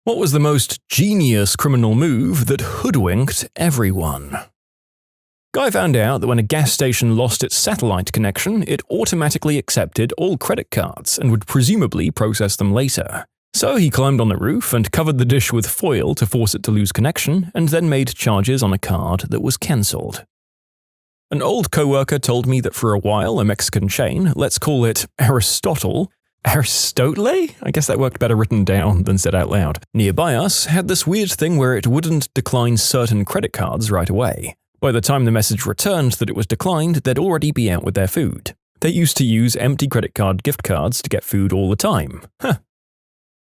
What was the most genius criminal move that hoodwinked everyone? Guy found out that when a gas station lost its satellite connection, it automatically accepted all credit cards and would presumably process them later. So he climbed on the roof and covered the dish with foil to force it to lose connection, and then made charges on a card that was cancelled. An old coworker told me that for a while a Mexican chain, let's call it Aristotle, I guess that worked better written down than said out loud, nearby us had this weird thing where it wouldn't decline certain credit cards right away. By the time the message returned that it was declined, they'd already be out with their food. They used to use empty credit card gift cards to get food all the time.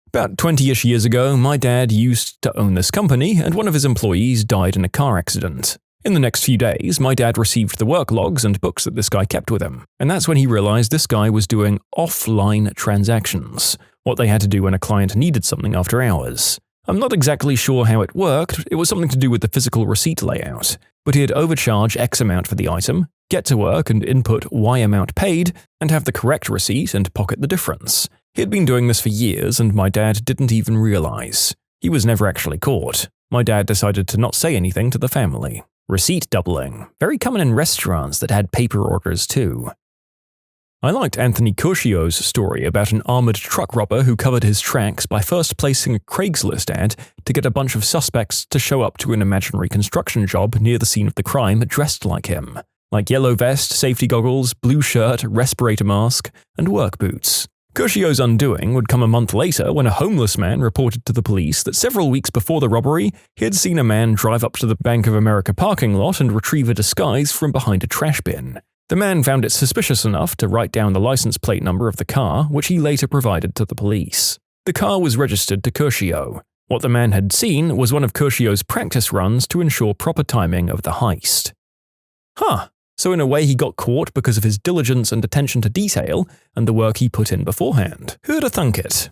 About 20-ish years ago, my dad used to own this company, and one of his employees died in a car accident. In the next few days, my dad received the work logs and books that this guy kept with him, and that's when he realized this guy was doing offline transactions, what they had to do when a client needed something after hours. I'm not exactly sure how it worked, it was something to do with the physical receipt layout, but he'd overcharge X amount for the item, get to work and input Y amount paid, and have the correct receipt and pocket the difference. He had been doing this for years, and my dad didn't even realize. He was never actually caught. My dad decided to not say anything to the family. Receipt doubling, very common in restaurants that had paper orders too. I liked Anthony Curcio's story about an armored truck robber who covered his tracks by first placing a Craigslist ad to get a bunch of suspects to show up to an imaginary construction job near the scene of the crime dressed like him, like yellow vest, safety goggles, blue shirt, respirator mask, and work boots. Curcio's undoing would come a month later when a homeless man reported to the police that several weeks before the robbery, he had seen a man drive up to the Bank of America parking lot and retrieve a disguise from behind a trash bin. The man found it suspicious enough to write down the license plate number of the car, which he later provided to the police. The car was registered to Curcio. What the man had seen was one of Curcio's practice runs to ensure proper timing of the heist. So in a way he got caught because of his diligence and attention to detail and the work he put in beforehand. Who'da thunk it?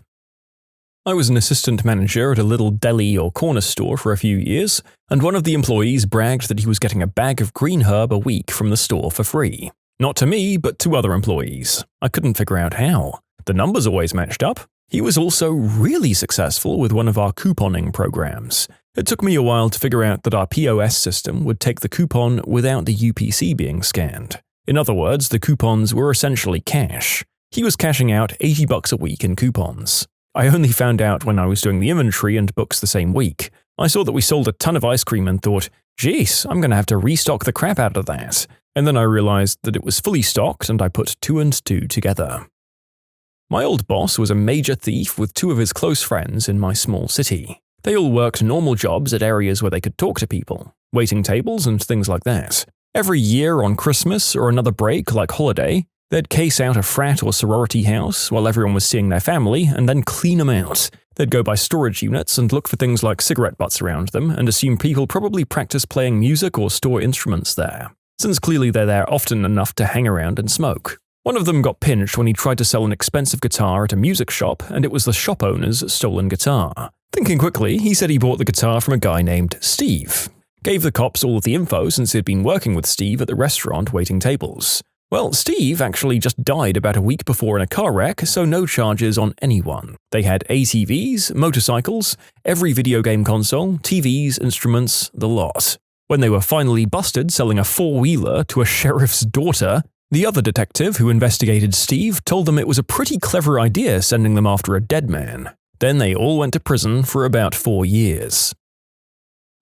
I was an assistant manager at a little deli or corner store for a few years, and one of the employees bragged that he was getting a bag of green herb a week from the store for free. Not to me, but to other employees. I couldn't figure out how. The numbers always matched up. He was also really successful with one of our couponing programs. It took me a while to figure out that our POS system would take the coupon without the UPC being scanned. In other words, the coupons were essentially cash. He was cashing out $80 a week in coupons. I only found out when I was doing the inventory and books the same week. I saw that we sold a ton of ice cream and thought, geez, I'm going to have to restock the crap out of that. And then I realized that it was fully stocked and I put 2 and 2 together. My old boss was a major thief with 2 of his close friends in my small city. They all worked normal jobs at areas where they could talk to people, waiting tables and things like that. Every year on Christmas or another break like holiday, they'd case out a frat or sorority house while everyone was seeing their family and then clean them out. They'd go by storage units and look for things like cigarette butts around them and assume people probably practice playing music or store instruments there, since clearly they're there often enough to hang around and smoke. One of them got pinched when he tried to sell an expensive guitar at a music shop, and it was the shop owner's stolen guitar. Thinking quickly, he said he bought the guitar from a guy named Steve. Gave the cops all of the info since he'd been working with Steve at the restaurant waiting tables. Well, Steve actually just died about a week before in a car wreck, so no charges on anyone. They had ATVs, motorcycles, every video game console, TVs, instruments, the lot. When they were finally busted selling a 4-wheeler to a sheriff's daughter, the other detective who investigated Steve told them it was a pretty clever idea sending them after a dead man. Then they all went to prison for about 4 years.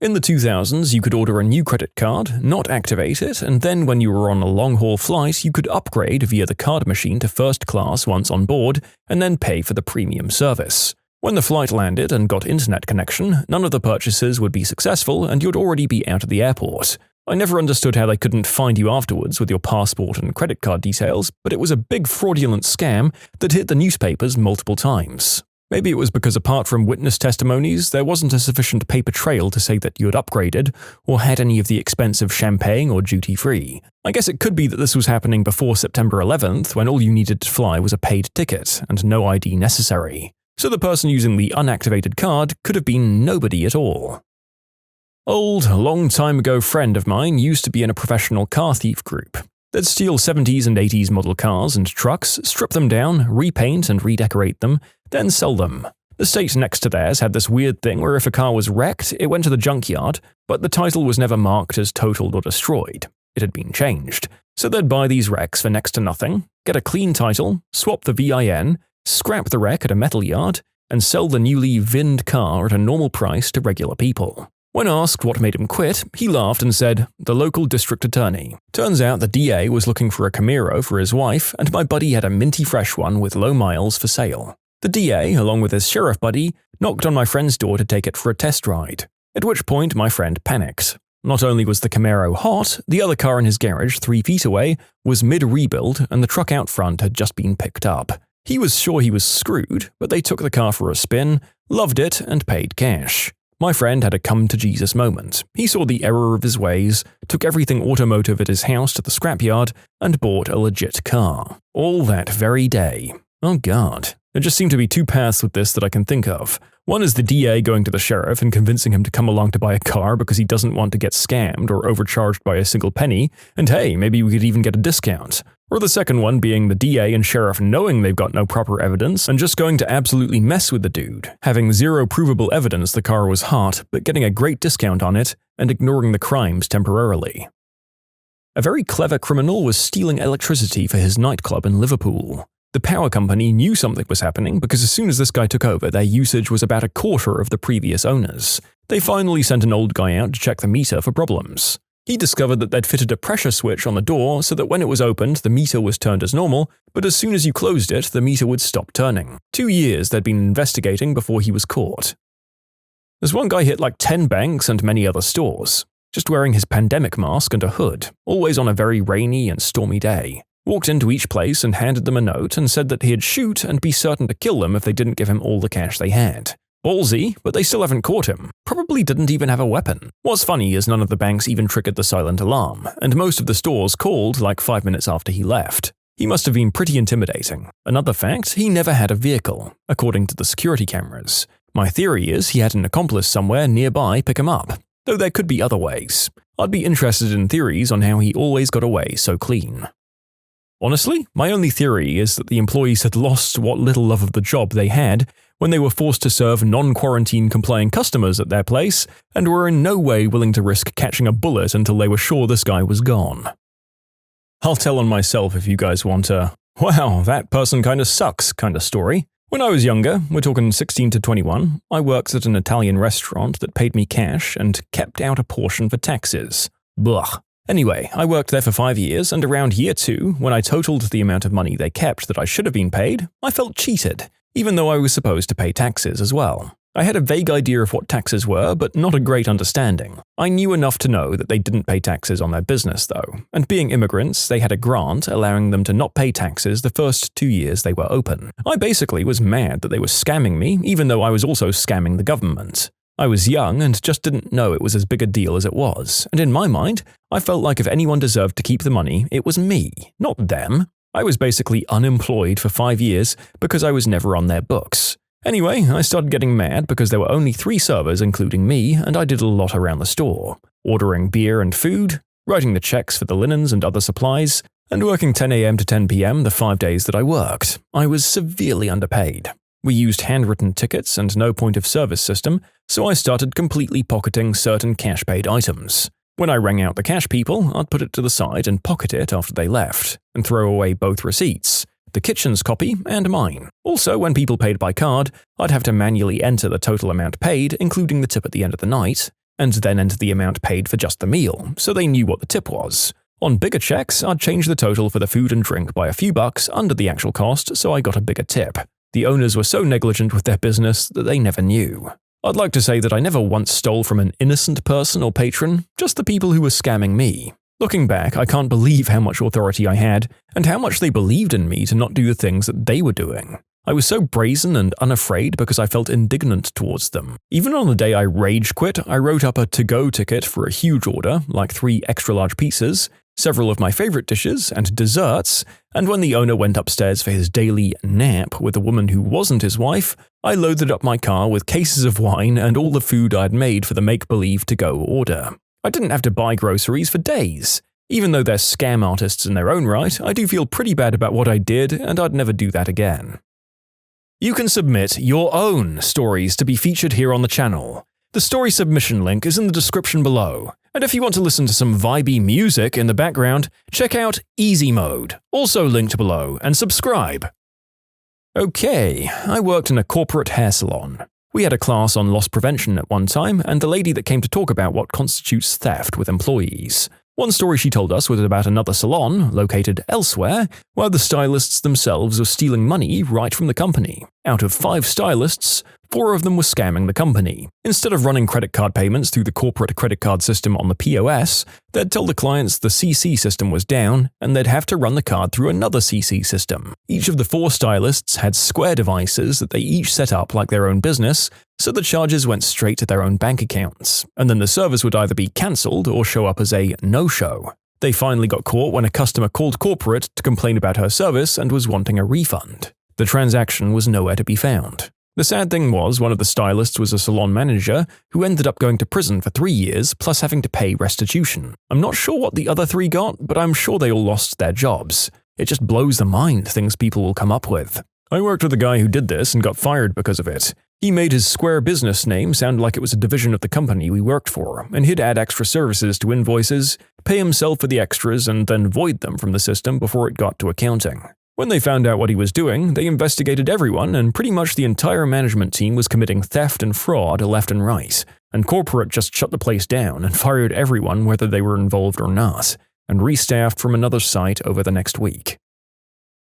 In the 2000s, you could order a new credit card, not activate it, and then when you were on a long-haul flight, you could upgrade via the card machine to first class once on board, and then pay for the premium service. When the flight landed and got internet connection, none of the purchases would be successful and you'd already be out of the airport. I never understood how they couldn't find you afterwards with your passport and credit card details, but it was a big fraudulent scam that hit the newspapers multiple times. Maybe it was because apart from witness testimonies, there wasn't a sufficient paper trail to say that you had upgraded or had any of the expensive champagne or duty-free. I guess it could be that this was happening before September 11th, when all you needed to fly was a paid ticket and no ID necessary. So the person using the unactivated card could have been nobody at all. Old, long time ago friend of mine used to be in a professional car thief group. They'd steal 70s and 80s model cars and trucks, strip them down, repaint and redecorate them, then sell them. The state next to theirs had this weird thing where if a car was wrecked, it went to the junkyard, but the title was never marked as totaled or destroyed. It had been changed. So they'd buy these wrecks for next to nothing, get a clean title, swap the VIN, scrap the wreck at a metal yard, and sell the newly VINed car at a normal price to regular people. When asked what made him quit, he laughed and said, "The local district attorney." Turns out the DA was looking for a Camaro for his wife, and my buddy had a minty fresh one with low miles for sale. The DA, along with his sheriff buddy, knocked on my friend's door to take it for a test ride, at which point my friend panicked. Not only was the Camaro hot, the other car in his garage 3 feet away was mid-rebuild and the truck out front had just been picked up. He was sure he was screwed, but they took the car for a spin, loved it, and paid cash. My friend had a come-to-Jesus moment. He saw the error of his ways, took everything automotive at his house to the scrapyard, and bought a legit car. All that very day. Oh god. There just seem to be 2 paths with this that I can think of. One is the DA going to the sheriff and convincing him to come along to buy a car because he doesn't want to get scammed or overcharged by a single penny, and hey, maybe we could even get a discount. Or the second one being the DA and sheriff knowing they've got no proper evidence and just going to absolutely mess with the dude, having zero provable evidence the car was hot but getting a great discount on it and ignoring the crimes temporarily. A very clever criminal was stealing electricity for his nightclub in Liverpool. The power company knew something was happening because as soon as this guy took over, their usage was about a quarter of the previous owners. They finally sent an old guy out to check the meter for problems. He discovered that they'd fitted a pressure switch on the door so that when it was opened, the meter was turned as normal, but as soon as you closed it, the meter would stop turning. 2 years they'd been investigating before he was caught. There's one guy hit like 10 banks and many other stores, just wearing his pandemic mask and a hood, always on a very rainy and stormy day. Walked into each place and handed them a note and said that he'd shoot and be certain to kill them if they didn't give him all the cash they had. Ballsy, but they still haven't caught him. Probably didn't even have a weapon. What's funny is none of the banks even triggered the silent alarm, and most of the stores called like 5 minutes after he left. He must have been pretty intimidating. Another fact, he never had a vehicle, according to the security cameras. My theory is he had an accomplice somewhere nearby pick him up, though there could be other ways. I'd be interested in theories on how he always got away so clean. Honestly, my only theory is that the employees had lost what little love of the job they had when they were forced to serve non-quarantine compliant customers at their place and were in no way willing to risk catching a bullet until they were sure this guy was gone. I'll tell on myself if you guys want a, wow, that person kinda sucks kind of story. When I was younger, we're talking 16 to 21, I worked at an Italian restaurant that paid me cash and kept out a portion for taxes. Blah. Anyway, I worked there for 5 years, and around year 2, when I totaled the amount of money they kept that I should have been paid, I felt cheated, even though I was supposed to pay taxes as well. I had a vague idea of what taxes were, but not a great understanding. I knew enough to know that they didn't pay taxes on their business, though, and being immigrants, they had a grant allowing them to not pay taxes the first 2 years they were open. I basically was mad that they were scamming me, even though I was also scamming the government. I was young and just didn't know it was as big a deal as it was, and in my mind, I felt like if anyone deserved to keep the money, it was me, not them. I was basically unemployed for 5 years because I was never on their books. Anyway, I started getting mad because there were only 3 servers including me, and I did a lot around the store, ordering beer and food, writing the checks for the linens and other supplies, and working 10 a.m. to 10 p.m. the 5 days that I worked. I was severely underpaid. We used handwritten tickets and no point-of-service system, so I started completely pocketing certain cash-paid items. When I rang out the cash people, I'd put it to the side and pocket it after they left, and throw away both receipts, the kitchen's copy and mine. Also, when people paid by card, I'd have to manually enter the total amount paid, including the tip at the end of the night, and then enter the amount paid for just the meal, so they knew what the tip was. On bigger checks, I'd change the total for the food and drink by a few bucks under the actual cost, so I got a bigger tip. The owners were so negligent with their business that they never knew. I'd like to say that I never once stole from an innocent person or patron, just the people who were scamming me. Looking back, I can't believe how much authority I had, and how much they believed in me to not do the things that they were doing. I was so brazen and unafraid because I felt indignant towards them. Even on the day I rage quit, I wrote up a to-go ticket for a huge order, like 3 extra-large pizzas, several of my favorite dishes, and desserts, and when the owner went upstairs for his daily nap with a woman who wasn't his wife, I loaded up my car with cases of wine and all the food I'd made for the make-believe to-go order. I didn't have to buy groceries for days. Even though they're scam artists in their own right, I do feel pretty bad about what I did, and I'd never do that again. You can submit your own stories to be featured here on the channel. The story submission link is in the description below, and if you want to listen to some vibey music in the background, check out easymode, also linked below, and subscribe. Okay, I worked in a corporate hair salon. We had a class on loss prevention at one time, and the lady that came to talk about what constitutes theft with employees. One story she told us was about another salon, located elsewhere, where the stylists themselves were stealing money right from the company. Out of 5 stylists, 4 of them were scamming the company. Instead of running credit card payments through the corporate credit card system on the POS, they'd tell the clients the CC system was down, and they'd have to run the card through another CC system. Each of the 4 stylists had Square devices that they each set up like their own business, so the charges went straight to their own bank accounts, and then the service would either be cancelled or show up as a no-show. They finally got caught when a customer called corporate to complain about her service and was wanting a refund. The transaction was nowhere to be found. The sad thing was, one of the stylists was a salon manager who ended up going to prison for 3 years plus having to pay restitution. I'm not sure what the other 3 got, but I'm sure they all lost their jobs. It just blows the mind things people will come up with. I worked with a guy who did this and got fired because of it. He made his Square business name sound like it was a division of the company we worked for, and he'd add extra services to invoices, pay himself for the extras, and then void them from the system before it got to accounting. When they found out what he was doing, they investigated everyone, and pretty much the entire management team was committing theft and fraud left and right, and corporate just shut the place down and fired everyone whether they were involved or not, and restaffed from another site over the next week.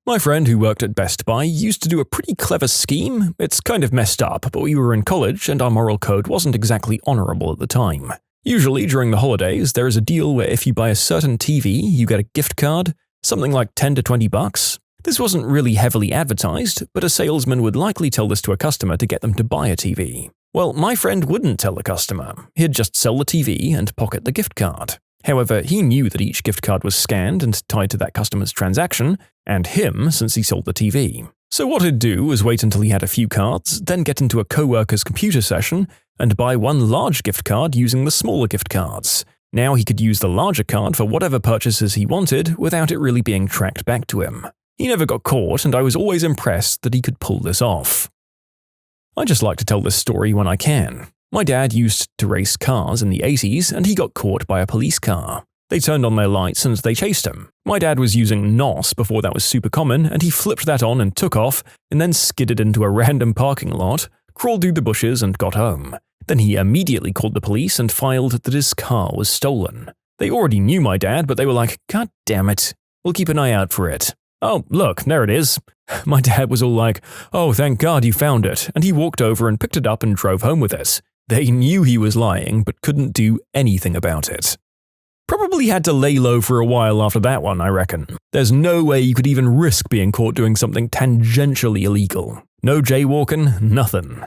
My friend who worked at Best Buy used to do a pretty clever scheme. It's kind of messed up, but we were in college and our moral code wasn't exactly honorable at the time. Usually during the holidays, there is a deal where if you buy a certain TV, you get a gift card, something like $10 to $20. This wasn't really heavily advertised, but a salesman would likely tell this to a customer to get them to buy a TV. Well, my friend wouldn't tell the customer. He'd just sell the TV and pocket the gift card. However, he knew that each gift card was scanned and tied to that customer's transaction, and him since he sold the TV. So what he'd do was wait until he had a few cards, then get into a co-worker's computer session and buy one large gift card using the smaller gift cards. Now he could use the larger card for whatever purchases he wanted without it really being tracked back to him. He never got caught, and I was always impressed that he could pull this off. I just like to tell this story when I can. My dad used to race cars in the 80s, and he got caught by a police car. They turned on their lights and they chased him. My dad was using NOS before that was super common, and he flipped that on and took off, and then skidded into a random parking lot, crawled through the bushes and got home. Then he immediately called the police and filed that his car was stolen. They already knew my dad, but they were like, "God damn it, we'll keep an eye out for it." "Oh, look, there it is." My dad was all like, "Oh, thank God you found it," and he walked over and picked it up and drove home with it. They knew he was lying, but couldn't do anything about it. Probably had to lay low for a while after that one, I reckon. There's no way you could even risk being caught doing something tangentially illegal. No jaywalking, nothing.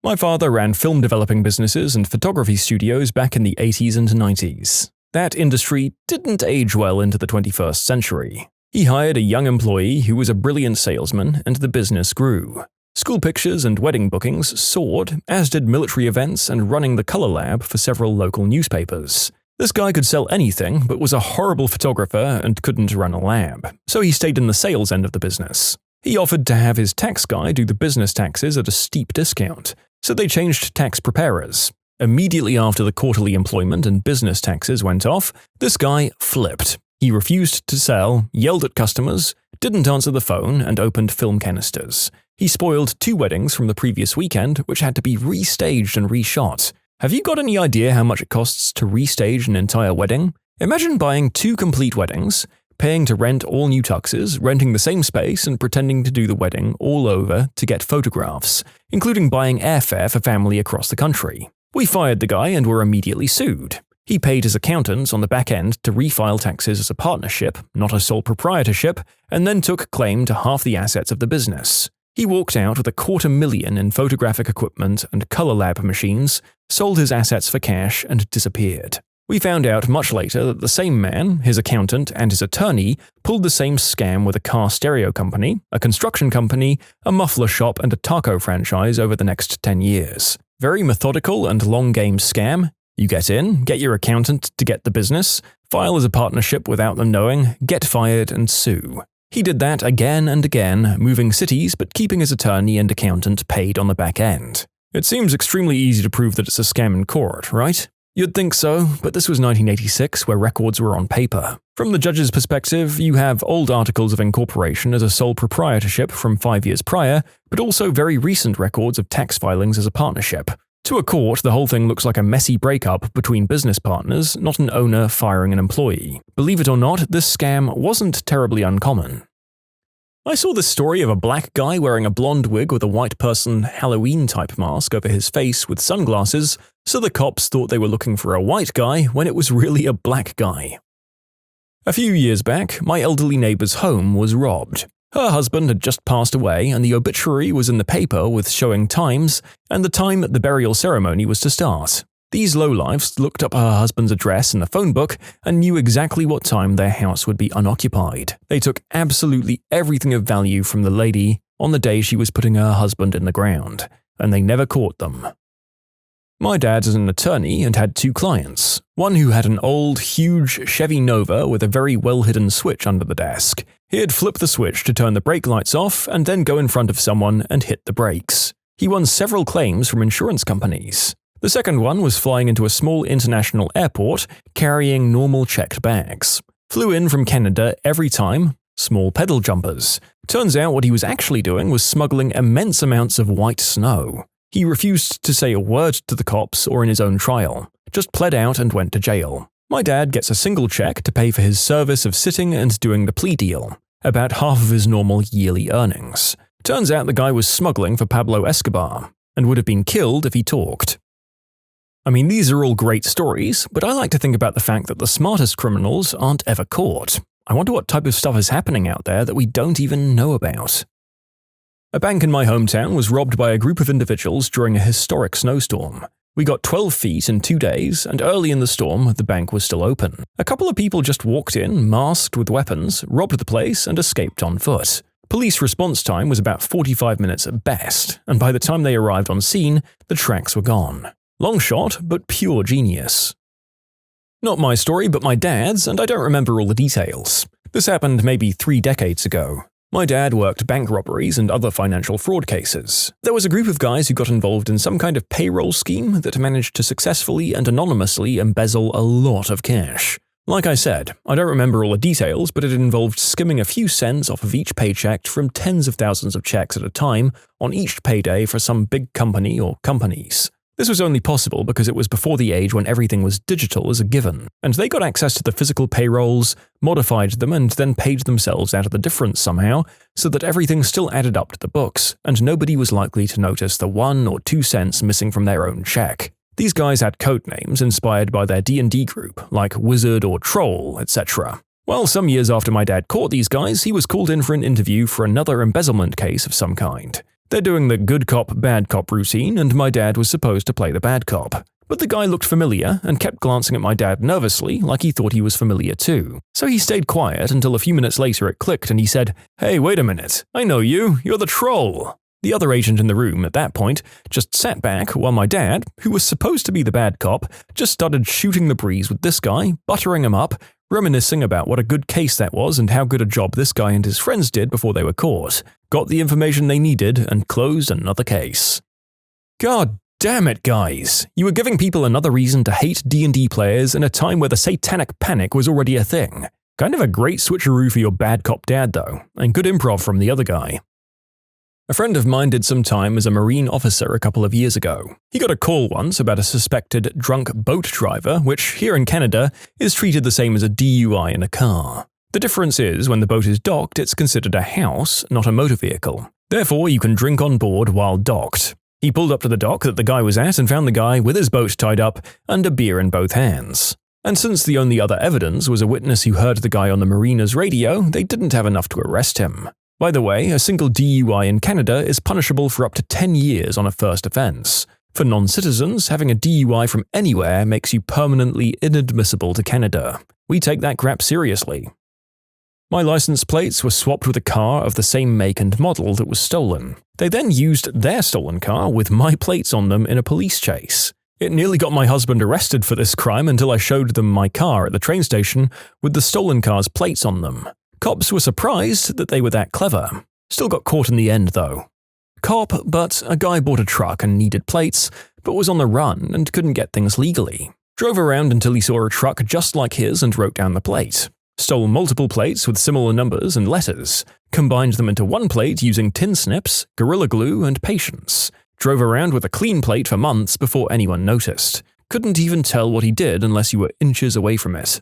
My father ran film developing businesses and photography studios back in the 80s and 90s. That industry didn't age well into the 21st century. He hired a young employee who was a brilliant salesman, and the business grew. School pictures and wedding bookings soared, as did military events and running the color lab for several local newspapers. This guy could sell anything, but was a horrible photographer and couldn't run a lab, so he stayed in the sales end of the business. He offered to have his tax guy do the business taxes at a steep discount, so they changed tax preparers. Immediately after the quarterly employment and business taxes went off, this guy flipped. He refused to sell, yelled at customers, didn't answer the phone, and opened film canisters. He spoiled 2 weddings from the previous weekend, which had to be restaged and reshot. Have you got any idea how much it costs to restage an entire wedding? Imagine buying 2 complete weddings, paying to rent all new tuxes, renting the same space, and pretending to do the wedding all over to get photographs, including buying airfare for family across the country. We fired the guy and were immediately sued. He paid his accountants on the back end to refile taxes as a partnership, not a sole proprietorship, and then took claim to half the assets of the business. He walked out with $250,000 in photographic equipment and color lab machines, sold his assets for cash, and disappeared. We found out much later that the same man, his accountant, and his attorney pulled the same scam with a car stereo company, a construction company, a muffler shop, and a taco franchise over the next 10 years. Very methodical and long-game scam. You get in, get your accountant to get the business, file as a partnership without them knowing, get fired, and sue. He did that again and again, moving cities but keeping his attorney and accountant paid on the back end. It seems extremely easy to prove that it's a scam in court, right? You'd think so, but this was 1986 where records were on paper. From the judge's perspective, you have old articles of incorporation as a sole proprietorship from 5 years prior, but also very recent records of tax filings as a partnership. To a court, the whole thing looks like a messy breakup between business partners, not an owner firing an employee. Believe it or not, this scam wasn't terribly uncommon. I saw this story of a black guy wearing a blonde wig with a white person Halloween-type mask over his face with sunglasses, so the cops thought they were looking for a white guy when it was really a black guy. A few years back, my elderly neighbor's home was robbed. Her husband had just passed away, and the obituary was in the paper with showing times and the time the burial ceremony was to start. These lowlifes looked up her husband's address in the phone book and knew exactly what time their house would be unoccupied. They took absolutely everything of value from the lady on the day she was putting her husband in the ground, and they never caught them. My dad is an attorney and had 2 clients. One who had an old, huge Chevy Nova with a very well-hidden switch under the desk. He'd flip the switch to turn the brake lights off and then go in front of someone and hit the brakes. He won several claims from insurance companies. The second one was flying into a small international airport carrying normal checked bags. Flew in from Canada every time, small pedal jumpers. Turns out what he was actually doing was smuggling immense amounts of white snow. He refused to say a word to the cops or in his own trial, just pled out and went to jail. My dad gets a single check to pay for his service of sitting and doing the plea deal, about half of his normal yearly earnings. Turns out the guy was smuggling for Pablo Escobar, and would have been killed if he talked. I mean, these are all great stories, but I like to think about the fact that the smartest criminals aren't ever caught. I wonder what type of stuff is happening out there that we don't even know about. A bank in my hometown was robbed by a group of individuals during a historic snowstorm. We got 12 feet in 2 days, and early in the storm, the bank was still open. A couple of people just walked in, masked with weapons, robbed the place, and escaped on foot. Police response time was about 45 minutes at best, and by the time they arrived on scene, the tracks were gone. Long shot, but pure genius. Not my story, but my dad's, and I don't remember all the details. This happened maybe 3 decades ago. My dad worked bank robberies and other financial fraud cases. There was a group of guys who got involved in some kind of payroll scheme that managed to successfully and anonymously embezzle a lot of cash. Like I said, I don't remember all the details, but it involved skimming a few cents off of each paycheck from tens of thousands of checks at a time on each payday for some big company or companies. This was only possible because it was before the age when everything was digital as a given, and they got access to the physical payrolls, modified them, and then paid themselves out of the difference somehow, so that everything still added up to the books, and nobody was likely to notice the 1 or 2 cents missing from their own check. These guys had code names inspired by their D&D group, like Wizard or Troll, etc. Well, some years after my dad caught these guys, he was called in for an interview for another embezzlement case of some kind. They're doing the good cop, bad cop routine, and my dad was supposed to play the bad cop. But the guy looked familiar and kept glancing at my dad nervously like he thought he was familiar too. So he stayed quiet until a few minutes later it clicked and he said, "Hey, wait a minute, I know you, you're the troll." The other agent in the room at that point just sat back while my dad, who was supposed to be the bad cop, just started shooting the breeze with this guy, buttering him up, reminiscing about what a good case that was and how good a job this guy and his friends did before they were caught, got the information they needed, and closed another case. God damn it, guys! You were giving people another reason to hate D&D players in a time where the satanic panic was already a thing. Kind of a great switcheroo for your bad cop dad though, and good improv from the other guy. A friend of mine did some time as a Marine officer a couple of years ago. He got a call once about a suspected drunk boat driver, which here in Canada is treated the same as a DUI in a car. The difference is when the boat is docked, it's considered a house, not a motor vehicle. Therefore, you can drink on board while docked. He pulled up to the dock that the guy was at and found the guy with his boat tied up and a beer in both hands. And since the only other evidence was a witness who heard the guy on the mariner's radio, they didn't have enough to arrest him. By the way, a single DUI in Canada is punishable for up to 10 years on a first offense. For non-citizens, having a DUI from anywhere makes you permanently inadmissible to Canada. We take that crap seriously. My license plates were swapped with a car of the same make and model that was stolen. They then used their stolen car with my plates on them in a police chase. It nearly got my husband arrested for this crime until I showed them my car at the train station with the stolen car's plates on them. Cops were surprised that they were that clever. Still got caught in the end, though. Cop, but a guy bought a truck and needed plates, but was on the run and couldn't get things legally. Drove around until he saw a truck just like his and wrote down the plate. Stole multiple plates with similar numbers and letters. Combined them into one plate using tin snips, Gorilla Glue, and patience. Drove around with a clean plate for months before anyone noticed. Couldn't even tell what he did unless you were inches away from it.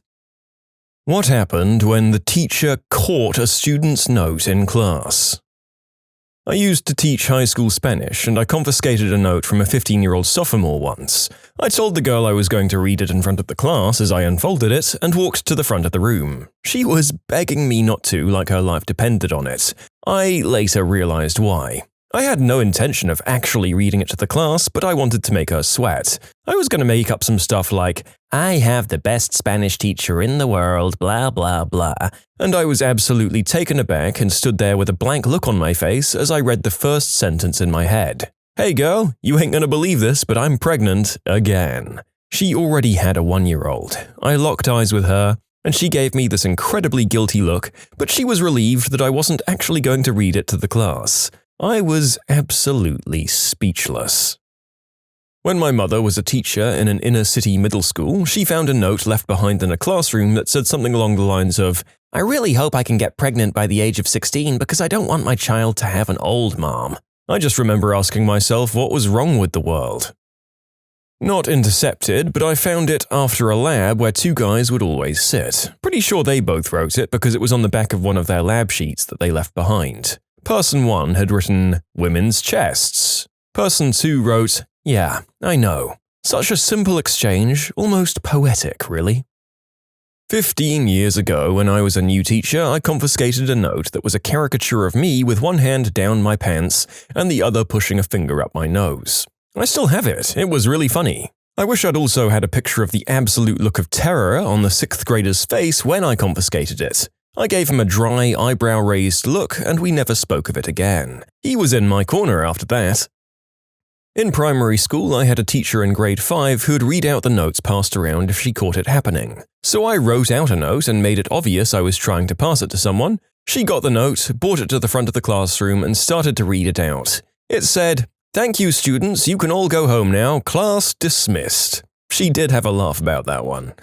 What happened when the teacher caught a student's note in class? I used to teach high school Spanish, and I confiscated a note from a 15-year-old sophomore once. I told the girl I was going to read it in front of the class as I unfolded it and walked to the front of the room. She was begging me not to, like her life depended on it. I later realized why. I had no intention of actually reading it to the class, but I wanted to make her sweat. I was going to make up some stuff like, "I have the best Spanish teacher in the world, blah blah blah," and I was absolutely taken aback and stood there with a blank look on my face as I read the first sentence in my head. "Hey girl, you ain't gonna believe this, but I'm pregnant again." She already had a 1-year-old. I locked eyes with her, and she gave me this incredibly guilty look, but she was relieved that I wasn't actually going to read it to the class. I was absolutely speechless. When my mother was a teacher in an inner-city middle school, she found a note left behind in a classroom that said something along the lines of, "I really hope I can get pregnant by the age of 16 because I don't want my child to have an old mom." I just remember asking myself what was wrong with the world. Not intercepted, but I found it after a lab where two guys would always sit. Pretty sure they both wrote it because it was on the back of one of their lab sheets that they left behind. Person 1 had written, "Women's chests." Person 2 wrote, "Yeah, I know." Such a simple exchange, almost poetic, really. 15 years ago, when I was a new teacher, I confiscated a note that was a caricature of me with one hand down my pants and the other pushing a finger up my nose. I still have it. It was really funny. I wish I'd also had a picture of the absolute look of terror on the 6th grader's face when I confiscated it. I gave him a dry, eyebrow-raised look, and we never spoke of it again. He was in my corner after that. In primary school, I had a teacher in grade 5 who'd read out the notes passed around if she caught it happening. So I wrote out a note and made it obvious I was trying to pass it to someone. She got the note, brought it to the front of the classroom, and started to read it out. It said, "Thank you, students, you can all go home now. Class dismissed." She did have a laugh about that one.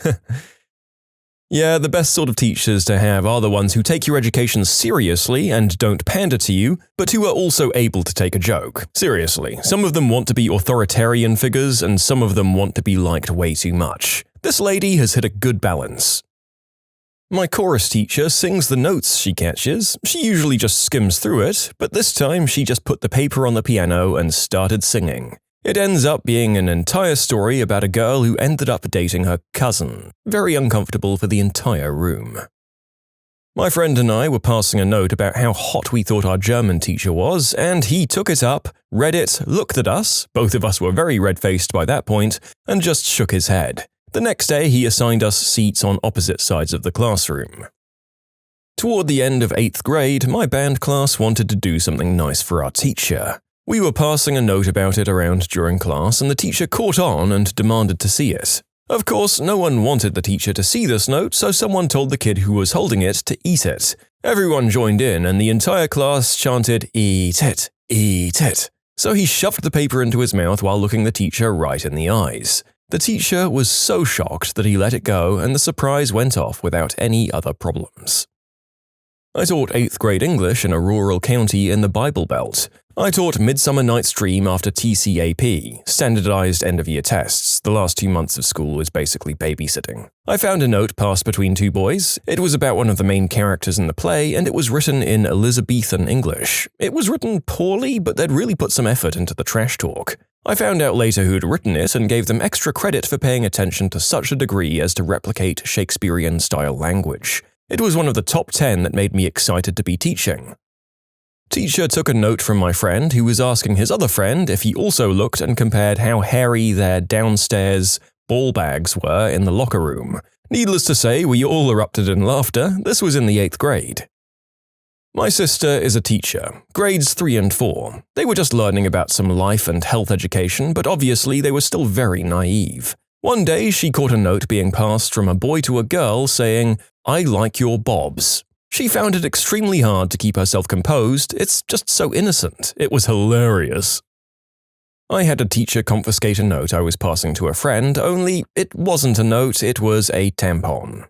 Yeah, the best sort of teachers to have are the ones who take your education seriously and don't pander to you, but who are also able to take a joke. Seriously, some of them want to be authoritarian figures and some of them want to be liked way too much. This lady has hit a good balance. My chorus teacher sings the notes she catches. She usually just skims through it, but this time she just put the paper on the piano and started singing. It ends up being an entire story about a girl who ended up dating her cousin. Very uncomfortable for the entire room. My friend and I were passing a note about how hot we thought our German teacher was, and he took it up, read it, looked at us, both of us were very red-faced by that point, and just shook his head. The next day he assigned us seats on opposite sides of the classroom. Toward the end of 8th grade, my band class wanted to do something nice for our teacher. We were passing a note about it around during class, and the teacher caught on and demanded to see it. Of course, no one wanted the teacher to see this note, so someone told the kid who was holding it to eat it. Everyone joined in, and the entire class chanted, "Eat it, eat it." So he shoved the paper into his mouth while looking the teacher right in the eyes. The teacher was so shocked that he let it go, and the surprise went off without any other problems. I taught 8th grade English in a rural county in the Bible Belt. I taught Midsummer Night's Dream after TCAP, standardized end-of-year tests. The last 2 months of school was basically babysitting. I found a note passed between two boys. It was about one of the main characters in the play, and it was written in Elizabethan English. It was written poorly, but they'd really put some effort into the trash talk. I found out later who'd written it and gave them extra credit for paying attention to such a degree as to replicate Shakespearean-style language. It was one of the top 10 that made me excited to be teaching. Teacher took a note from my friend who was asking his other friend if he also looked and compared how hairy their downstairs ball bags were in the locker room. Needless to say, we all erupted in laughter. This was in the 8th grade. My sister is a teacher, grades 3 and 4. They were just learning about some life and health education, but obviously they were still very naive. One day she caught a note being passed from a boy to a girl saying, "I like your bobs." She found it extremely hard to keep herself composed. It's just so innocent. It was hilarious. I had a teacher confiscate a note I was passing to a friend, only it wasn't a note, it was a tampon.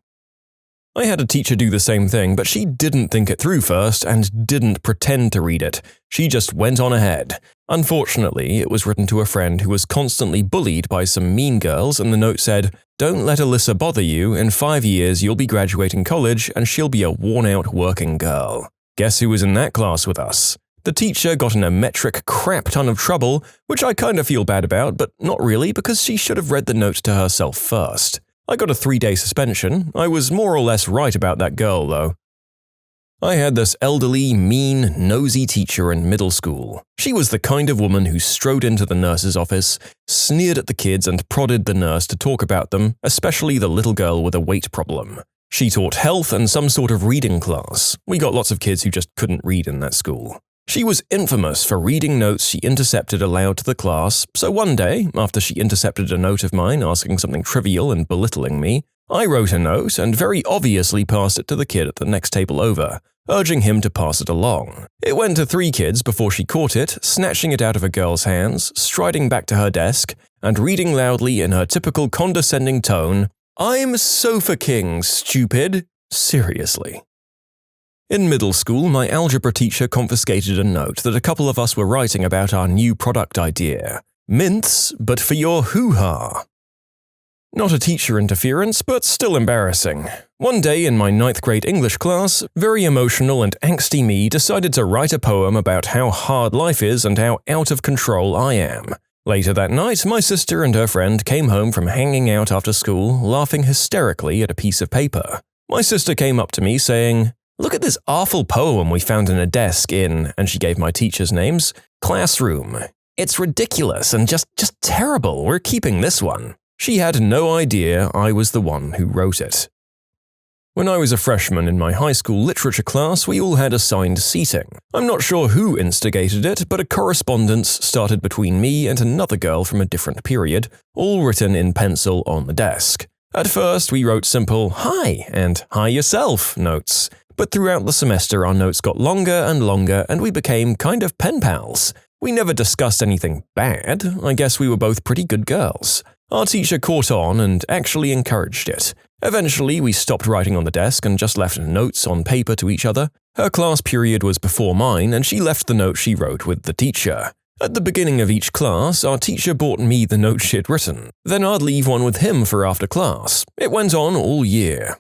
I had a teacher do the same thing, but she didn't think it through first and didn't pretend to read it. She just went on ahead. Unfortunately, it was written to a friend who was constantly bullied by some mean girls, and the note said, "Don't let Alyssa bother you. In 5 years, you'll be graduating college and she'll be a worn-out working girl." Guess who was in that class with us? The teacher got in a metric crap ton of trouble, which I kind of feel bad about, but not really because she should have read the note to herself first. I got a 3-day suspension. I was more or less right about that girl, though. I had this elderly, mean, nosy teacher in middle school. She was the kind of woman who strode into the nurse's office, sneered at the kids and prodded the nurse to talk about them, especially the little girl with a weight problem. She taught health and some sort of reading class. We got lots of kids who just couldn't read in that school. She was infamous for reading notes she intercepted aloud to the class, so one day, after she intercepted a note of mine asking something trivial and belittling me, I wrote a note and very obviously passed it to the kid at the next table over, urging him to pass it along. It went to 3 kids before she caught it, snatching it out of a girl's hands, striding back to her desk, and reading loudly in her typical condescending tone, "I'm Sofa King, stupid." Seriously. In middle school, my algebra teacher confiscated a note that a couple of us were writing about our new product idea. Mints, but for your hoo-ha. Not a teacher interference, but still embarrassing. One day in my 9th grade English class, very emotional and angsty me decided to write a poem about how hard life is and how out of control I am. Later that night, my sister and her friend came home from hanging out after school, laughing hysterically at a piece of paper. My sister came up to me saying, "Look at this awful poem we found in a desk in," and she gave my teachers' names, "classroom. It's ridiculous and just terrible. We're keeping this one." She had no idea I was the one who wrote it. When I was a freshman in my high school literature class, we all had assigned seating. I'm not sure who instigated it, but a correspondence started between me and another girl from a different period, all written in pencil on the desk. At first, we wrote simple "hi" and "hi yourself" notes. But throughout the semester, our notes got longer and longer, and we became kind of pen pals. We never discussed anything bad. I guess we were both pretty good girls. Our teacher caught on and actually encouraged it. Eventually, we stopped writing on the desk and just left notes on paper to each other. Her class period was before mine, and she left the note she wrote with the teacher. At the beginning of each class, our teacher brought me the note she'd written. Then I'd leave one with him for after class. It went on all year.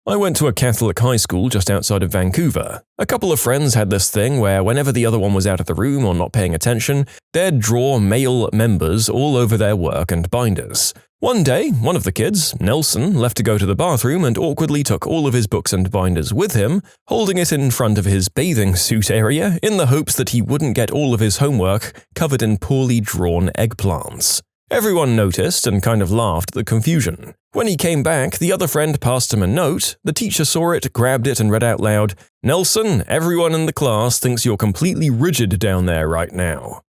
I went to a Catholic high school just outside of Vancouver. A couple of friends had this thing where whenever the other one was out of the room or not paying attention, they'd draw male members all over their work and binders. One day, one of the kids, Nelson, left to go to the bathroom and awkwardly took all of his books and binders with him, holding it in front of his bathing suit area in the hopes that he wouldn't get all of his homework covered in poorly drawn eggplants. Everyone noticed and kind of laughed at the confusion. When he came back, the other friend passed him a note. The teacher saw it, grabbed it, and read out loud, "Nelson, everyone in the class thinks you're completely rigid down there right now."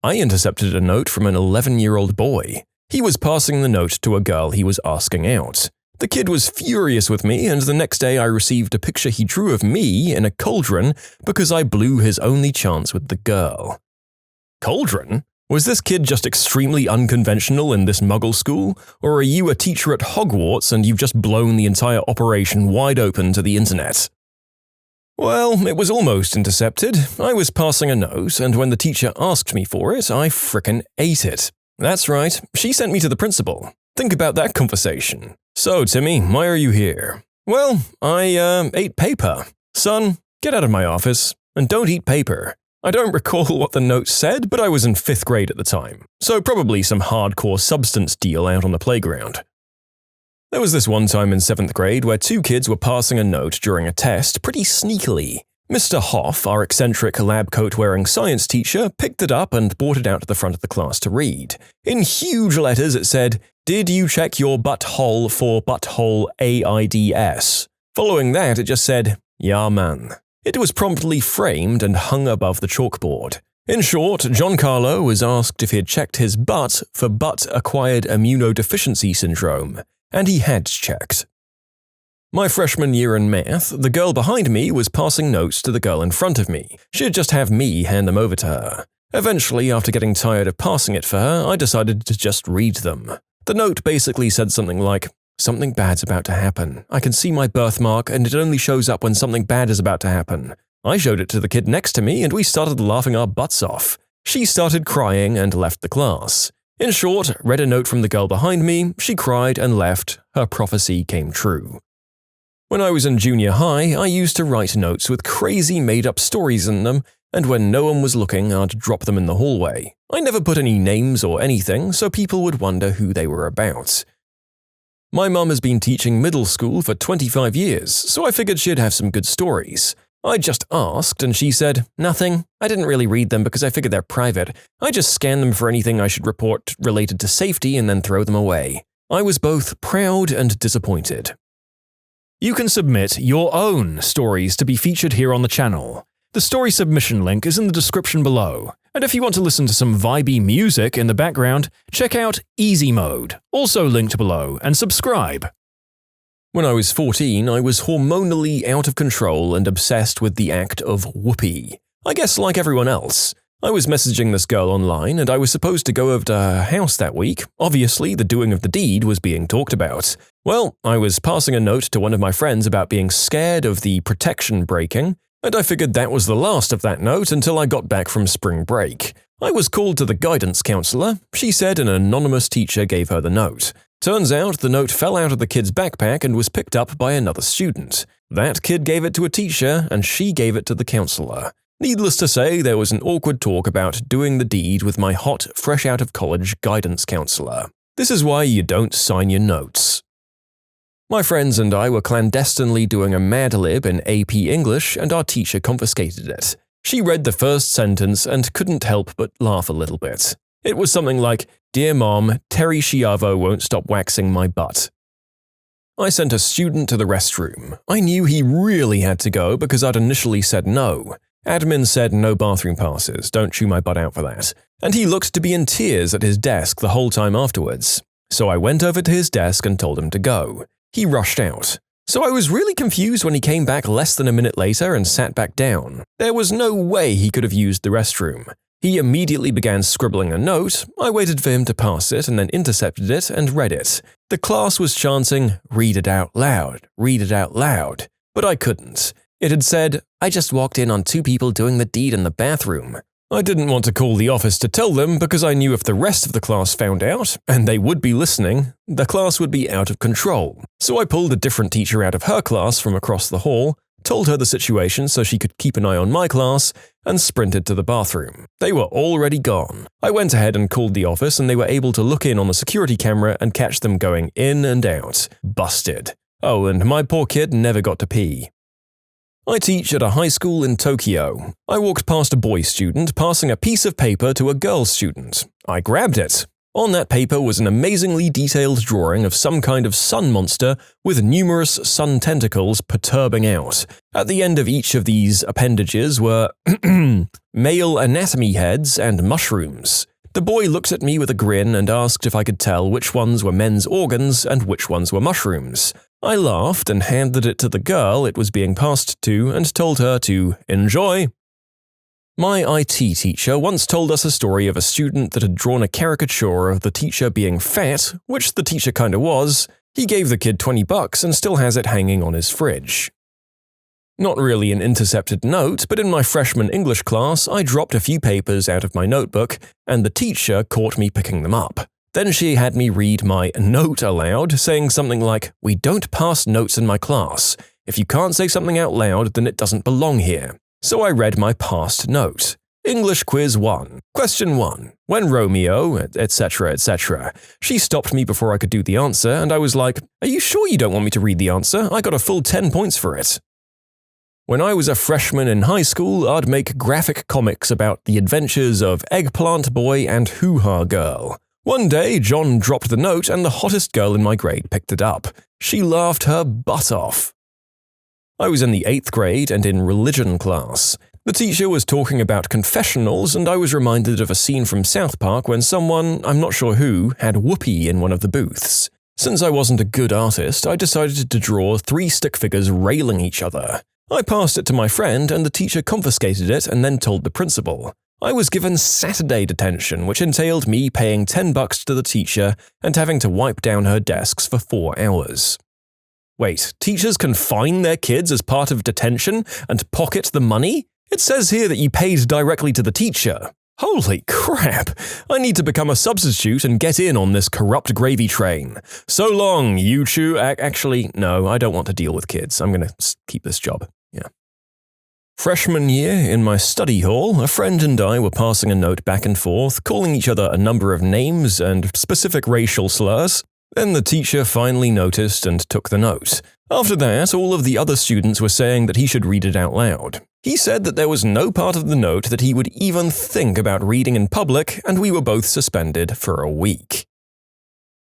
I intercepted a note from an 11-year-old boy. He was passing the note to a girl he was asking out. The kid was furious with me, and the next day I received a picture he drew of me in a cauldron because I blew his only chance with the girl. Cauldron? Was this kid just extremely unconventional in this muggle school? Or are you a teacher at Hogwarts and you've just blown the entire operation wide open to the internet? Well, it was almost intercepted. I was passing a note, and when the teacher asked me for it, I frickin' ate it. That's right, she sent me to the principal. Think about that conversation. "So, Timmy, why are you here?" "Well, I ate paper." "Son, get out of my office, and don't eat paper." I don't recall what the note said, but I was in 5th grade at the time, so probably some hardcore substance deal out on the playground. There was this one time in 7th grade where 2 kids were passing a note during a test pretty sneakily. Mr. Hoff, our eccentric lab coat-wearing science teacher, picked it up and brought it out to the front of the class to read. In huge letters it said, "Did you check your butthole for butthole AIDS?" Following that it just said, "Yeah man." It was promptly framed and hung above the chalkboard. In short, John Carlo was asked if he had checked his butt for butt-acquired immunodeficiency syndrome, and he had checked. My freshman year in math, the girl behind me was passing notes to the girl in front of me. She'd just have me hand them over to her. Eventually, after getting tired of passing it for her, I decided to just read them. The note basically said something like, "Something bad's about to happen. I can see my birthmark and it only shows up when something bad is about to happen." I showed it to the kid next to me and we started laughing our butts off. She started crying and left the class. In short, read a note from the girl behind me, she cried and left, her prophecy came true. When I was in junior high, I used to write notes with crazy made-up stories in them, and when no one was looking, I'd drop them in the hallway. I never put any names or anything, so people would wonder who they were about. My mum has been teaching middle school for 25 years, so I figured she'd have some good stories. I just asked, and she said, "Nothing. I didn't really read them because I figured they're private. I just scan them for anything I should report related to safety and then throw them away." I was both proud and disappointed. You can submit your own stories to be featured here on the channel. The story submission link is in the description below. And if you want to listen to some vibey music in the background, check out easymode, also linked below, and subscribe. When I was 14, I was hormonally out of control and obsessed with the act of whoopee. I guess like everyone else. I was messaging this girl online and I was supposed to go over to her house that week. Obviously, the doing of the deed was being talked about. Well, I was passing a note to one of my friends about being scared of the protection breaking, and I figured that was the last of that note until I got back from spring break. I was called to the guidance counselor. She said an anonymous teacher gave her the note. Turns out the note fell out of the kid's backpack and was picked up by another student. That kid gave it to a teacher and she gave it to the counselor. Needless to say, there was an awkward talk about doing the deed with my hot, fresh out of college guidance counselor. This is why you don't sign your notes. My friends and I were clandestinely doing a Mad Lib in AP English and our teacher confiscated it. She read the first sentence and couldn't help but laugh a little bit. It was something like, "Dear Mom, Terry Schiavo won't stop waxing my butt." I sent a student to the restroom. I knew he really had to go because I'd initially said no. Admin said no bathroom passes, don't chew my butt out for that. And he looked to be in tears at his desk the whole time afterwards. So I went over to his desk and told him to go. He rushed out. So I was really confused when he came back less than a minute later and sat back down. There was no way he could have used the restroom. He immediately began scribbling a note. I waited for him to pass it and then intercepted it and read it. The class was chanting, "Read it out loud, read it out loud." But I couldn't. It had said, "I just walked in on 2 people doing the deed in the bathroom." I didn't want to call the office to tell them because I knew if the rest of the class found out, and they would be listening, the class would be out of control. So I pulled a different teacher out of her class from across the hall, told her the situation so she could keep an eye on my class, and sprinted to the bathroom. They were already gone. I went ahead and called the office and they were able to look in on the security camera and catch them going in and out. Busted. Oh, and my poor kid never got to pee. I teach at a high school in Tokyo. I walked past a boy student passing a piece of paper to a girl student. I grabbed it. On that paper was an amazingly detailed drawing of some kind of sun monster with numerous sun tentacles perturbing out. At the end of each of these appendages were male anatomy heads and mushrooms. The boy looked at me with a grin and asked if I could tell which ones were men's organs and which ones were mushrooms. I laughed and handed it to the girl it was being passed to and told her to enjoy. My IT teacher once told us a story of a student that had drawn a caricature of the teacher being fat, which the teacher kinda was. He gave the kid $20 and still has it hanging on his fridge. Not really an intercepted note, but in my freshman English class, I dropped a few papers out of my notebook, and the teacher caught me picking them up. Then she had me read my note aloud, saying something like, "We don't pass notes in my class. If you can't say something out loud, then it doesn't belong here." So I read my past note. English quiz 1. Question 1. When Romeo, etc., etc. She stopped me before I could do the answer, and I was like, "Are you sure you don't want me to read the answer? I got a full 10 points for it." When I was a freshman in high school, I'd make graphic comics about the adventures of Eggplant Boy and Hoo-Ha Girl. One day, John dropped the note and the hottest girl in my grade picked it up. She laughed her butt off. I was in the 8th grade and in religion class. The teacher was talking about confessionals and I was reminded of a scene from South Park when someone, I'm not sure who, had whoopee in one of the booths. Since I wasn't a good artist, I decided to draw 3 stick figures railing each other. I passed it to my friend and the teacher confiscated it and then told the principal. I was given Saturday detention, which entailed me paying $10 to the teacher and having to wipe down her desks for 4 hours. Wait, teachers can fine their kids as part of detention and pocket the money? It says here that you paid directly to the teacher. Holy crap! I need to become a substitute and get in on this corrupt gravy train. So long, YouTube. Actually, no, I don't want to deal with kids. I'm going to keep this job. Yeah. Freshman year, in my study hall, a friend and I were passing a note back and forth, calling each other a number of names and specific racial slurs. Then the teacher finally noticed and took the note. After that, all of the other students were saying that he should read it out loud. He said that there was no part of the note that he would even think about reading in public, and we were both suspended for a week.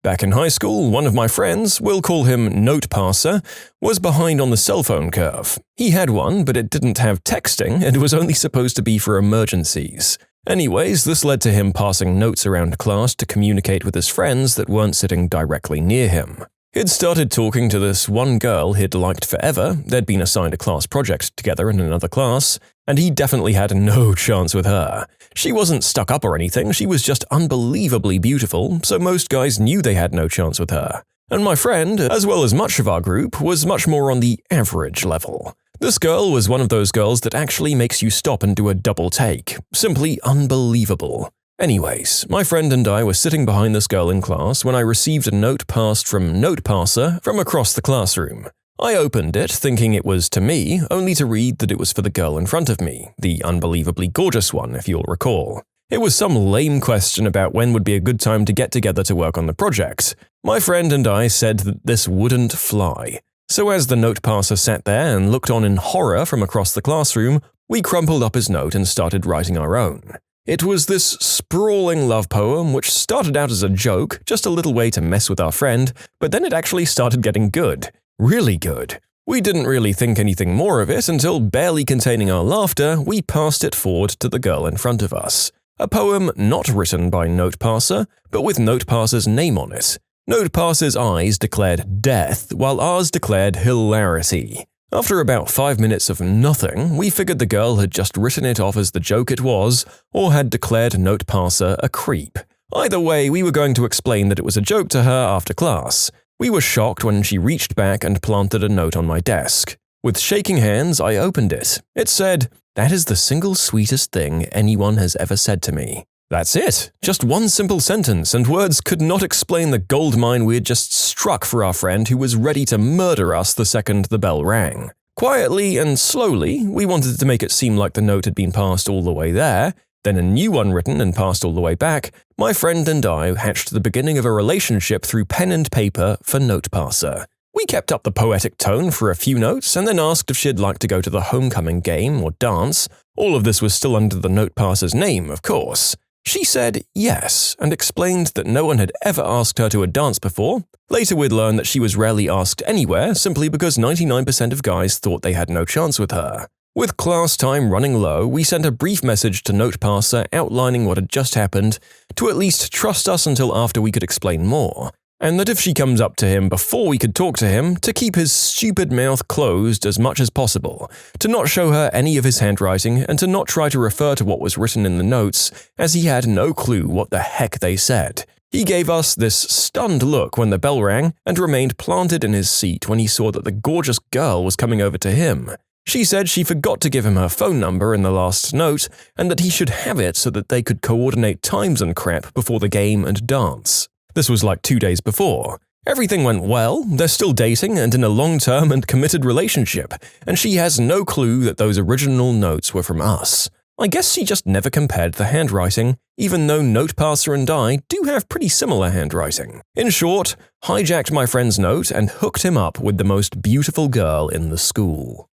Back in high school, one of my friends, we'll call him Note Passer, was behind on the cell phone curve. He had one, but it didn't have texting and was only supposed to be for emergencies. Anyways, this led to him passing notes around class to communicate with his friends that weren't sitting directly near him. He'd started talking to this one girl he'd liked forever, they'd been assigned a class project together in another class, and he definitely had no chance with her. She wasn't stuck up or anything, she was just unbelievably beautiful, so most guys knew they had no chance with her. And my friend, as well as much of our group, was much more on the average level. This girl was one of those girls that actually makes you stop and do a double take. Simply unbelievable. Anyways, my friend and I were sitting behind this girl in class when I received a note passed from Note Passer from across the classroom. I opened it, thinking it was to me, only to read that it was for the girl in front of me, the unbelievably gorgeous one, if you'll recall. It was some lame question about when would be a good time to get together to work on the project. My friend and I said that this wouldn't fly. So as the note passer sat there and looked on in horror from across the classroom, we crumpled up his note and started writing our own. It was this sprawling love poem which started out as a joke, just a little way to mess with our friend, but then it actually started getting good. Really good. We didn't really think anything more of it until, barely containing our laughter, we passed it forward to the girl in front of us. A poem not written by Note Passer, but with Note Passer's name on it. Note Passer's eyes declared death, while ours declared hilarity. After about 5 minutes of nothing, we figured the girl had just written it off as the joke it was, or had declared Note Passer a creep. Either way, we were going to explain that it was a joke to her after class. We were shocked when she reached back and planted a note on my desk. With shaking hands, I opened it. It said, "That is the single sweetest thing anyone has ever said to me." That's it. Just one simple sentence, and words could not explain the goldmine we had just struck for our friend who was ready to murder us the second the bell rang. Quietly and slowly, we wanted to make it seem like the note had been passed all the way there, then a new one written and passed all the way back. My friend and I hatched the beginning of a relationship through pen and paper for Note Passer. We kept up the poetic tone for a few notes and then asked if she'd like to go to the homecoming game or dance. All of this was still under the Note Passer's name, of course. She said yes, and explained that no one had ever asked her to a dance before. Later we'd learn that she was rarely asked anywhere simply because 99% of guys thought they had no chance with her. With class time running low, we sent a brief message to Note Passer outlining what had just happened, to at least trust us until after we could explain more, and that if she comes up to him before we could talk to him, to keep his stupid mouth closed as much as possible, to not show her any of his handwriting, and to not try to refer to what was written in the notes, as he had no clue what the heck they said. He gave us this stunned look when the bell rang, and remained planted in his seat when he saw that the gorgeous girl was coming over to him. She said she forgot to give him her phone number in the last note, and that he should have it so that they could coordinate times and crap before the game and dance. This was like 2 days before. Everything went well, they're still dating and in a long-term and committed relationship, and she has no clue that those original notes were from us. I guess she just never compared the handwriting, even though Note Passer and I do have pretty similar handwriting. In short, hijacked my friend's note and hooked him up with the most beautiful girl in the school.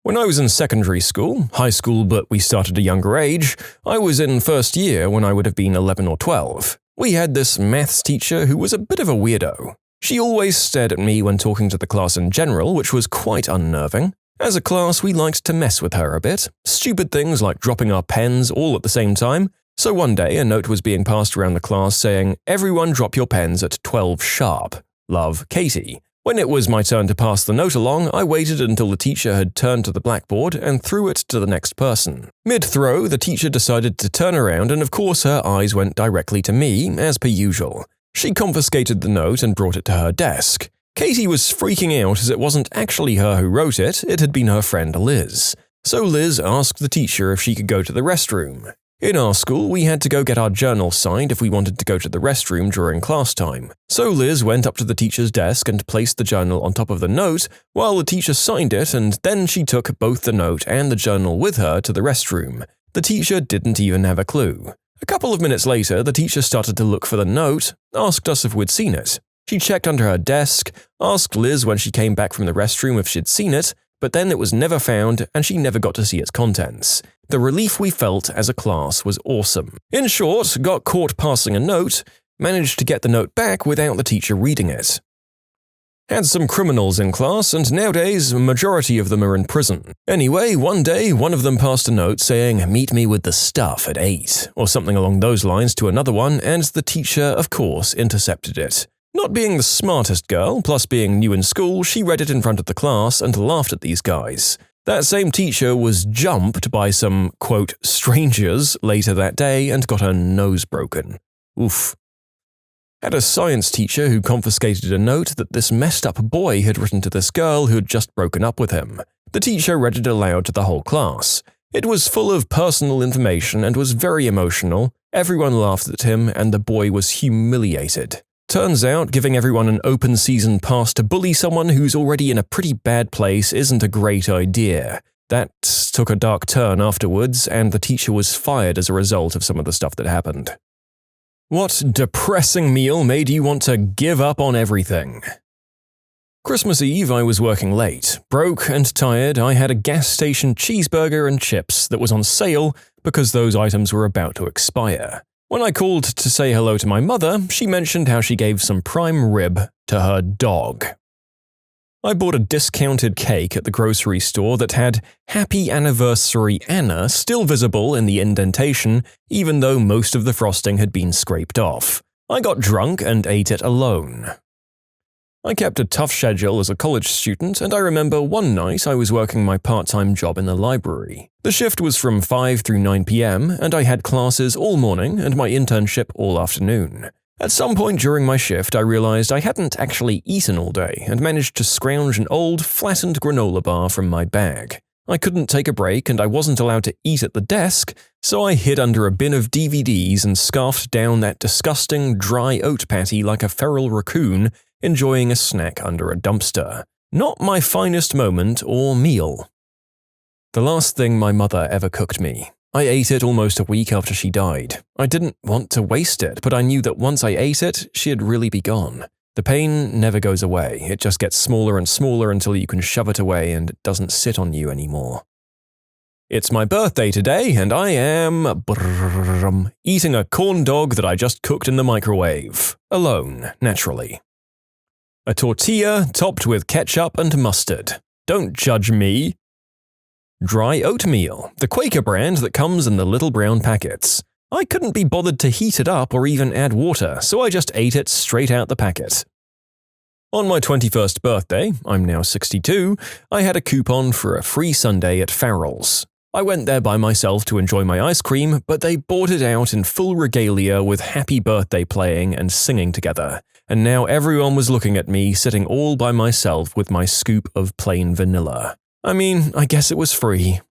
When I was in secondary school, high school but we started a younger age, I was in first year when I would have been 11 or 12. We had this maths teacher who was a bit of a weirdo. She always stared at me when talking to the class in general, which was quite unnerving. As a class, we liked to mess with her a bit. Stupid things like dropping our pens all at the same time, So one day, a note was being passed around the class saying, "Everyone drop your pens at 12 sharp. Love, Katie." When it was my turn to pass the note along, I waited until the teacher had turned to the blackboard and threw it to the next person. Mid-throw, the teacher decided to turn around and of course her eyes went directly to me, as per usual. She confiscated the note and brought it to her desk. Katie was freaking out as it wasn't actually her who wrote it, it had been her friend Liz. So Liz asked the teacher if she could go to the restroom. In our school, we had to go get our journal signed if we wanted to go to the restroom during class time. So Liz went up to the teacher's desk and placed the journal on top of the note while the teacher signed it, and then she took both the note and the journal with her to the restroom. The teacher didn't even have a clue. A couple of minutes later, the teacher started to look for the note, asked us if we'd seen it. She checked under her desk, asked Liz when she came back from the restroom if she'd seen it, but then it was never found and she never got to see its contents. The relief we felt as a class was awesome. In short, got caught passing a note, managed to get the note back without the teacher reading it. Had some criminals in class, and nowadays a majority of them are in prison. Anyway, one day one of them passed a note saying, "Meet me with the stuff at 8, or something along those lines to another one, and the teacher, of course, intercepted it. Not being the smartest girl, plus being new in school, she read it in front of the class and laughed at these guys. That same teacher was jumped by some, quote, strangers later that day and got her nose broken. Oof. Had a science teacher who confiscated a note that this messed up boy had written to this girl who had just broken up with him. The teacher read it aloud to the whole class. It was full of personal information and was very emotional. Everyone laughed at him and the boy was humiliated. Turns out, giving everyone an open season pass to bully someone who's already in a pretty bad place isn't a great idea. That took a dark turn afterwards, and the teacher was fired as a result of some of the stuff that happened. What depressing meal made you want to give up on everything? Christmas Eve, I was working late. Broke and tired, I had a gas station cheeseburger and chips that was on sale because those items were about to expire. When I called to say hello to my mother, she mentioned how she gave some prime rib to her dog. I bought a discounted cake at the grocery store that had "Happy Anniversary Anna" still visible in the indentation, even though most of the frosting had been scraped off. I got drunk and ate it alone. I kept a tough schedule as a college student, and I remember one night I was working my part-time job in the library. The shift was from 5 through 9 p.m., and I had classes all morning and my internship all afternoon. At some point during my shift, I realized I hadn't actually eaten all day and managed to scrounge an old, flattened granola bar from my bag. I couldn't take a break and I wasn't allowed to eat at the desk, so I hid under a bin of DVDs and scarfed down that disgusting, dry oat patty like a feral raccoon, enjoying a snack under a dumpster. Not my finest moment or meal. The last thing my mother ever cooked me. I ate it almost a week after she died. I didn't want to waste it, but I knew that once I ate it, she'd really be gone. The pain never goes away, it just gets smaller and smaller until you can shove it away and it doesn't sit on you anymore. It's my birthday today, and I am eating a corn dog that I just cooked in the microwave. Alone, naturally. A tortilla topped with ketchup and mustard. Don't judge me. Dry oatmeal, the Quaker brand that comes in the little brown packets. I couldn't be bothered to heat it up or even add water, so I just ate it straight out the packet. On my 21st birthday, I'm now 62, I had a coupon for a free sundae at Farrell's. I went there by myself to enjoy my ice cream, but they bought it out in full regalia with Happy Birthday playing and singing together. And now everyone was looking at me sitting all by myself with my scoop of plain vanilla. I mean, I guess it was free.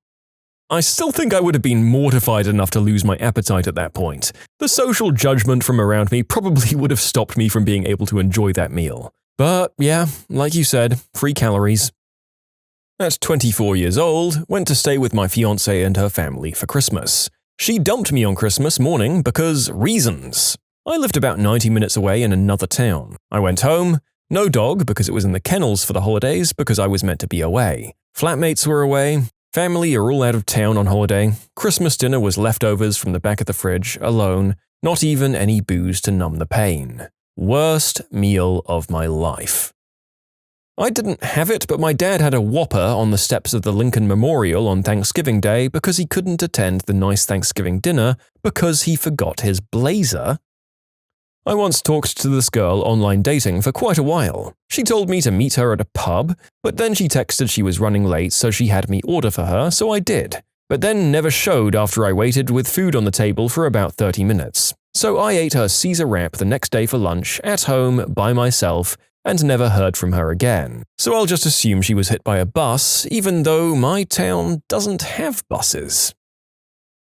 I still think I would have been mortified enough to lose my appetite at that point. The social judgment from around me probably would have stopped me from being able to enjoy that meal. But yeah, like you said, free calories. At 24 years old, went to stay with my fiancée and her family for Christmas. She dumped me on Christmas morning because reasons. I lived about 90 minutes away in another town. I went home, no dog because it was in the kennels for the holidays because I was meant to be away. Flatmates were away, family are all out of town on holiday, Christmas dinner was leftovers from the back of the fridge, alone, not even any booze to numb the pain. Worst meal of my life. I didn't have it, but my dad had a Whopper on the steps of the Lincoln Memorial on Thanksgiving Day because he couldn't attend the nice Thanksgiving dinner because he forgot his blazer. I once talked to this girl online dating for quite a while. She told me to meet her at a pub, but then she texted she was running late so she had me order for her, so I did. But then never showed after I waited with food on the table for about 30 minutes. So I ate her Caesar wrap the next day for lunch, at home, by myself, and never heard from her again. So I'll just assume she was hit by a bus, even though my town doesn't have buses.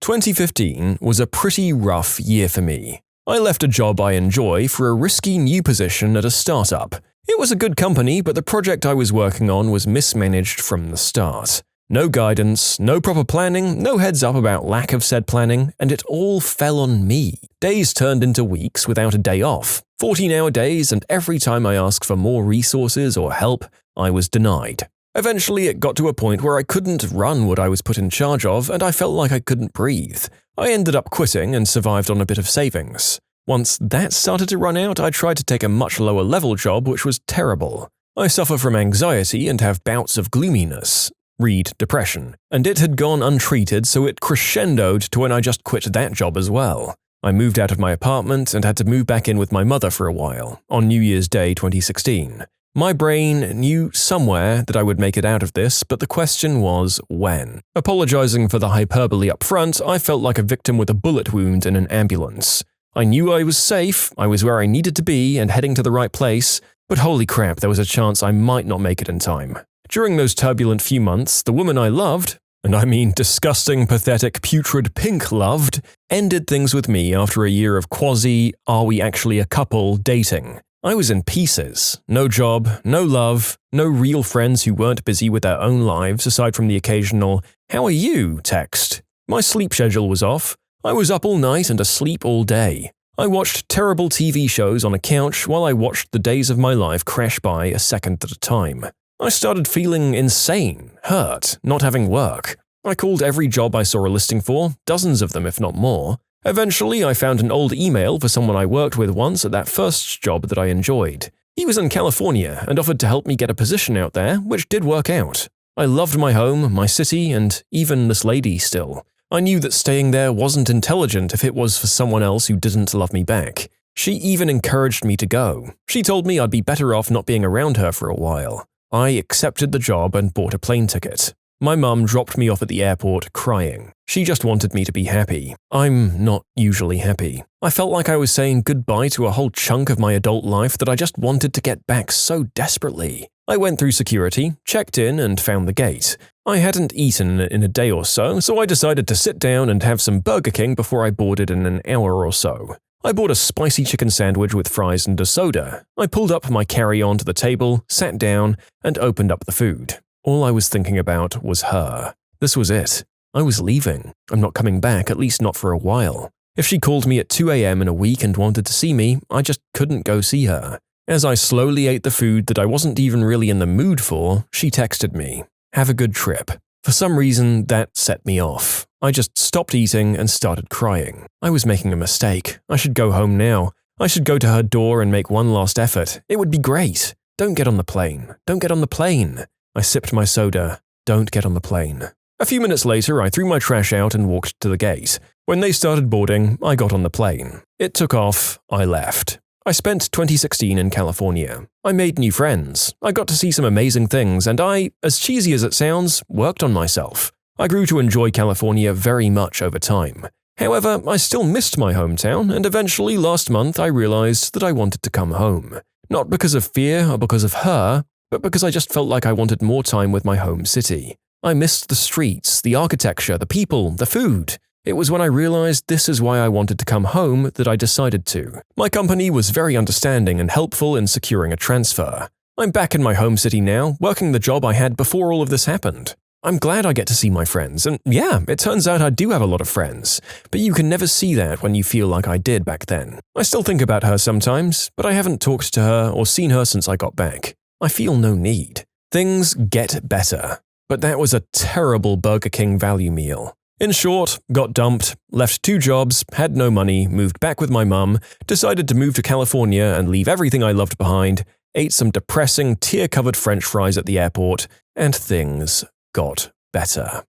2015 was a pretty rough year for me. I left a job I enjoy for a risky new position at a startup. It was a good company, but the project I was working on was mismanaged from the start. No guidance, no proper planning, no heads up about lack of said planning, and it all fell on me. Days turned into weeks without a day off, 14-hour days, and every time I asked for more resources or help, I was denied. Eventually, it got to a point where I couldn't run what I was put in charge of, and I felt like I couldn't breathe. I ended up quitting and survived on a bit of savings. Once that started to run out, I tried to take a much lower level job, which was terrible. I suffer from anxiety and have bouts of gloominess. Read depression. And it had gone untreated, so it crescendoed to when I just quit that job as well. I moved out of my apartment and had to move back in with my mother for a while, on New Year's Day 2016. My brain knew somewhere that I would make it out of this, but the question was when. Apologizing for the hyperbole up front, I felt like a victim with a bullet wound in an ambulance. I knew I was safe, I was where I needed to be and heading to the right place, but holy crap, there was a chance I might not make it in time. During those turbulent few months, the woman I loved, and I mean disgusting, pathetic, putrid pink loved, ended things with me after a year of quasi-are-we-actually-a-couple dating. I was in pieces. No job, no love, no real friends who weren't busy with their own lives aside from the occasional, "How are you?" text. My sleep schedule was off. I was up all night and asleep all day. I watched terrible TV shows on a couch while I watched the days of my life crash by a second at a time. I started feeling insane, hurt, not having work. I called every job I saw a listing for, dozens of them if not more. Eventually, I found an old email for someone I worked with once at that first job that I enjoyed. He was in California and offered to help me get a position out there, which did work out. I loved my home, my city, and even this lady still. I knew that staying there wasn't intelligent if it was for someone else who didn't love me back. She even encouraged me to go. She told me I'd be better off not being around her for a while. I accepted the job and bought a plane ticket. My mum dropped me off at the airport crying. She just wanted me to be happy. I'm not usually happy. I felt like I was saying goodbye to a whole chunk of my adult life that I just wanted to get back so desperately. I went through security, checked in, and found the gate. I hadn't eaten in a day or so, so I decided to sit down and have some Burger King before I boarded in an hour or so. I bought a spicy chicken sandwich with fries and a soda. I pulled up my carry-on to the table, sat down, and opened up the food. All I was thinking about was her. This was it. I was leaving. I'm not coming back, at least not for a while. If she called me at 2 a.m. in a week and wanted to see me, I just couldn't go see her. As I slowly ate the food that I wasn't even really in the mood for, she texted me, "Have a good trip." For some reason, that set me off. I just stopped eating and started crying. I was making a mistake. I should go home now. I should go to her door and make one last effort. It would be great. Don't get on the plane. Don't get on the plane. I sipped my soda. Don't get on the plane. A few minutes later, I threw my trash out and walked to the gate. When they started boarding, I got on the plane. It took off. I left. I spent 2016 in California. I made new friends. I got to see some amazing things, and I, as cheesy as it sounds, worked on myself. I grew to enjoy California very much over time. However, I still missed my hometown, and eventually last month I realized that I wanted to come home. Not because of fear or because of her, but because I just felt like I wanted more time with my home city. I missed the streets, the architecture, the people, the food. It was when I realized this is why I wanted to come home that I decided to. My company was very understanding and helpful in securing a transfer. I'm back in my home city now, working the job I had before all of this happened. I'm glad I get to see my friends, and yeah, it turns out I do have a lot of friends, but you can never see that when you feel like I did back then. I still think about her sometimes, but I haven't talked to her or seen her since I got back. I feel no need. Things get better. But that was a terrible Burger King value meal. In short, got dumped, left 2 jobs, had no money, moved back with my mum, decided to move to California and leave everything I loved behind, ate some depressing, tear-covered French fries at the airport, and things got better.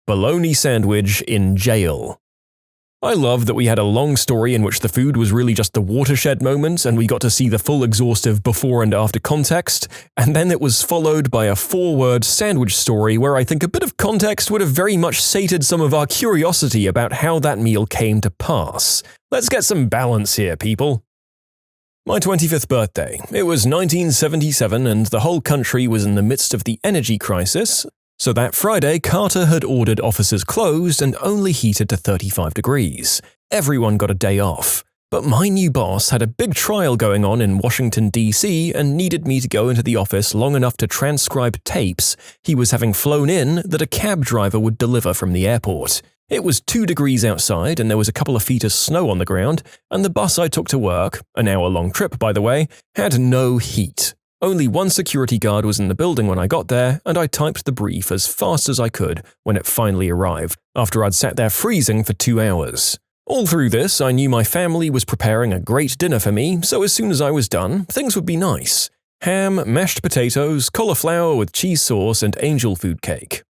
Bologna sandwich in jail. I love that we had a long story in which the food was really just the watershed moment and we got to see the full exhaustive before and after context, and then it was followed by a 4-word sandwich story where I think a bit of context would have very much sated some of our curiosity about how that meal came to pass. Let's get some balance here, people. My 25th birthday. It was 1977 and the whole country was in the midst of the energy crisis. So that Friday, Carter had ordered offices closed and only heated to 35 degrees. Everyone got a day off. But my new boss had a big trial going on in Washington, D.C. and needed me to go into the office long enough to transcribe tapes he was having flown in that a cab driver would deliver from the airport. It was 2 degrees outside and there was a couple of feet of snow on the ground, and the bus I took to work, an hour-long trip by the way, had no heat. Only one security guard was in the building when I got there, and I typed the brief as fast as I could when it finally arrived, after I'd sat there freezing for 2 hours. All through this, I knew my family was preparing a great dinner for me, so as soon as I was done, things would be nice. Ham, mashed potatoes, cauliflower with cheese sauce, and angel food cake.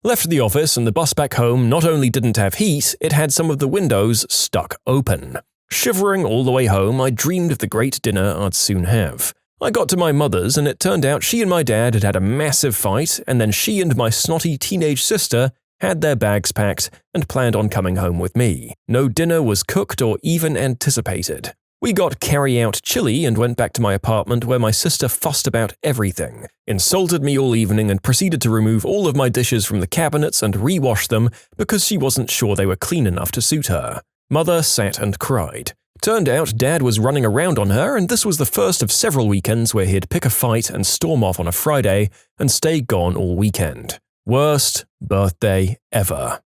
Left the office and the bus back home not only didn't have heat, it had some of the windows stuck open. Shivering all the way home, I dreamed of the great dinner I'd soon have. I got to my mother's and it turned out she and my dad had a massive fight, and then she and my snotty teenage sister had their bags packed and planned on coming home with me. No dinner was cooked or even anticipated. We got carry-out chili and went back to my apartment where my sister fussed about everything, insulted me all evening and proceeded to remove all of my dishes from the cabinets and rewash them because she wasn't sure they were clean enough to suit her. Mother sat and cried. Turned out Dad was running around on her, and this was the first of several weekends where he'd pick a fight and storm off on a Friday and stay gone all weekend. Worst birthday ever.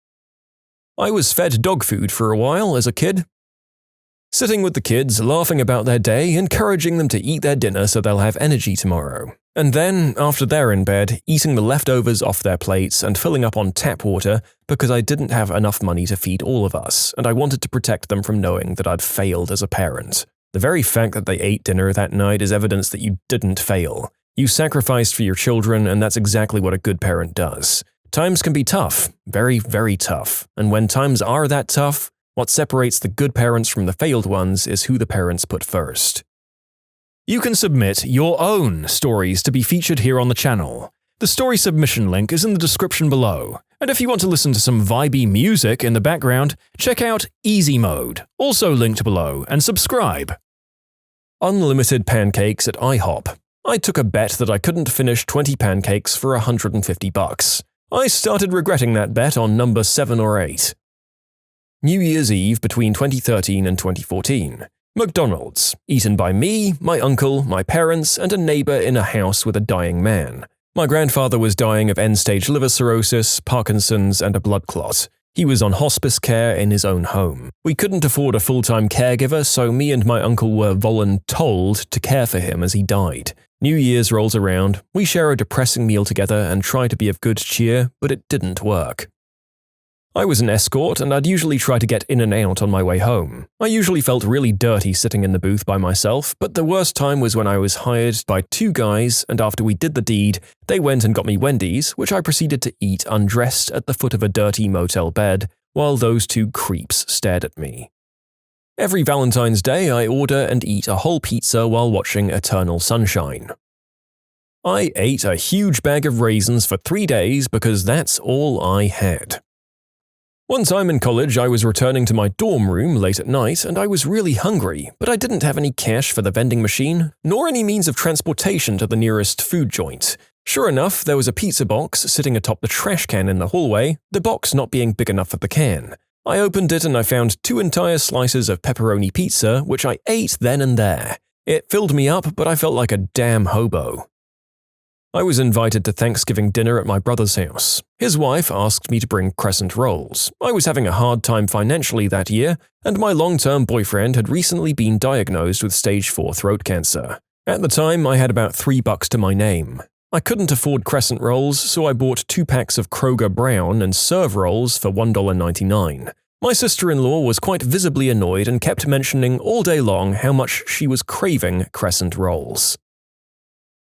I was fed dog food for a while as a kid. Sitting with the kids, laughing about their day, encouraging them to eat their dinner so they'll have energy tomorrow. And then, after they're in bed, eating the leftovers off their plates and filling up on tap water because I didn't have enough money to feed all of us, and I wanted to protect them from knowing that I'd failed as a parent. The very fact that they ate dinner that night is evidence that you didn't fail. You sacrificed for your children, and that's exactly what a good parent does. Times can be tough, very, very tough, and when times are that tough, what separates the good parents from the failed ones is who the parents put first. You can submit your own stories to be featured here on the channel. The story submission link is in the description below, and if you want to listen to some vibey music in the background, check out easymode, also linked below, and subscribe. Unlimited pancakes at IHOP. I took a bet that I couldn't finish 20 pancakes for $150. I started regretting that bet on number 7 or 8. New Year's Eve between 2013 and 2014. McDonald's, eaten by me, my uncle, my parents, and a neighbor in a house with a dying man. My grandfather was dying of end-stage liver cirrhosis, Parkinson's, and a blood clot. He was on hospice care in his own home. We couldn't afford a full-time caregiver, so me and my uncle were voluntold to care for him as he died. New Year's rolls around, we share a depressing meal together and try to be of good cheer, but it didn't work. I was an escort, and I'd usually try to get in and out on my way home. I usually felt really dirty sitting in the booth by myself, but the worst time was when I was hired by 2 guys, and after we did the deed, they went and got me Wendy's, which I proceeded to eat undressed at the foot of a dirty motel bed, while those 2 creeps stared at me. Every Valentine's Day, I order and eat a whole pizza while watching Eternal Sunshine. I ate a huge bag of raisins for 3 days because that's all I had. One time in college, I was returning to my dorm room late at night and I was really hungry, but I didn't have any cash for the vending machine, nor any means of transportation to the nearest food joint. Sure enough, there was a pizza box sitting atop the trash can in the hallway, the box not being big enough for the can. I opened it and I found 2 entire slices of pepperoni pizza, which I ate then and there. It filled me up, but I felt like a damn hobo. I was invited to Thanksgiving dinner at my brother's house. His wife asked me to bring crescent rolls. I was having a hard time financially that year, and my long-term boyfriend had recently been diagnosed with stage 4 throat cancer. At the time, I had about $3 to my name. I couldn't afford crescent rolls, so I bought 2 packs of Kroger Brown and Serve rolls for $1.99. My sister-in-law was quite visibly annoyed and kept mentioning all day long how much she was craving crescent rolls.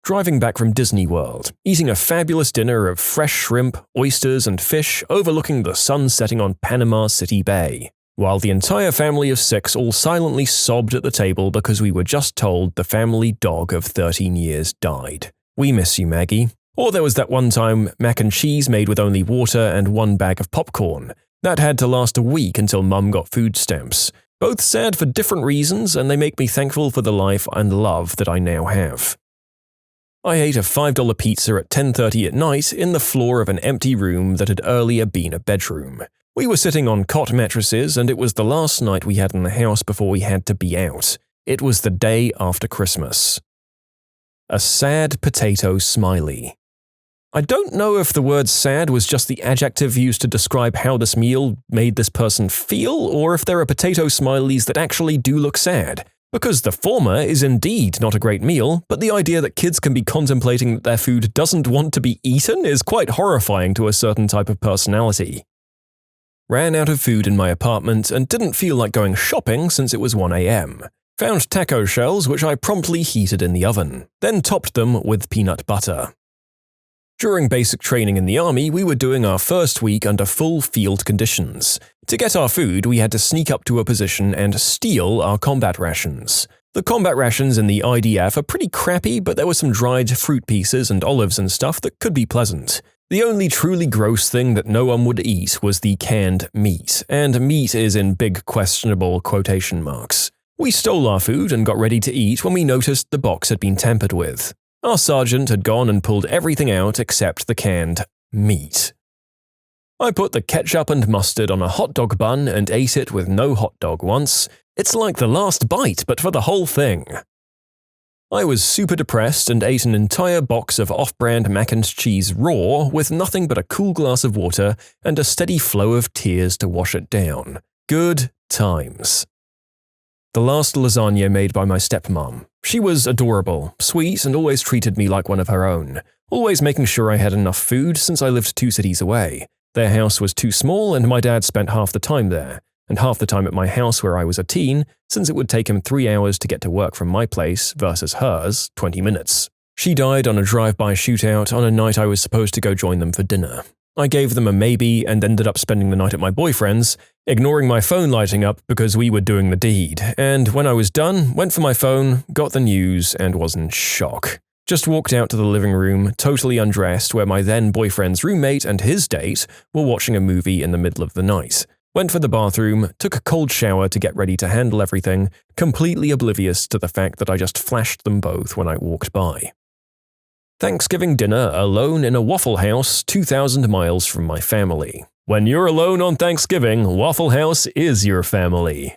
Driving back from Disney World, eating a fabulous dinner of fresh shrimp, oysters, and fish overlooking the sun setting on Panama City Bay, while the entire family of 6 all silently sobbed at the table because we were just told the family dog of 13 years died. We miss you, Maggie. Or there was that one time mac and cheese made with only water and 1 bag of popcorn. That had to last a week until Mum got food stamps. Both sad for different reasons, and they make me thankful for the life and love that I now have. I ate a $5 pizza at 10:30 at night in the floor of an empty room that had earlier been a bedroom. We were sitting on cot mattresses, and it was the last night we had in the house before we had to be out. It was the day after Christmas. A sad potato smiley. I don't know if the word sad was just the adjective used to describe how this meal made this person feel, or if there are potato smileys that actually do look sad. Because the former is indeed not a great meal, but the idea that kids can be contemplating that their food doesn't want to be eaten is quite horrifying to a certain type of personality. Ran out of food in my apartment and didn't feel like going shopping since it was 1 a.m. Found taco shells which I promptly heated in the oven, then topped them with peanut butter. During basic training in the army, we were doing our first week under full field conditions. To get our food, we had to sneak up to a position and steal our combat rations. The combat rations in the IDF are pretty crappy, but there were some dried fruit pieces and olives and stuff that could be pleasant. The only truly gross thing that no one would eat was the canned meat, and meat is in big questionable quotation marks. We stole our food and got ready to eat when we noticed the box had been tampered with. Our sergeant had gone and pulled everything out except the canned meat. I put the ketchup and mustard on a hot dog bun and ate it with no hot dog once. It's like the last bite, but for the whole thing. I was super depressed and ate an entire box of off-brand mac and cheese raw with nothing but a cool glass of water and a steady flow of tears to wash it down. Good times. The last lasagna made by my stepmom. She was adorable, sweet, and always treated me like one of her own, always making sure I had enough food since I lived 2 cities away. Their house was too small and my dad spent half the time there, and half the time at my house where I was a teen, since it would take him 3 hours to get to work from my place versus hers, 20 minutes. She died on a drive-by shootout on a night I was supposed to go join them for dinner. I gave them a maybe and ended up spending the night at my boyfriend's, ignoring my phone lighting up because we were doing the deed, and when I was done, went for my phone, got the news, and was in shock. Just walked out to the living room, totally undressed, where my then-boyfriend's roommate and his date were watching a movie in the middle of the night. Went for the bathroom, took a cold shower to get ready to handle everything, completely oblivious to the fact that I just flashed them both when I walked by. Thanksgiving dinner alone in a Waffle House 2,000 miles from my family. When you're alone on Thanksgiving, Waffle House is your family.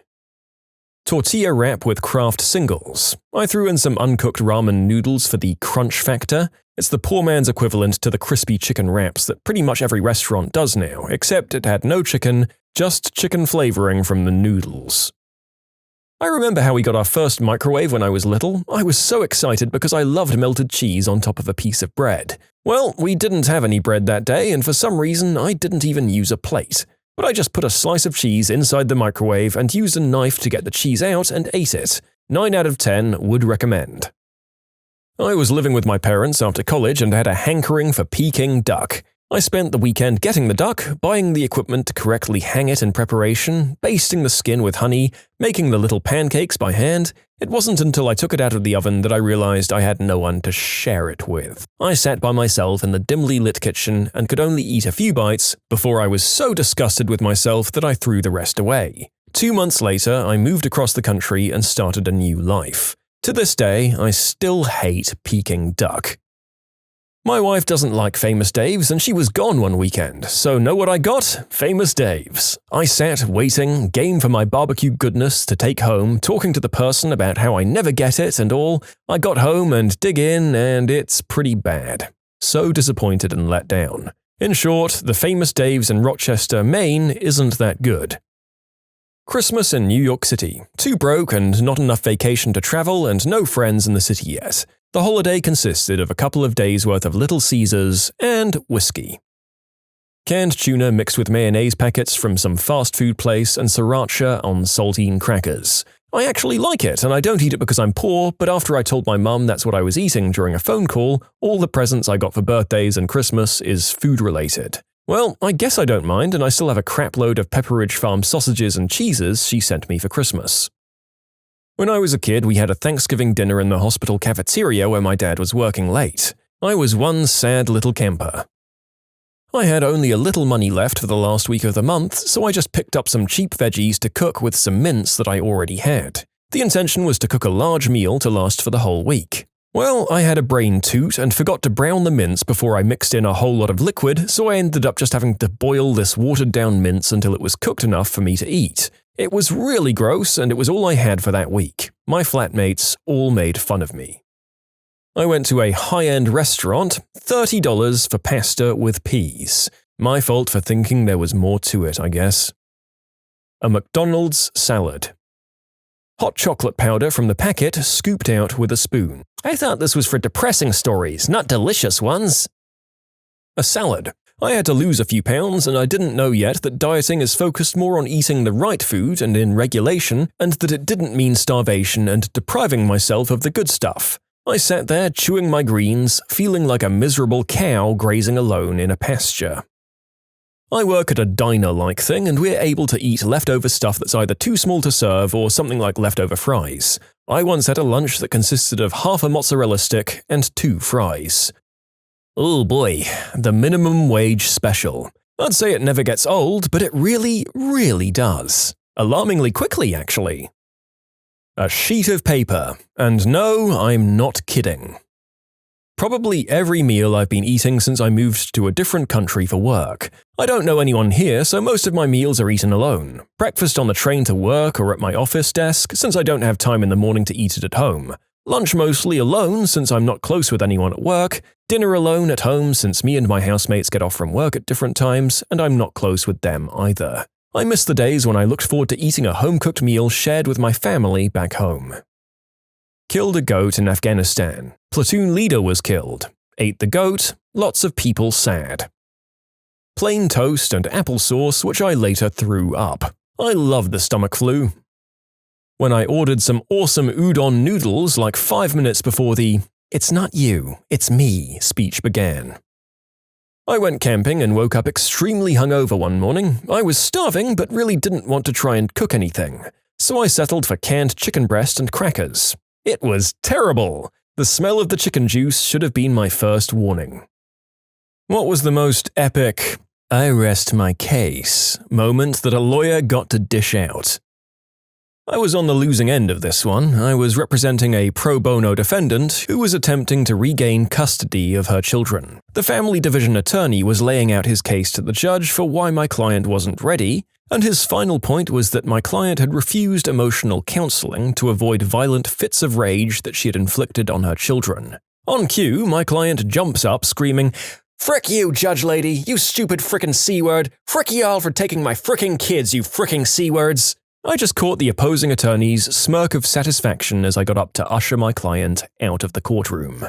Tortilla wrap with Kraft singles. I threw in some uncooked ramen noodles for the crunch factor. It's the poor man's equivalent to the crispy chicken wraps that pretty much every restaurant does now, except it had no chicken, just chicken flavoring from the noodles. I remember how we got our first microwave when I was little. I was so excited because I loved melted cheese on top of a piece of bread. Well, we didn't have any bread that day, and for some reason I didn't even use a plate. But I just put a slice of cheese inside the microwave and used a knife to get the cheese out and ate it. 9 out of 10 would recommend. I was living with my parents after college and had a hankering for Peking duck. I spent the weekend getting the duck, buying the equipment to correctly hang it in preparation, basting the skin with honey, making the little pancakes by hand. It wasn't until I took it out of the oven that I realized I had no one to share it with. I sat by myself in the dimly lit kitchen and could only eat a few bites before I was so disgusted with myself that I threw the rest away. 2 months later, I moved across the country and started a new life. To this day, I still hate Peking duck. My wife doesn't like Famous Dave's and she was gone one weekend, so know what I got? Famous Dave's. I sat waiting, game for my barbecue goodness to take home, talking to the person about how I never get it and all. I got home and dig in and it's pretty bad. So disappointed and let down. In short, the Famous Dave's in Rochester, Maine isn't that good. Christmas in New York City. Too broke and not enough vacation to travel and no friends in the city yet. The holiday consisted of a couple of days' worth of Little Caesars and whiskey. Canned tuna mixed with mayonnaise packets from some fast food place and sriracha on saltine crackers. I actually like it, and I don't eat it because I'm poor, but after I told my mum that's what I was eating during a phone call, all the presents I got for birthdays and Christmas is food-related. Well, I guess I don't mind, and I still have a crapload of Pepperidge Farm sausages and cheeses she sent me for Christmas. When I was a kid, we had a Thanksgiving dinner in the hospital cafeteria where my dad was working late. I was one sad little camper. I had only a little money left for the last week of the month, so I just picked up some cheap veggies to cook with some mince that I already had. The intention was to cook a large meal to last for the whole week. Well, I had a brain toot and forgot to brown the mince before I mixed in a whole lot of liquid, so I ended up just having to boil this watered-down mince until it was cooked enough for me to eat. It was really gross, and it was all I had for that week. My flatmates all made fun of me. I went to a high-end restaurant, $30 for pasta with peas. My fault for thinking there was more to it, I guess. A McDonald's salad. Hot chocolate powder from the packet scooped out with a spoon. I thought this was for depressing stories, not delicious ones. A salad. I had to lose a few pounds, and I didn't know yet that dieting is focused more on eating the right food and in regulation, and that it didn't mean starvation and depriving myself of the good stuff. I sat there chewing my greens, feeling like a miserable cow grazing alone in a pasture. I work at a diner-like thing, and we're able to eat leftover stuff that's either too small to serve or something like leftover fries. I once had a lunch that consisted of half a mozzarella stick and 2 fries. Oh boy, the minimum wage special. I'd say it never gets old, but it really, really does. Alarmingly quickly, actually. A sheet of paper. And no, I'm not kidding. Probably every meal I've been eating since I moved to a different country for work. I don't know anyone here, so most of my meals are eaten alone. Breakfast on the train to work or at my office desk, since I don't have time in the morning to eat it at home. Lunch mostly alone, since I'm not close with anyone at work. Dinner alone at home, since me and my housemates get off from work at different times, and I'm not close with them either. I miss the days when I looked forward to eating a home-cooked meal shared with my family back home. Killed a goat in Afghanistan. Platoon leader was killed. Ate the goat. Lots of people sad. Plain toast and applesauce, which I later threw up. I love the stomach flu. When I ordered some awesome udon noodles like 5 minutes before the "It's not you, it's me" speech began. I went camping and woke up extremely hungover one morning. I was starving but really didn't want to try and cook anything, so I settled for canned chicken breast and crackers. It was terrible! The smell of the chicken juice should have been my first warning. What was the most epic "I rest my case" moment that a lawyer got to dish out? I was on the losing end of this one. I was representing a pro bono defendant who was attempting to regain custody of her children. The family division attorney was laying out his case to the judge for why my client wasn't ready, and his final point was that my client had refused emotional counseling to avoid violent fits of rage that she had inflicted on her children. On cue, my client jumps up screaming, "Frick you, judge lady, you stupid frickin' C-word! Frick y'all for taking my fricking kids, you fricking C-words!" I just caught the opposing attorney's smirk of satisfaction as I got up to usher my client out of the courtroom.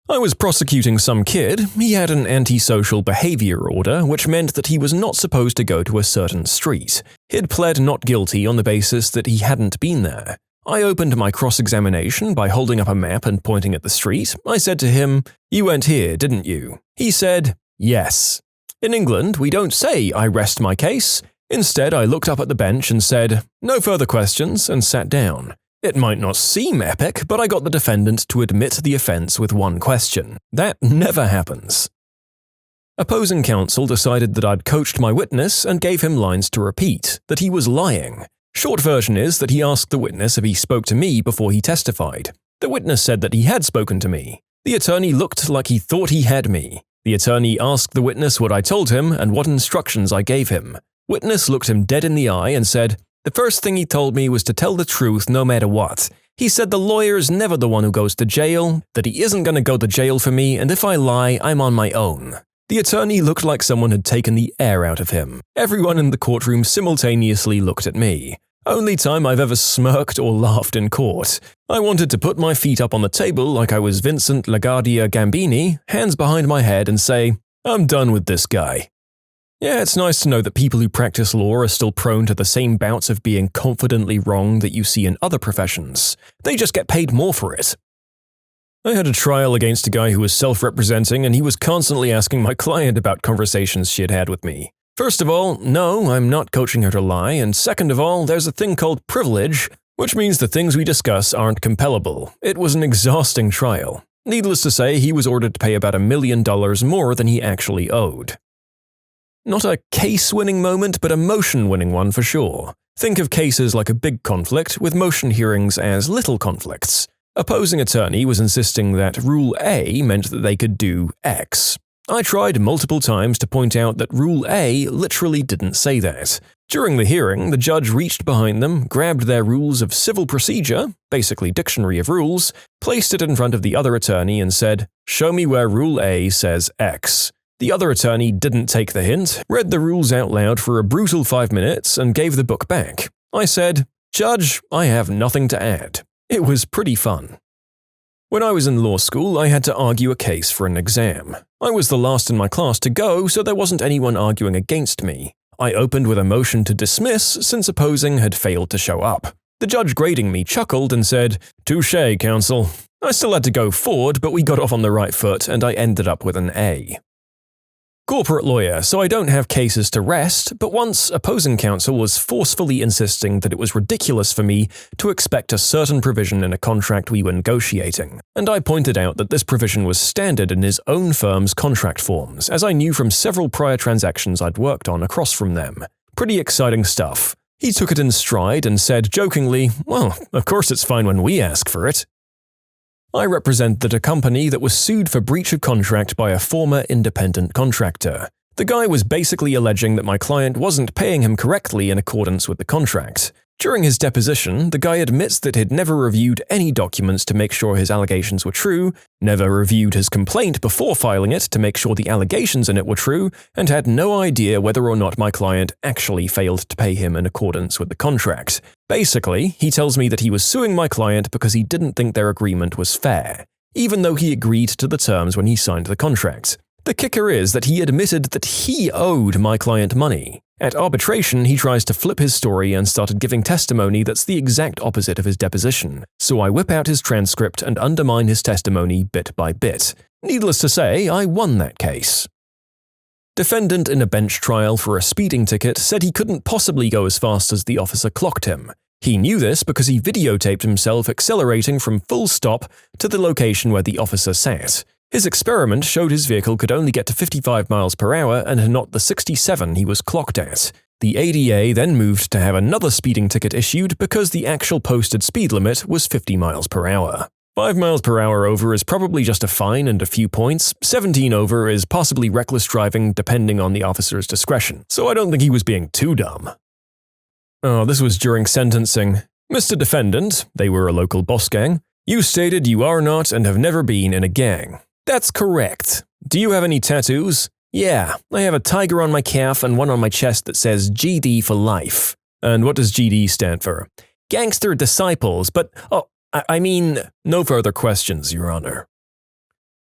I was prosecuting some kid. He had an antisocial behavior order, which meant that he was not supposed to go to a certain street. He'd pled not guilty on the basis that he hadn't been there. I opened my cross-examination by holding up a map and pointing at the street. I said to him, "You went here, didn't you?" He said, "Yes." In England, we don't say "I rest my case." Instead, I looked up at the bench and said, "No further questions," and sat down. It might not seem epic, but I got the defendant to admit the offense with one question. That never happens. Opposing counsel decided that I'd coached my witness and gave him lines to repeat, that he was lying. Short version is that he asked the witness if he spoke to me before he testified. The witness said that he had spoken to me. The attorney looked like he thought he had me. The attorney asked the witness what I told him and what instructions I gave him. Witness looked him dead in the eye and said, "The first thing he told me was to tell the truth no matter what. He said the lawyer's never the one who goes to jail, that he isn't going to go to jail for me, and if I lie, I'm on my own." The attorney looked like someone had taken the air out of him. Everyone in the courtroom simultaneously looked at me. Only time I've ever smirked or laughed in court. I wanted to put my feet up on the table like I was Vincent LaGuardia Gambini, hands behind my head, and say, "I'm done with this guy." Yeah, it's nice to know that people who practice law are still prone to the same bouts of being confidently wrong that you see in other professions. They just get paid more for it. I had a trial against a guy who was self-representing, and he was constantly asking my client about conversations she had had with me. First of all, no, I'm not coaching her to lie, and second of all, there's a thing called privilege, which means the things we discuss aren't compellable. It was an exhausting trial. Needless to say, he was ordered to pay about $1 million more than he actually owed. Not a case-winning moment, but a motion-winning one for sure. Think of cases like a big conflict, with motion hearings as little conflicts. Opposing attorney was insisting that Rule A meant that they could do X. I tried multiple times to point out that Rule A literally didn't say that. During the hearing, the judge reached behind them, grabbed their rules of civil procedure, basically dictionary of rules, placed it in front of the other attorney and said, "Show me where Rule A says X." The other attorney didn't take the hint, read the rules out loud for a brutal 5 minutes, and gave the book back. I said, "Judge, I have nothing to add." It was pretty fun. When I was in law school, I had to argue a case for an exam. I was the last in my class to go, so there wasn't anyone arguing against me. I opened with a motion to dismiss since opposing had failed to show up. The judge grading me chuckled and said, "Touché, counsel." I still had to go forward, but we got off on the right foot and I ended up with an A. Corporate lawyer, so I don't have cases to rest, but once opposing counsel was forcefully insisting that it was ridiculous for me to expect a certain provision in a contract we were negotiating, and I pointed out that this provision was standard in his own firm's contract forms, as I knew from several prior transactions I'd worked on across from them. Pretty exciting stuff. He took it in stride and said jokingly, "Well, of course it's fine when we ask for it." I represented a company that was sued for breach of contract by a former independent contractor. The guy was basically alleging that my client wasn't paying him correctly in accordance with the contract. During his deposition, the guy admits that he'd never reviewed any documents to make sure his allegations were true, never reviewed his complaint before filing it to make sure the allegations in it were true, and had no idea whether or not my client actually failed to pay him in accordance with the contract. Basically, he tells me that he was suing my client because he didn't think their agreement was fair, even though he agreed to the terms when he signed the contract. The kicker is that he admitted that he owed my client money. At arbitration, he tries to flip his story and started giving testimony that's the exact opposite of his deposition, so I whip out his transcript and undermine his testimony bit by bit. Needless to say, I won that case. Defendant in a bench trial for a speeding ticket said he couldn't possibly go as fast as the officer clocked him. He knew this because he videotaped himself accelerating from full stop to the location where the officer sat. His experiment showed his vehicle could only get to 55 miles per hour and not the 67 he was clocked at. The AITA then moved to have another speeding ticket issued because the actual posted speed limit was 50 miles per hour. 5 miles per hour over is probably just a fine and a few points. 17 over is possibly reckless driving depending on the officer's discretion, so I don't think he was being too dumb. Oh, this was during sentencing. "Mr. Defendant," they were a local boss gang, "you stated you are not and have never been in a gang." "That's correct. Do you have any tattoos?" "Yeah, I have a tiger on my calf and one on my chest that says GD for life." "And what does GD stand for?" "Gangster Disciples, but no further questions, Your Honor."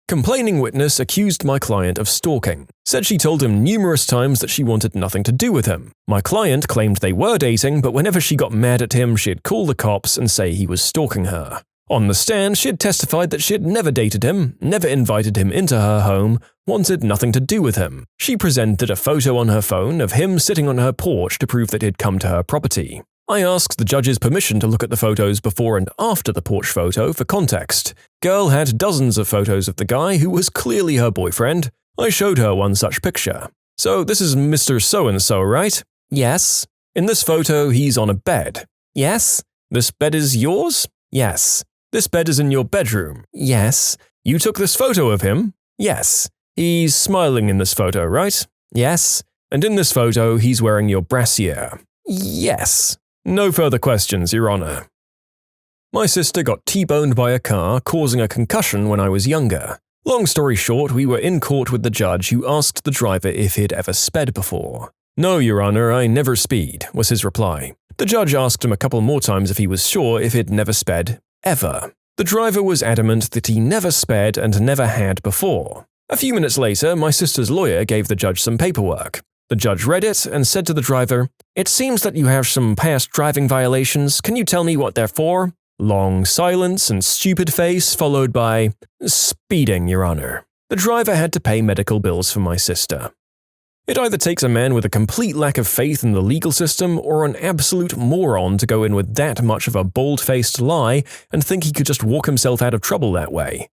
Complaining witness accused my client of stalking, said she told him numerous times that she wanted nothing to do with him. My client claimed they were dating, but whenever she got mad at him, she'd call the cops and say he was stalking her. On the stand, she had testified that she had never dated him, never invited him into her home, wanted nothing to do with him. She presented a photo on her phone of him sitting on her porch to prove that he'd come to her property. I asked the judge's permission to look at the photos before and after the porch photo for context. Girl had dozens of photos of the guy who was clearly her boyfriend. I showed her one such picture. "So this is Mr. So-and-so, right?" "Yes." "In this photo, he's on a bed." "Yes." "This bed is yours?" "Yes." "This bed is in your bedroom?" "Yes." "You took this photo of him?" "Yes." "He's smiling in this photo, right?" "Yes." "And in this photo, he's wearing your brassiere?" "Yes." No further questions, Your Honor. My sister got T-boned by a car, causing a concussion when I was younger. Long story short, we were in court with the judge who asked the driver if he'd ever sped before. "No, Your Honor, I never speed," was his reply. The judge asked him a couple more times if he was sure if he'd never sped, ever. The driver was adamant that he never sped and never had before. A few minutes later, my sister's lawyer gave the judge some paperwork. The judge read it and said to the driver, "It seems that you have some past driving violations. Can you tell me what they're for?" Long silence and stupid face followed by, "Speeding, Your Honor." The driver had to pay medical bills for my sister. It either takes a man with a complete lack of faith in the legal system or an absolute moron to go in with that much of a bald-faced lie and think he could just walk himself out of trouble that way.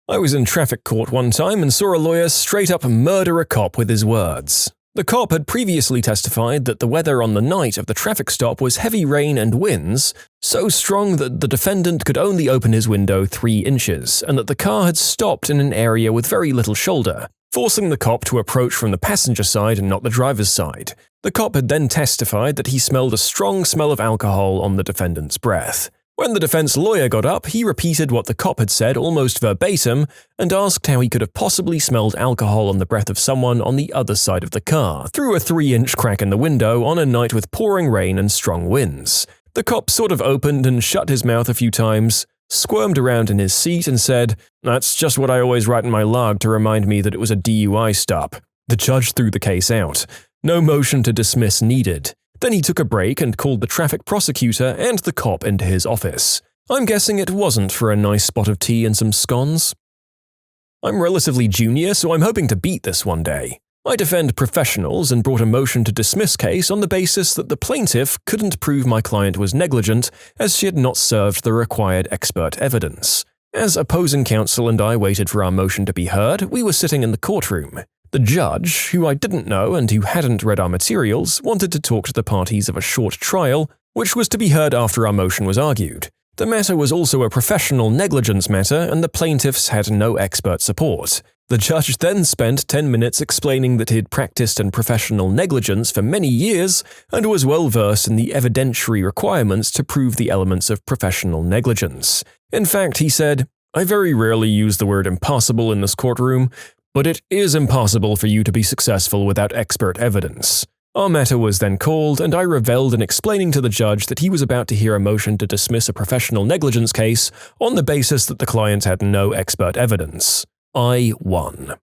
I was in traffic court one time and saw a lawyer straight up murder a cop with his words. The cop had previously testified that the weather on the night of the traffic stop was heavy rain and winds, so strong that the defendant could only open his window 3 inches, and that the car had stopped in an area with very little shoulder, forcing the cop to approach from the passenger side and not the driver's side. The cop had then testified that he smelled a strong smell of alcohol on the defendant's breath. When the defense lawyer got up, he repeated what the cop had said almost verbatim and asked how he could have possibly smelled alcohol on the breath of someone on the other side of the car, through a 3-inch crack in the window on a night with pouring rain and strong winds. The cop sort of opened and shut his mouth a few times, squirmed around in his seat and said, "That's just what I always write in my log to remind me that it was a DUI stop." The judge threw the case out. No motion to dismiss needed. Then he took a break and called the traffic prosecutor and the cop into his office. I'm guessing it wasn't for a nice spot of tea and some scones. I'm relatively junior, so I'm hoping to beat this one day. I defend professionals and brought a motion to dismiss case on the basis that the plaintiff couldn't prove my client was negligent as she had not served the required expert evidence. As opposing counsel and I waited for our motion to be heard, we were sitting in the courtroom. The judge, who I didn't know and who hadn't read our materials, wanted to talk to the parties of a short trial, which was to be heard after our motion was argued. The matter was also a professional negligence matter, and the plaintiffs had no expert support. The judge then spent 10 minutes explaining that he'd practiced in professional negligence for many years and was well versed in the evidentiary requirements to prove the elements of professional negligence. In fact, he said, "I very rarely use the word impossible in this courtroom, but it is impossible for you to be successful without expert evidence." Our matter was then called, and I revelled in explaining to the judge that he was about to hear a motion to dismiss a professional negligence case on the basis that the client had no expert evidence. I won.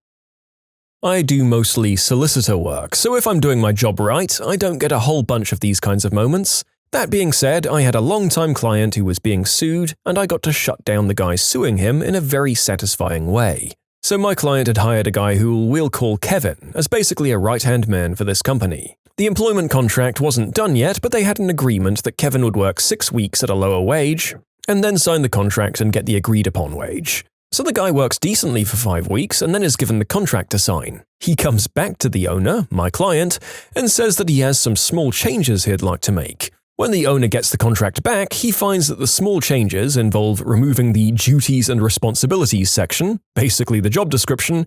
I do mostly solicitor work, so if I'm doing my job right, I don't get a whole bunch of these kinds of moments. That being said, I had a long-time client who was being sued, and I got to shut down the guy suing him in a very satisfying way. So my client had hired a guy who we'll call Kevin as basically a right-hand man for this company. The employment contract wasn't done yet, but they had an agreement that Kevin would work 6 weeks at a lower wage, and then sign the contract and get the agreed-upon wage. So the guy works decently for 5 weeks and then is given the contract to sign. He comes back to the owner, my client, and says that he has some small changes he'd like to make. When the owner gets the contract back, he finds that the small changes involve removing the duties and responsibilities section, basically the job description,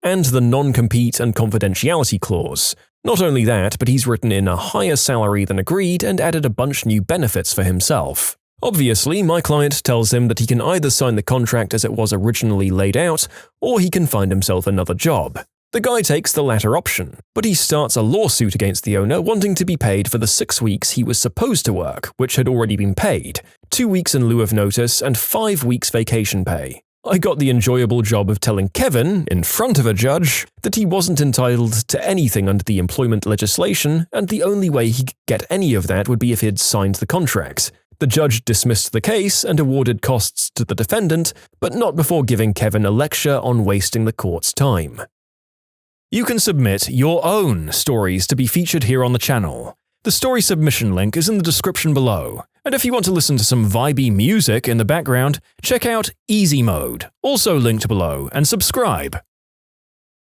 and the non-compete and confidentiality clause. Not only that, but he's written in a higher salary than agreed and added a bunch new benefits for himself. Obviously, my client tells him that he can either sign the contract as it was originally laid out, or he can find himself another job. The guy takes the latter option, but he starts a lawsuit against the owner wanting to be paid for the 6 weeks he was supposed to work, which had already been paid, 2 weeks in lieu of notice, and 5 weeks vacation pay. I got the enjoyable job of telling Kevin, in front of a judge, that he wasn't entitled to anything under the employment legislation, and the only way he could get any of that would be if he'd signed the contract. The judge dismissed the case and awarded costs to the defendant, but not before giving Kevin a lecture on wasting the court's time. You can submit your own stories to be featured here on the channel. The story submission link is in the description below, and if you want to listen to some vibey music in the background, check out easymode, also linked below, and subscribe.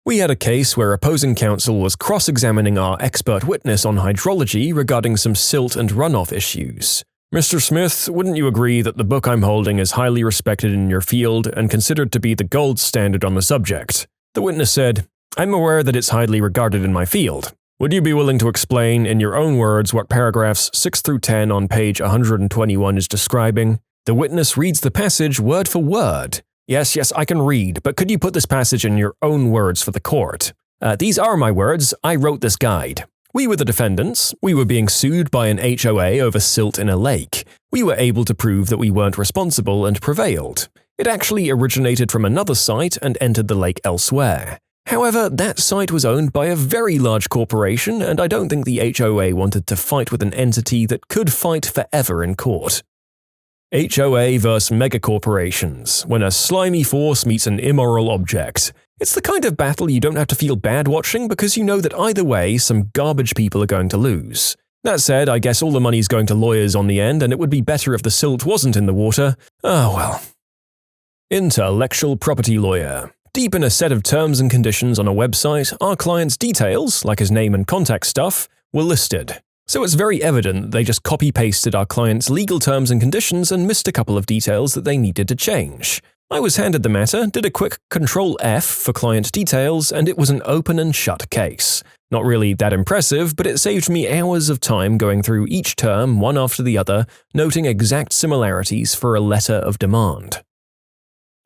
We had a case where opposing counsel was cross-examining our expert witness on hydrology regarding some silt and runoff issues. "Mr. Smith, wouldn't you agree that the book I'm holding is highly respected in your field and considered to be the gold standard on the subject?" The witness said, "I'm aware that it's highly regarded in my field. Would you be willing to explain in your own words what paragraphs 6 through 10 on page 121 is describing?" The witness reads the passage word for word. Yes, I can read, but could you put this passage in your own words for the court?" These are my words. I wrote this guide. We were the defendants. We were being sued by an HOA over silt in a lake. We were able to prove that we weren't responsible and prevailed. It actually originated from another site and entered the lake elsewhere. However, that site was owned by a very large corporation, and I don't think the HOA wanted to fight with an entity that could fight forever in court. HOA vs. megacorporations, when a slimy force meets an immoral object. It's the kind of battle you don't have to feel bad watching because you know that either way, some garbage people are going to lose. That said, I guess all the money's going to lawyers on the end, and it would be better if the silt wasn't in the water. Oh well. Intellectual property lawyer. Deep in a set of terms and conditions on a website, our client's details, like his name and contact stuff, were listed. So it's very evident they just copy-pasted our client's legal terms and conditions and missed a couple of details that they needed to change. I was handed the matter, did a quick Control-F for client details, and it was an open and shut case. Not really that impressive, but it saved me hours of time going through each term one after the other, noting exact similarities for a letter of demand.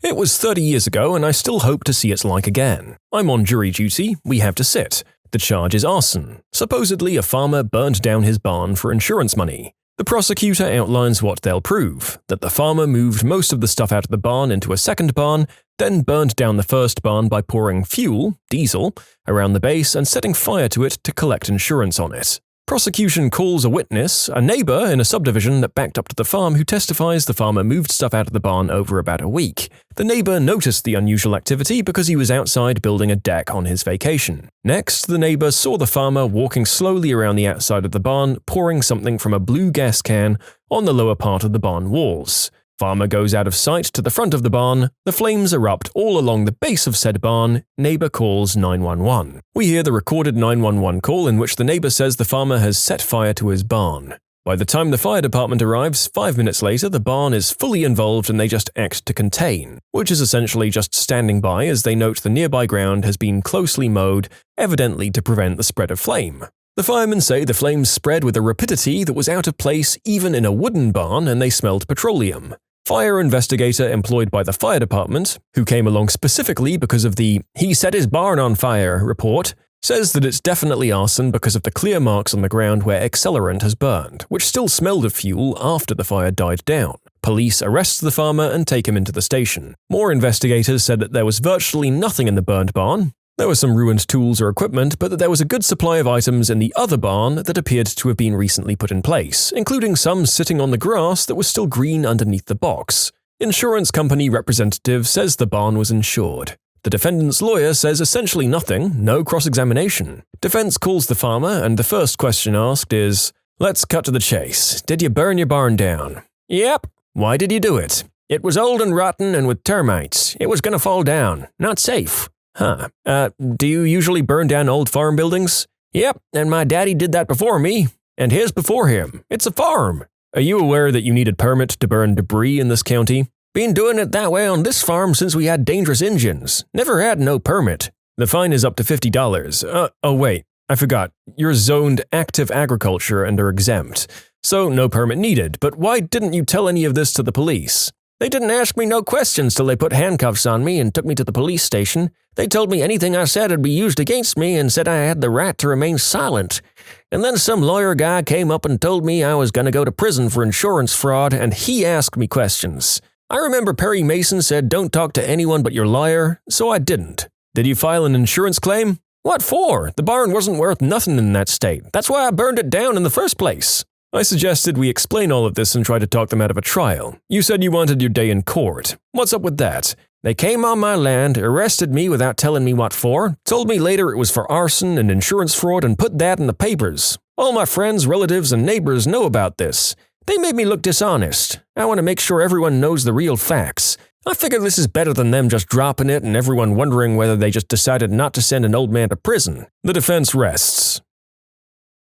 It was 30 years ago, and I still hope to see its like again. I'm on jury duty, we have to sit. The charge is arson. Supposedly, a farmer burned down his barn for insurance money. The prosecutor outlines what they'll prove, that the farmer moved most of the stuff out of the barn into a second barn, then burned down the first barn by pouring fuel, diesel, around the base and setting fire to it to collect insurance on it. Prosecution calls a witness, a neighbor in a subdivision that backed up to the farm who testifies the farmer moved stuff out of the barn over about a week. The neighbor noticed the unusual activity because he was outside building a deck on his vacation. Next, the neighbor saw the farmer walking slowly around the outside of the barn, pouring something from a blue gas can on the lower part of the barn walls. Farmer goes out of sight to the front of the barn, the flames erupt all along the base of said barn, neighbor calls 911. We hear the recorded 911 call in which the neighbor says the farmer has set fire to his barn. By the time the fire department arrives, 5 minutes later, the barn is fully involved and they just act to contain, which is essentially just standing by as they note the nearby ground has been closely mowed, evidently to prevent the spread of flame. The firemen say the flames spread with a rapidity that was out of place even in a wooden barn and they smelled petroleum. Fire investigator employed by the fire department, who came along specifically because of the "he set his barn on fire" report, says that it's definitely arson because of the clear marks on the ground where accelerant has burned, which still smelled of fuel after the fire died down. Police arrest the farmer and take him into the station. More investigators said that there was virtually nothing in the burned barn. There were some ruined tools or equipment, but that there was a good supply of items in the other barn that appeared to have been recently put in place, including some sitting on the grass that was still green underneath the box. Insurance company representative says the barn was insured. The defendant's lawyer says essentially nothing, no cross-examination. Defense calls the farmer, and the first question asked is, "Let's cut to the chase. Did you burn your barn down?" "Yep." "Why did you do it?" "It was old and rotten and with termites. It was gonna fall down. Not safe." "Huh. Do you usually burn down old farm buildings?" "Yep, and my daddy did that before me. And his before him. It's a farm." "Are you aware that you need a permit to burn debris in this county?" "Been doing it that way on this farm since we had dangerous engines. Never had no permit." "The fine is up to $50. Oh wait, I forgot. You're zoned active agriculture and are exempt. So no permit needed, but why didn't you tell any of this to the police?" "They didn't ask me no questions till they put handcuffs on me and took me to the police station. They told me anything I said would be used against me and said I had the right to remain silent. And then some lawyer guy came up and told me I was going to go to prison for insurance fraud, and he asked me questions. I remember Perry Mason said don't talk to anyone but your lawyer, so I didn't." "Did you file an insurance claim?" "What for? The barn wasn't worth nothing in that state. That's why I burned it down in the first place." I suggested we explain all of this and try to talk them out of a trial. You said you wanted your day in court. What's up with that? "They came on my land, arrested me without telling me what for, told me later it was for arson and insurance fraud and put that in the papers. All my friends, relatives, and neighbors know about this. They made me look dishonest. I want to make sure everyone knows the real facts. I figure this is better than them just dropping it and everyone wondering whether they just decided not to send an old man to prison." The defense rests.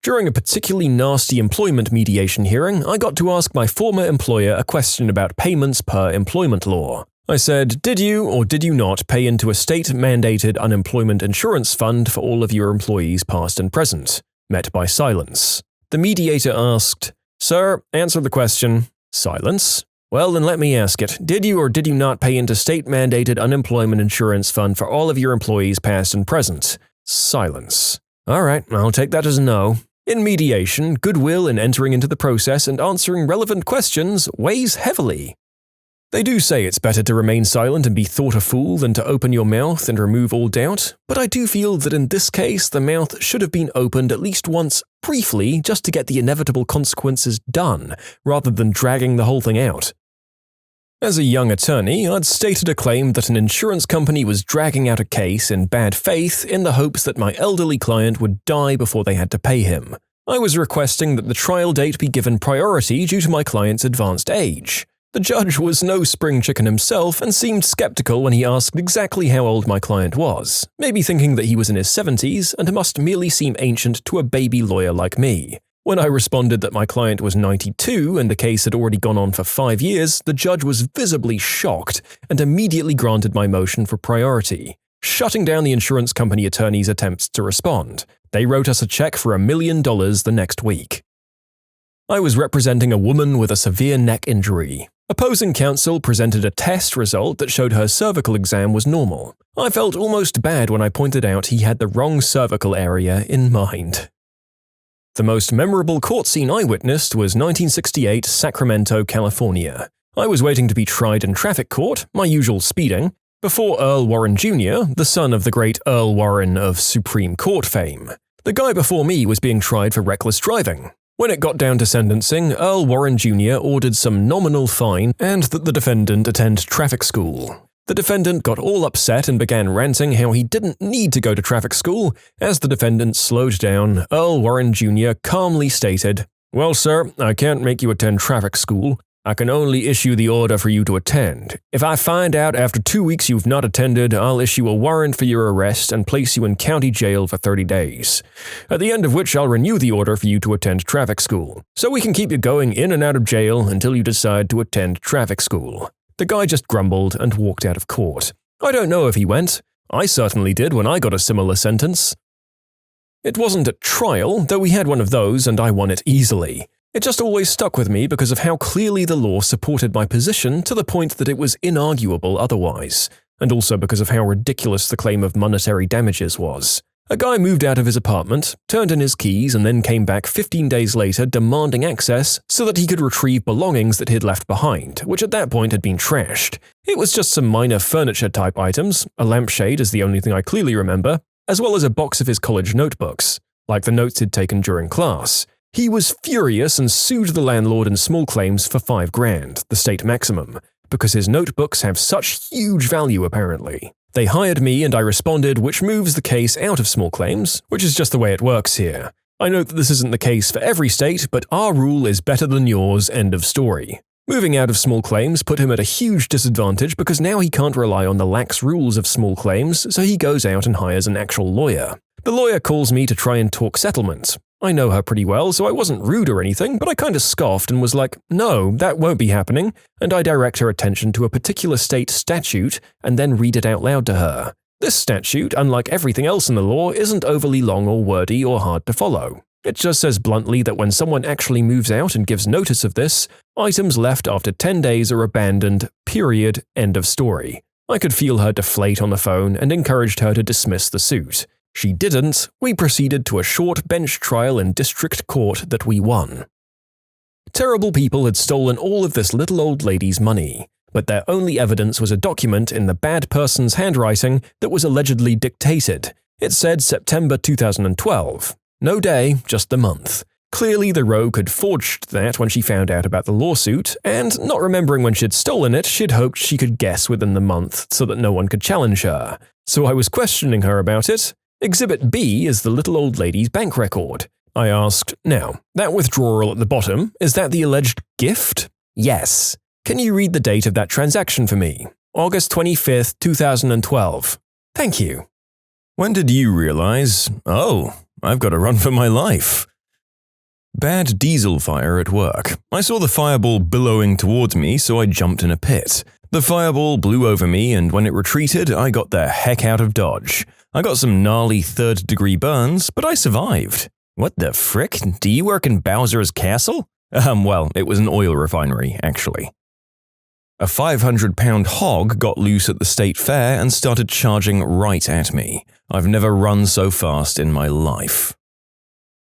During a particularly nasty employment mediation hearing, I got to ask my former employer a question about payments per employment law. I said, "Did you or did you not pay into a state-mandated unemployment insurance fund for all of your employees past and present?" Met by silence. The mediator asked, "Sir, answer the question." Silence. "Well, then let me ask it. Did you or did you not pay into state-mandated unemployment insurance fund for all of your employees past and present?" Silence. "All right, I'll take that as a no." In mediation, goodwill in entering into the process and answering relevant questions weighs heavily. They do say it's better to remain silent and be thought a fool than to open your mouth and remove all doubt, but I do feel that in this case the mouth should have been opened at least once, briefly, just to get the inevitable consequences done, rather than dragging the whole thing out. As a young attorney, I'd stated a claim that an insurance company was dragging out a case in bad faith in the hopes that my elderly client would die before they had to pay him. I was requesting that the trial date be given priority due to my client's advanced age. The judge was no spring chicken himself and seemed skeptical when he asked exactly how old my client was, maybe thinking that he was in his 70s and must merely seem ancient to a baby lawyer like me. When I responded that my client was 92 and the case had already gone on for 5 years, the judge was visibly shocked and immediately granted my motion for priority, shutting down the insurance company attorney's attempts to respond. They wrote us a check for $1 million the next week. I was representing a woman with a severe neck injury. Opposing counsel presented a test result that showed her cervical exam was normal. I felt almost bad when I pointed out he had the wrong cervical area in mind. The most memorable court scene I witnessed was 1968, Sacramento, California. I was waiting to be tried in traffic court, my usual speeding, before Earl Warren Jr., the son of the great Earl Warren of Supreme Court fame. The guy before me was being tried for reckless driving. When it got down to sentencing, Earl Warren Jr. ordered some nominal fine and that the defendant attend traffic school. The defendant got all upset and began ranting how he didn't need to go to traffic school. As the defendant slowed down, Earl Warren Jr. calmly stated, "Well, sir, I can't make you attend traffic school. I can only issue the order for you to attend. If I find out after 2 weeks you've not attended, I'll issue a warrant for your arrest and place you in county jail for 30 days. At the end of which I'll renew the order for you to attend traffic school, so we can keep you going in and out of jail until you decide to attend traffic school." The guy just grumbled and walked out of court. I don't know if he went. I certainly did when I got a similar sentence. It wasn't a trial, though we had one of those and I won it easily. It just always stuck with me because of how clearly the law supported my position to the point that it was inarguable otherwise, and also because of how ridiculous the claim of monetary damages was. A guy moved out of his apartment, turned in his keys, and then came back 15 days later demanding access so that he could retrieve belongings that he'd left behind, which at that point had been trashed. It was just some minor furniture-type items, a lampshade is the only thing I clearly remember, as well as a box of his college notebooks, like the notes he'd taken during class. He was furious and sued the landlord in small claims for $5,000, the state maximum, because his notebooks have such huge value apparently. They hired me and I responded, which moves the case out of small claims, which is just the way it works here. I note that this isn't the case for every state, but our rule is better than yours, end of story. Moving out of small claims put him at a huge disadvantage because now he can't rely on the lax rules of small claims, so he goes out and hires an actual lawyer. The lawyer calls me to try and talk settlement. I know her pretty well, so I wasn't rude or anything, but I kinda scoffed and was like, no, that won't be happening, and I direct her attention to a particular state statute and then read it out loud to her. This statute, unlike everything else in the law, isn't overly long or wordy or hard to follow. It just says bluntly that when someone actually moves out and gives notice of this, items left after 10 days are abandoned, period, end of story. I could feel her deflate on the phone and encouraged her to dismiss the suit. She didn't. We proceeded to a short bench trial in district court that we won. Terrible people had stolen all of this little old lady's money, but their only evidence was a document in the bad person's handwriting that was allegedly dictated. It said September 2012. No day, just the month. Clearly the rogue had forged that when she found out about the lawsuit, and not remembering when she'd stolen it, she'd hoped she could guess within the month so that no one could challenge her. So I was questioning her about it. Exhibit B is the little old lady's bank record. I asked, now, that withdrawal at the bottom, is that the alleged gift? Yes. Can you read the date of that transaction for me? August 25th, 2012. Thank you. When did you realize, oh, I've got to run for my life? Bad diesel fire at work. I saw the fireball billowing towards me, so I jumped in a pit. The fireball blew over me, and when it retreated, I got the heck out of Dodge. I got some gnarly third-degree burns, but I survived. What the frick? Do you work in Bowser's Castle? Well, it was an oil refinery, actually. A 500-pound hog got loose at the state fair and started charging right at me. I've never run so fast in my life.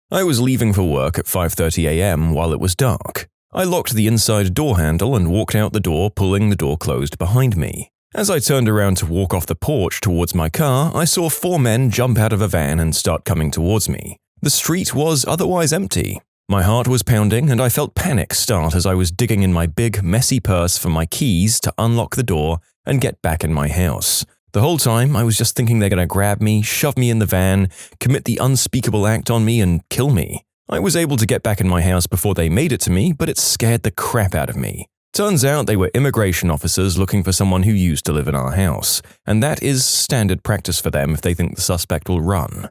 I was leaving for work at 5:30 a.m. while it was dark. I locked the inside door handle and walked out the door, pulling the door closed behind me. As I turned around to walk off the porch towards my car, I saw 4 men jump out of a van and start coming towards me. The street was otherwise empty. My heart was pounding and I felt panic start as I was digging in my big, messy purse for my keys to unlock the door and get back in my house. The whole time, I was just thinking they're gonna grab me, shove me in the van, commit the unspeakable act on me, and kill me. I was able to get back in my house before they made it to me, but it scared the crap out of me. Turns out they were immigration officers looking for someone who used to live in our house, and that is standard practice for them if they think the suspect will run.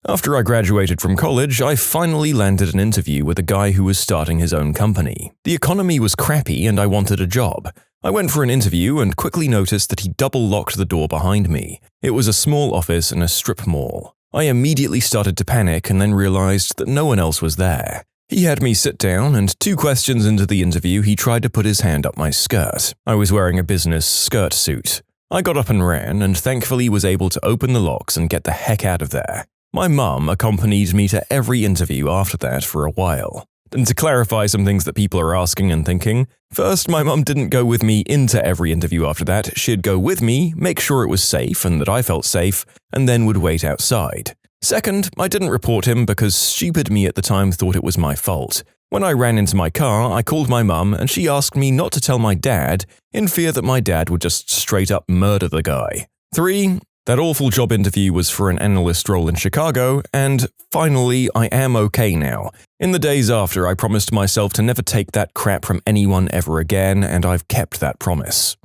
After I graduated from college, I finally landed an interview with a guy who was starting his own company. The economy was crappy and I wanted a job. I went for an interview and quickly noticed that he double-locked the door behind me. It was a small office in a strip mall. I immediately started to panic and then realized that no one else was there. He had me sit down, and 2 questions into the interview, he tried to put his hand up my skirt. I was wearing a business skirt suit. I got up and ran, and thankfully was able to open the locks and get the heck out of there. My mum accompanied me to every interview after that for a while. And to clarify some things that people are asking and thinking, first, my mum didn't go with me into every interview after that. She'd go with me, make sure it was safe and that I felt safe, and then would wait outside. Second, I didn't report him because stupid me at the time thought it was my fault. When I ran into my car, I called my mum and she asked me not to tell my dad in fear that my dad would just straight up murder the guy. 3. That awful job interview was for an analyst role in Chicago, and finally, I am okay now. In the days after, I promised myself to never take that crap from anyone ever again, and I've kept that promise.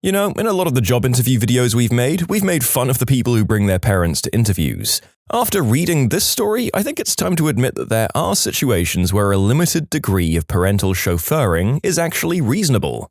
You know, in a lot of the job interview videos we've made fun of the people who bring their parents to interviews. After reading this story, I think it's time to admit that there are situations where a limited degree of parental chauffeuring is actually reasonable.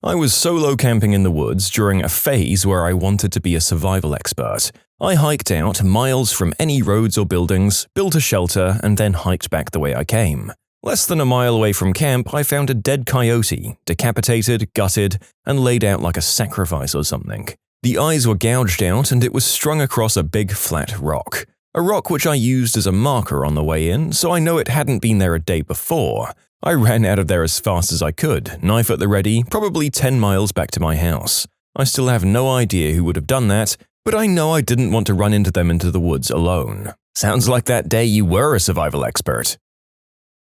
I was solo camping in the woods during a phase where I wanted to be a survival expert. I hiked out miles from any roads or buildings, built a shelter, and then hiked back the way I came. Less than a mile away from camp, I found a dead coyote, decapitated, gutted, and laid out like a sacrifice or something. The eyes were gouged out and it was strung across a big flat rock. A rock which I used as a marker on the way in, so I know it hadn't been there a day before. I ran out of there as fast as I could, knife at the ready, probably 10 miles back to my house. I still have no idea who would have done that, but I know I didn't want to run into them into the woods alone. Sounds like that day you were a survival expert.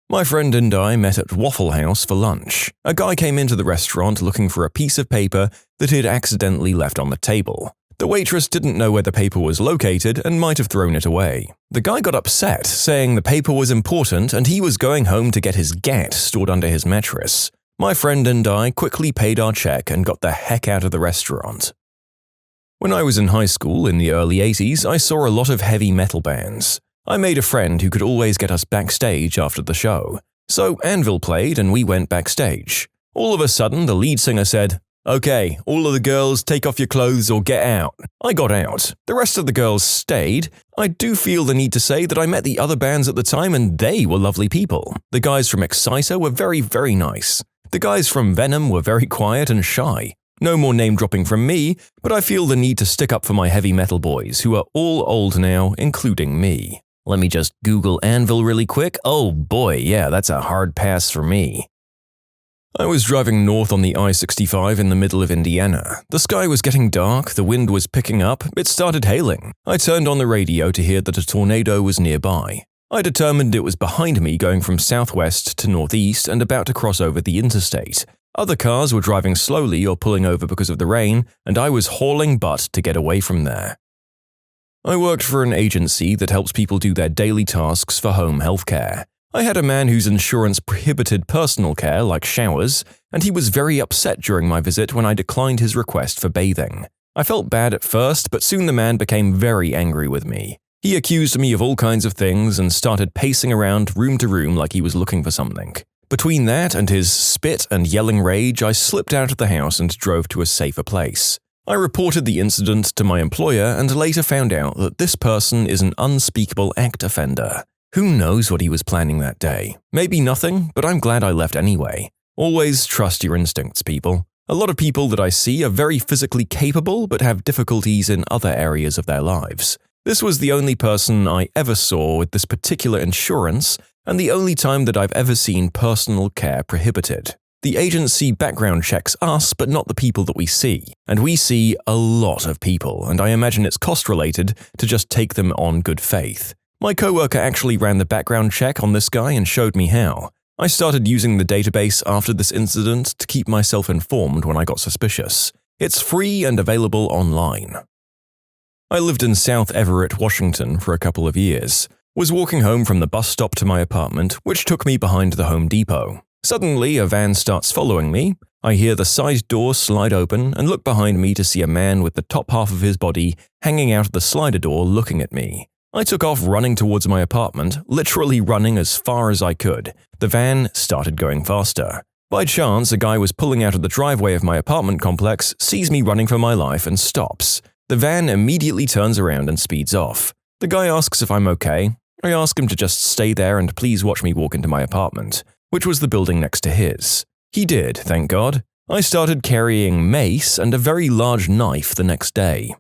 My friend and I met at Waffle House for lunch. A guy came into the restaurant looking for a piece of paper that he'd accidentally left on the table. The waitress didn't know where the paper was located and might have thrown it away. The guy got upset, saying the paper was important and he was going home to get his gat stored under his mattress. My friend and I quickly paid our check and got the heck out of the restaurant. When I was in high school in the early 80s, I saw a lot of heavy metal bands. I made a friend who could always get us backstage after the show. So Anvil played and we went backstage. All of a sudden, the lead singer said, "Okay, all of the girls, take off your clothes or get out." I got out. The rest of the girls stayed. I do feel the need to say that I met the other bands at the time and they were lovely people. The guys from Exciter were very, very nice. The guys from Venom were very quiet and shy. No more name dropping from me, but I feel the need to stick up for my heavy metal boys who are all old now, including me. Let me just Google Anvil really quick. Oh boy, yeah, that's a hard pass for me. I was driving north on the I-65 in the middle of Indiana. The sky was getting dark, the wind was picking up, it started hailing. I turned on the radio to hear that a tornado was nearby. I determined it was behind me going from southwest to northeast and about to cross over the interstate. Other cars were driving slowly or pulling over because of the rain, and I was hauling butt to get away from there. I worked for an agency that helps people do their daily tasks for home healthcare. I had a man whose insurance prohibited personal care like showers, and he was very upset during my visit when I declined his request for bathing. I felt bad at first, but soon the man became very angry with me. He accused me of all kinds of things and started pacing around room to room like he was looking for something. Between that and his spit and yelling rage, I slipped out of the house and drove to a safer place. I reported the incident to my employer and later found out that this person is an unspeakable act offender. Who knows what he was planning that day? Maybe nothing, but I'm glad I left anyway. Always trust your instincts, people. A lot of people that I see are very physically capable but have difficulties in other areas of their lives. This was the only person I ever saw with this particular insurance, and the only time that I've ever seen personal care prohibited. The agency background checks us, but not the people that we see. And we see a lot of people, and I imagine it's cost-related to just take them on good faith. My coworker actually ran the background check on this guy and showed me how. I started using the database after this incident to keep myself informed when I got suspicious. It's free and available online. I lived in South Everett, Washington for a couple of years. Was walking home from the bus stop to my apartment, which took me behind the Home Depot. Suddenly, a van starts following me. I hear the side door slide open and look behind me to see a man with the top half of his body hanging out of the slider door looking at me. I took off running towards my apartment, literally running as far as I could. The van started going faster. By chance, a guy was pulling out of the driveway of my apartment complex, sees me running for my life and stops. The van immediately turns around and speeds off. The guy asks if I'm okay. I ask him to just stay there and please watch me walk into my apartment, which was the building next to his. He did, thank God. I started carrying mace and a very large knife the next day.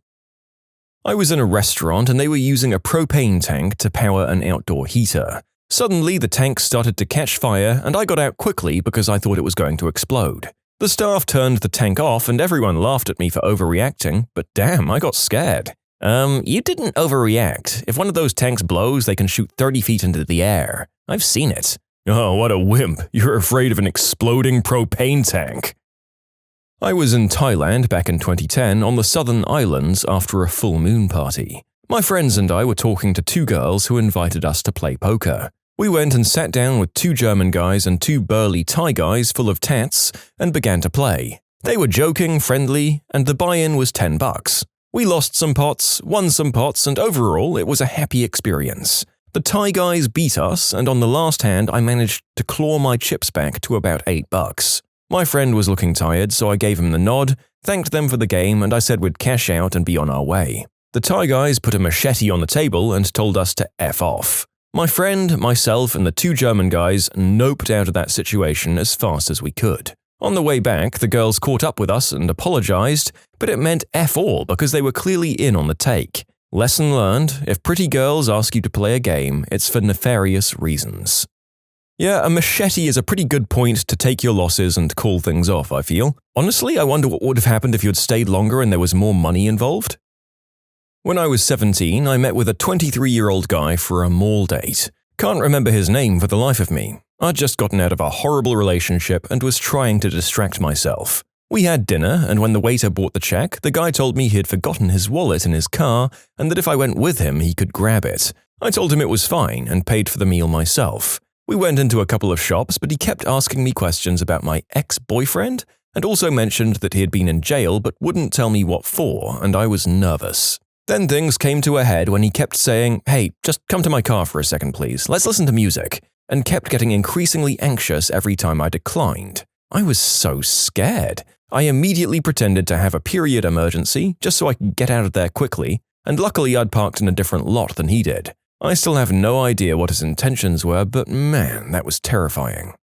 I was in a restaurant and they were using a propane tank to power an outdoor heater. Suddenly, the tank started to catch fire and I got out quickly because I thought it was going to explode. The staff turned the tank off and everyone laughed at me for overreacting, but damn, I got scared. You didn't overreact. If one of those tanks blows, they can shoot 30 feet into the air. I've seen it. Oh, what a wimp. You're afraid of an exploding propane tank. I was in Thailand back in 2010 on the Southern Islands after a full moon party. My friends and I were talking to two girls who invited us to play poker. We went and sat down with two German guys and two burly Thai guys full of tats and began to play. They were joking, friendly, and the buy-in was $10. We lost some pots, won some pots, and overall it was a happy experience. The Thai guys beat us, and on the last hand I managed to claw my chips back to about $8. My friend was looking tired, so I gave him the nod, thanked them for the game, and I said we'd cash out and be on our way. The Thai guys put a machete on the table and told us to F off. My friend, myself, and the two German guys noped out of that situation as fast as we could. On the way back, the girls caught up with us and apologized, but it meant F all because they were clearly in on the take. Lesson learned, if pretty girls ask you to play a game, it's for nefarious reasons. Yeah, a machete is a pretty good point to take your losses and call things off, I feel. Honestly, I wonder what would have happened if you had stayed longer and there was more money involved. When I was 17, I met with a 23-year-old guy for a mall date. Can't remember his name for the life of me. I'd just gotten out of a horrible relationship and was trying to distract myself. We had dinner, and when the waiter bought the check, the guy told me he had forgotten his wallet in his car and that if I went with him, he could grab it. I told him it was fine and paid for the meal myself. We went into a couple of shops, but he kept asking me questions about my ex-boyfriend and also mentioned that he had been in jail but wouldn't tell me what for, and I was nervous. Then things came to a head when he kept saying, "Hey, just come to my car for a second, please. Let's listen to music," and kept getting increasingly anxious every time I declined. I was so scared. I immediately pretended to have a period emergency just so I could get out of there quickly, and luckily I'd parked in a different lot than he did. I still have no idea what his intentions were, but man, that was terrifying.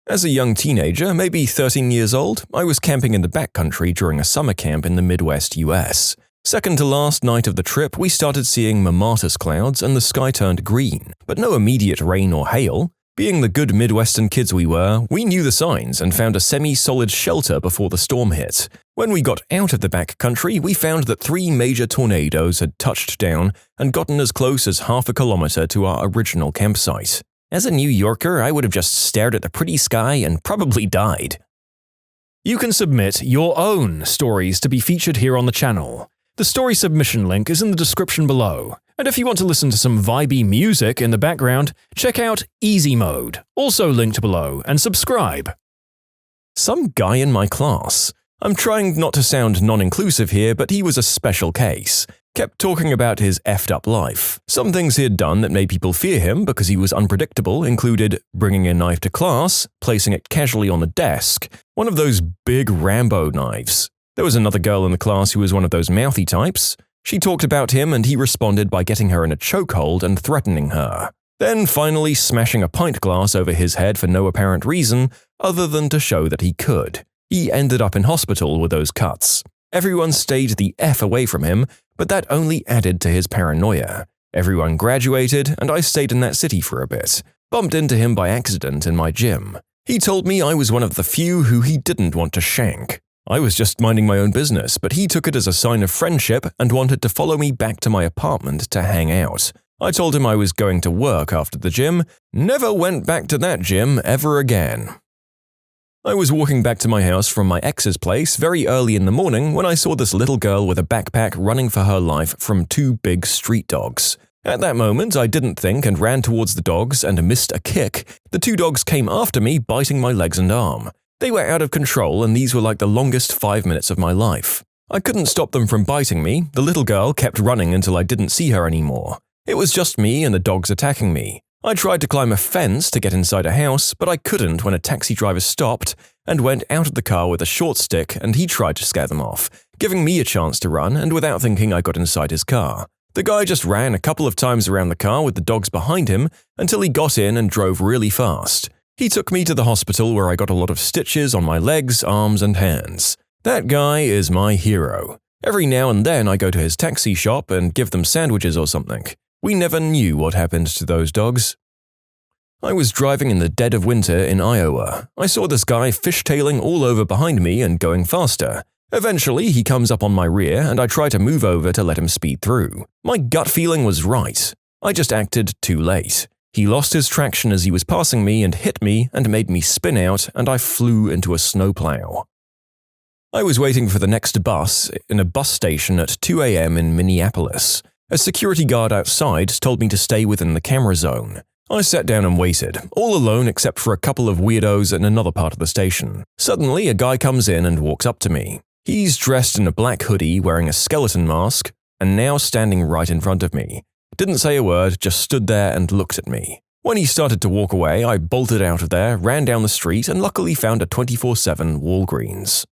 As a young teenager, maybe 13 years old, I was camping in the backcountry during a summer camp in the Midwest US. Second to last night of the trip, we started seeing mammatus clouds and the sky turned green, but no immediate rain or hail. Being the good Midwestern kids we were, we knew the signs and found a semi-solid shelter before the storm hit. When we got out of the backcountry, we found that 3 major tornadoes had touched down and gotten as close as half a kilometer to our original campsite. As a New Yorker, I would have just stared at the pretty sky and probably died. You can submit your own stories to be featured here on the channel. The story submission link is in the description below. And if you want to listen to some vibey music in the background, check out easymode, also linked below, and subscribe. Some guy in my class. I'm trying not to sound non-inclusive here, but he was a special case. Kept talking about his effed up life. Some things he had done that made people fear him because he was unpredictable included bringing a knife to class, placing it casually on the desk, one of those big Rambo knives. There was another girl in the class who was one of those mouthy types. She talked about him and he responded by getting her in a chokehold and threatening her. Then finally smashing a pint glass over his head for no apparent reason other than to show that he could. He ended up in hospital with those cuts. Everyone stayed the F away from him, but that only added to his paranoia. Everyone graduated and I stayed in that city for a bit. Bumped into him by accident in my gym. He told me I was one of the few who he didn't want to shank. I was just minding my own business, but he took it as a sign of friendship and wanted to follow me back to my apartment to hang out. I told him I was going to work after the gym, never went back to that gym ever again. I was walking back to my house from my ex's place very early in the morning when I saw this little girl with a backpack running for her life from two big street dogs. At that moment, I didn't think and ran towards the dogs and missed a kick. The two dogs came after me, biting my legs and arm. They were out of control, and these were like the longest 5 minutes of my life. I couldn't stop them from biting me. The little girl kept running until I didn't see her anymore. It was just me and the dogs attacking me. I tried to climb a fence to get inside a house, but I couldn't when a taxi driver stopped and went out of the car with a short stick, and he tried to scare them off, giving me a chance to run, and without thinking I got inside his car. The guy just ran a couple of times around the car with the dogs behind him until he got in and drove really fast. He took me to the hospital where I got a lot of stitches on my legs, arms, and hands. That guy is my hero. Every now and then I go to his taxi shop and give them sandwiches or something. We never knew what happened to those dogs. I was driving in the dead of winter in Iowa. I saw this guy fishtailing all over behind me and going faster. Eventually, he comes up on my rear and I try to move over to let him speed through. My gut feeling was right. I just acted too late. He lost his traction as he was passing me and hit me and made me spin out, and I flew into a snowplow. I was waiting for the next bus in a bus station at 2 a.m. in Minneapolis. A security guard outside told me to stay within the camera zone. I sat down and waited, all alone except for a couple of weirdos in another part of the station. Suddenly, a guy comes in and walks up to me. He's dressed in a black hoodie, wearing a skeleton mask, and now standing right in front of me. Didn't say a word, just stood there and looked at me. When he started to walk away, I bolted out of there, ran down the street, and luckily found a 24/7 Walgreens.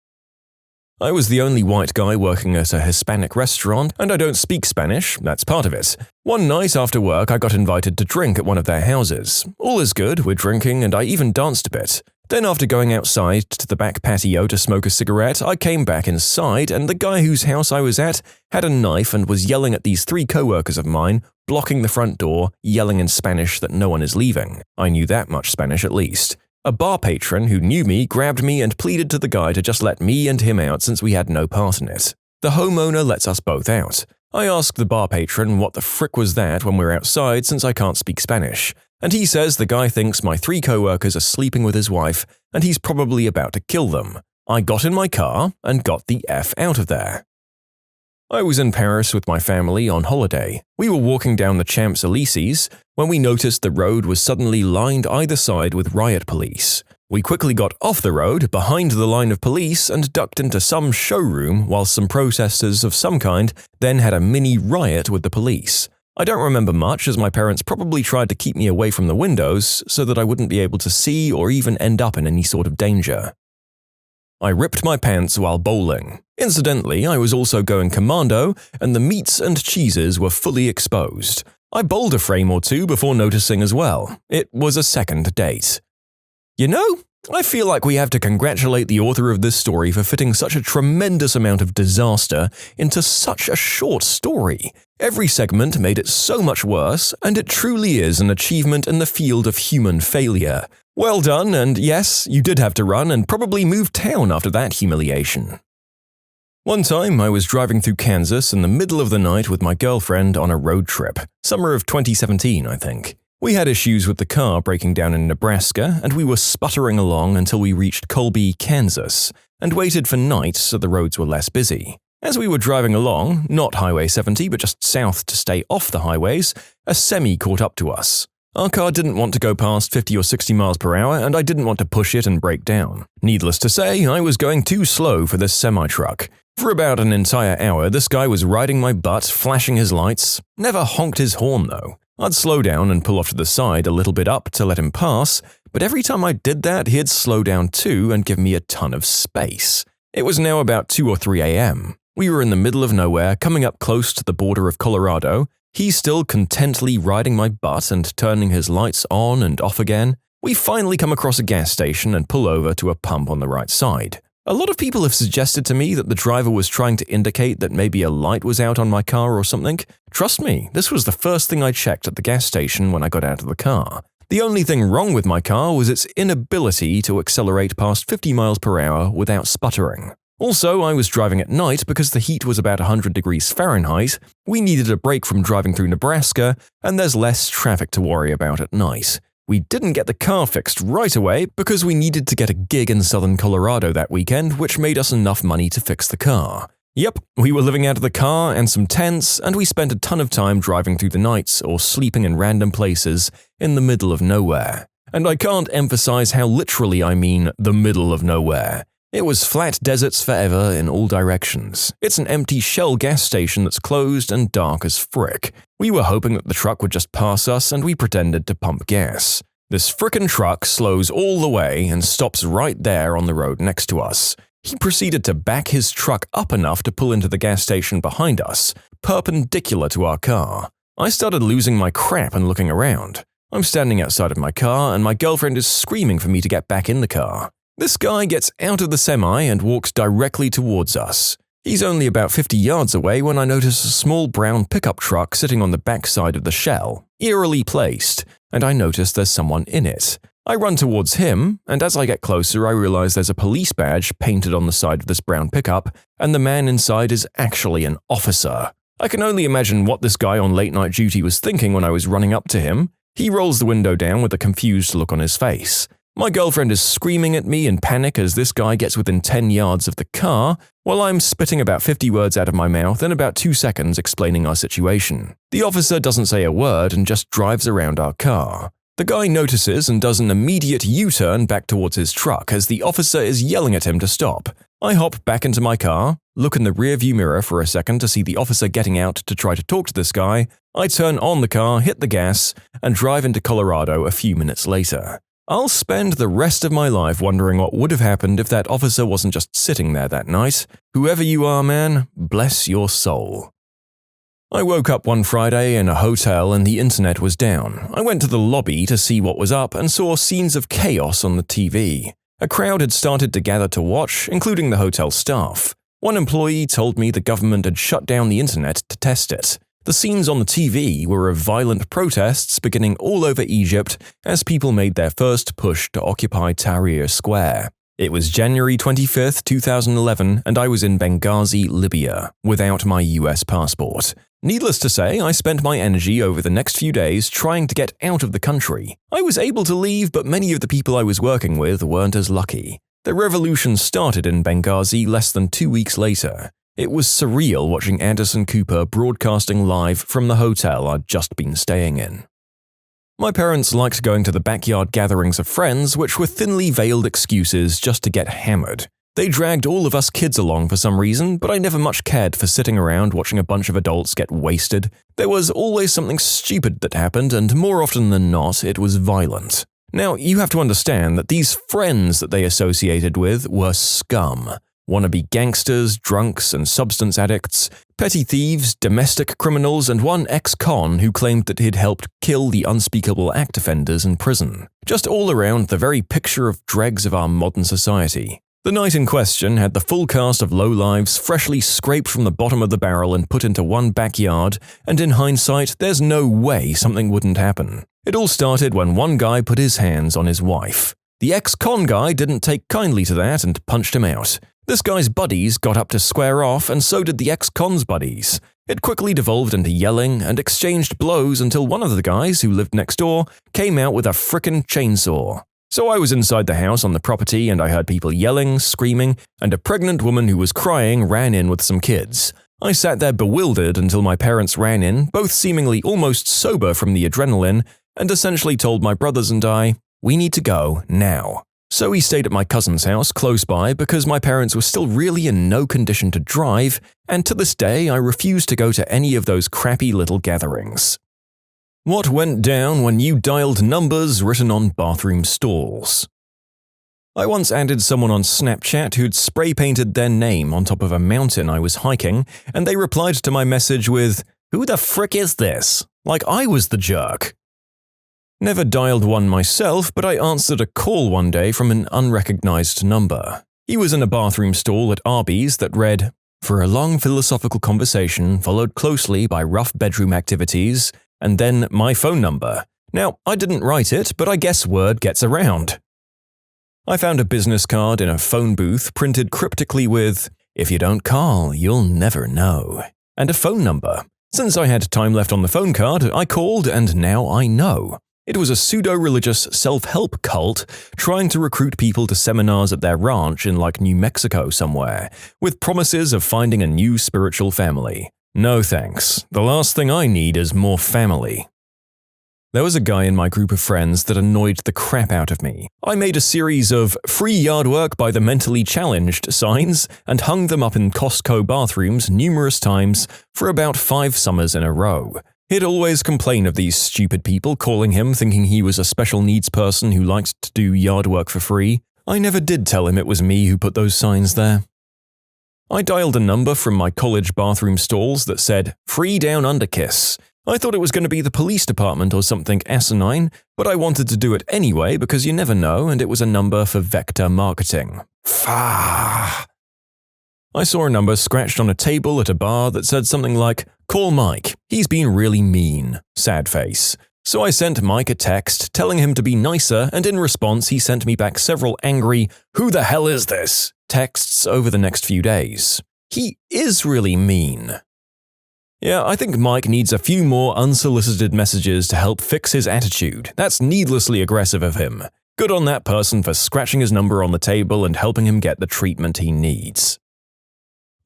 I was the only white guy working at a Hispanic restaurant, and I don't speak Spanish, that's part of it. One night after work, I got invited to drink at one of their houses. All is good, we're drinking, and I even danced a bit. Then after going outside to the back patio to smoke a cigarette, I came back inside, and the guy whose house I was at had a knife and was yelling at these 3 coworkers of mine, blocking the front door, yelling in Spanish that no one is leaving. I knew that much Spanish at least. A bar patron who knew me grabbed me and pleaded to the guy to just let me and him out since we had no part in it. The homeowner lets us both out. I asked the bar patron what the frick was that when we're outside since I can't speak Spanish, and he says the guy thinks my 3 coworkers are sleeping with his wife and he's probably about to kill them. I got in my car and got the F out of there. I was in Paris with my family on holiday. We were walking down the Champs-Élysées when we noticed the road was suddenly lined either side with riot police. We quickly got off the road, behind the line of police, and ducked into some showroom while some protesters of some kind then had a mini riot with the police. I don't remember much as my parents probably tried to keep me away from the windows so that I wouldn't be able to see or even end up in any sort of danger. I ripped my pants while bowling. Incidentally, I was also going commando, and the meats and cheeses were fully exposed. I bowled a frame or 2 before noticing as well. It was a second date. You know, I feel like we have to congratulate the author of this story for fitting such a tremendous amount of disaster into such a short story. Every segment made it so much worse, and it truly is an achievement in the field of human failure. Well done, and yes, you did have to run and probably move town after that humiliation. One time, I was driving through Kansas in the middle of the night with my girlfriend on a road trip. Summer of 2017, I think. We had issues with the car breaking down in Nebraska, and we were sputtering along until we reached Colby, Kansas, and waited for night so the roads were less busy. As we were driving along, not Highway 70 but just south to stay off the highways, a semi caught up to us. Our car didn't want to go past 50 or 60 miles per hour, and I didn't want to push it and break down. Needless to say, I was going too slow for this semi-truck. For about an entire hour, this guy was riding my butt, flashing his lights. Never honked his horn, though. I'd slow down and pull off to the side a little bit up to let him pass, but every time I did that, he'd slow down too and give me a ton of space. It was now about 2 or 3 a.m. We were in the middle of nowhere, coming up close to the border of Colorado. He's still contently riding my butt and turning his lights on and off again. We finally come across a gas station and pull over to a pump on the right side. A lot of people have suggested to me that the driver was trying to indicate that maybe a light was out on my car or something. Trust me, this was the first thing I checked at the gas station when I got out of the car. The only thing wrong with my car was its inability to accelerate past 50 miles per hour without sputtering. Also, I was driving at night because the heat was about 100 degrees Fahrenheit, we needed a break from driving through Nebraska, and there's less traffic to worry about at night. We didn't get the car fixed right away because we needed to get a gig in southern Colorado that weekend, which made us enough money to fix the car. Yep, we were living out of the car and some tents, and we spent a ton of time driving through the nights or sleeping in random places in the middle of nowhere. And I can't emphasize how literally I mean the middle of nowhere. It was flat deserts forever in all directions. It's an empty Shell gas station that's closed and dark as frick. We were hoping that the truck would just pass us, and we pretended to pump gas. This frickin' truck slows all the way and stops right there on the road next to us. He proceeded to back his truck up enough to pull into the gas station behind us, perpendicular to our car. I started losing my crap and looking around. I'm standing outside of my car and my girlfriend is screaming for me to get back in the car. This guy gets out of the semi and walks directly towards us. He's only about 50 yards away when I notice a small brown pickup truck sitting on the backside of the Shell, eerily placed, and I notice there's someone in it. I run towards him, and as I get closer I realize there's a police badge painted on the side of this brown pickup, and the man inside is actually an officer. I can only imagine what this guy on late night duty was thinking when I was running up to him. He rolls the window down with a confused look on his face. My girlfriend is screaming at me in panic as this guy gets within 10 yards of the car, while I'm spitting about 50 words out of my mouth in about 2 seconds explaining our situation. The officer doesn't say a word and just drives around our car. The guy notices and does an immediate U-turn back towards his truck as the officer is yelling at him to stop. I hop back into my car, look in the rearview mirror for a second to see the officer getting out to try to talk to this guy. I turn on the car, hit the gas, and drive into Colorado a few minutes later. I'll spend the rest of my life wondering what would have happened if that officer wasn't just sitting there that night. Whoever you are, man, bless your soul. I woke up one Friday in a hotel and the internet was down. I went to the lobby to see what was up and saw scenes of chaos on the TV. A crowd had started to gather to watch, including the hotel staff. One employee told me the government had shut down the internet to test it. The scenes on the TV were of violent protests beginning all over Egypt as people made their first push to occupy Tahrir Square. It was January 25, 2011, and I was in Benghazi, Libya, without my US passport. Needless to say, I spent my energy over the next few days trying to get out of the country. I was able to leave, but many of the people I was working with weren't as lucky. The revolution started in Benghazi less than 2 weeks later. It was surreal watching Anderson Cooper broadcasting live from the hotel I'd just been staying in. My parents liked going to the backyard gatherings of friends, which were thinly veiled excuses just to get hammered. They dragged all of us kids along for some reason, but I never much cared for sitting around watching a bunch of adults get wasted. There was always something stupid that happened, and more often than not, it was violent. Now, you have to understand that these friends that they associated with were scum. Wannabe gangsters, drunks, and substance addicts, petty thieves, domestic criminals, and one ex-con who claimed that he'd helped kill the unspeakable act offenders in prison. Just all around the very picture of dregs of our modern society. The night in question had the full cast of lowlives freshly scraped from the bottom of the barrel and put into one backyard, and in hindsight, there's no way something wouldn't happen. It all started when one guy put his hands on his wife. The ex-con guy didn't take kindly to that and punched him out. This guy's buddies got up to square off, and so did the ex-con's buddies. It quickly devolved into yelling and exchanged blows until one of the guys, who lived next door, came out with a frickin' chainsaw. So I was inside the house on the property and I heard people yelling, screaming, and a pregnant woman who was crying ran in with some kids. I sat there bewildered until my parents ran in, both seemingly almost sober from the adrenaline, and essentially told my brothers and I, "We need to go now." So we stayed at my cousin's house close by because my parents were still really in no condition to drive, and to this day I refuse to go to any of those crappy little gatherings. What went down when you dialed numbers written on bathroom stalls? I once added someone on Snapchat who'd spray-painted their name on top of a mountain I was hiking, and they replied to my message with, "Who the frick is this?" Like I was the jerk. Never dialed one myself, but I answered a call one day from an unrecognized number. He was in a bathroom stall at Arby's that read, "For a long philosophical conversation followed closely by rough bedroom activities, and then my phone number. Now, I didn't write it, but I guess word gets around. I found a business card in a phone booth printed cryptically with, "If you don't call, you'll never know," and a phone number. Since I had time left on the phone card, I called and now I know. It was a pseudo-religious self-help cult trying to recruit people to seminars at their ranch in like New Mexico somewhere, with promises of finding a new spiritual family. No thanks. The last thing I need is more family. There was a guy in my group of friends that annoyed the crap out of me. I made a series of "free yard work by the mentally challenged" signs and hung them up in Costco bathrooms numerous times for about 5 summers in a row. He'd always complain of these stupid people calling him thinking he was a special needs person who liked to do yard work for free. I never did tell him it was me who put those signs there. I dialed a number from my college bathroom stalls that said, "Free down under kiss." I thought it was going to be the police department or something asinine, but I wanted to do it anyway because you never know, and it was a number for vector marketing. Fah! I saw a number scratched on a table at a bar that said something like, "Call Mike, he's been really mean," sad face. So I sent Mike a text telling him to be nicer, and in response he sent me back several angry, "Who the hell is this?" texts over the next few days. He is really mean. Yeah, I think Mike needs a few more unsolicited messages to help fix his attitude. That's needlessly aggressive of him. Good on that person for scratching his number on the table and helping him get the treatment he needs.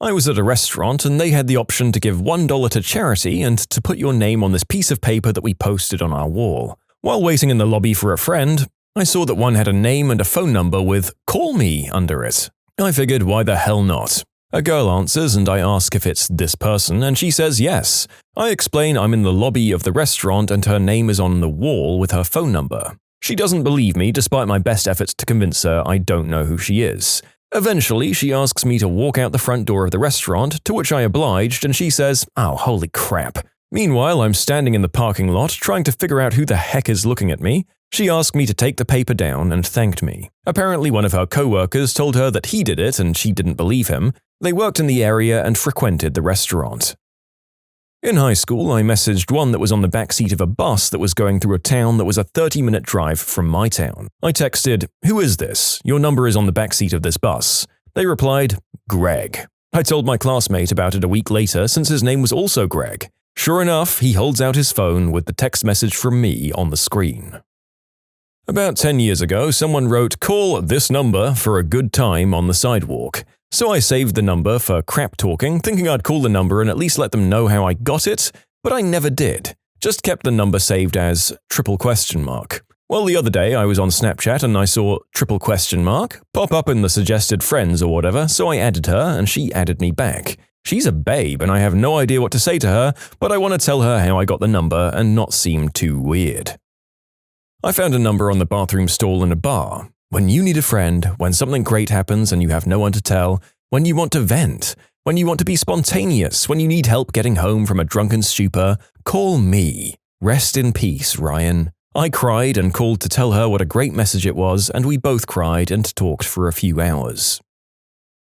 I was at a restaurant and they had the option to give $1 to charity and to put your name on this piece of paper that we posted on our wall. While waiting in the lobby for a friend, I saw that one had a name and a phone number with "Call me" under it. I figured, why the hell not? A girl answers and I ask if it's this person and she says yes. I explain I'm in the lobby of the restaurant and her name is on the wall with her phone number. She doesn't believe me despite my best efforts to convince her I don't know who she is. Eventually, she asks me to walk out the front door of the restaurant, to which I obliged, and she says, "Oh, holy crap." Meanwhile, I'm standing in the parking lot trying to figure out who the heck is looking at me. She asked me to take the paper down and thanked me. Apparently, one of her co-workers told her that he did it and she didn't believe him. They worked in the area and frequented the restaurant. In high school, I messaged one that was on the backseat of a bus that was going through a town that was a 30-minute drive from my town. I texted, "Who is this? Your number is on the backseat of this bus." They replied, "Greg." I told my classmate about it a week later since his name was also Greg. Sure enough, he holds out his phone with the text message from me on the screen. About 10 years ago, someone wrote, "Call this number for a good time" on the sidewalk. So I saved the number for crap talking, thinking I'd call the number and at least let them know how I got it, but I never did. Just kept the number saved as triple question mark. Well, the other day I was on Snapchat and I saw triple question mark pop up in the suggested friends or whatever, so I added her and she added me back. She's a babe and I have no idea what to say to her, but I want to tell her how I got the number and not seem too weird. I found a number on the bathroom stall in a bar. When you need a friend, when something great happens and you have no one to tell, when you want to vent, when you want to be spontaneous, when you need help getting home from a drunken stupor, call me. Rest in peace, Ryan. I cried and called to tell her what a great message it was, and we both cried and talked for a few hours.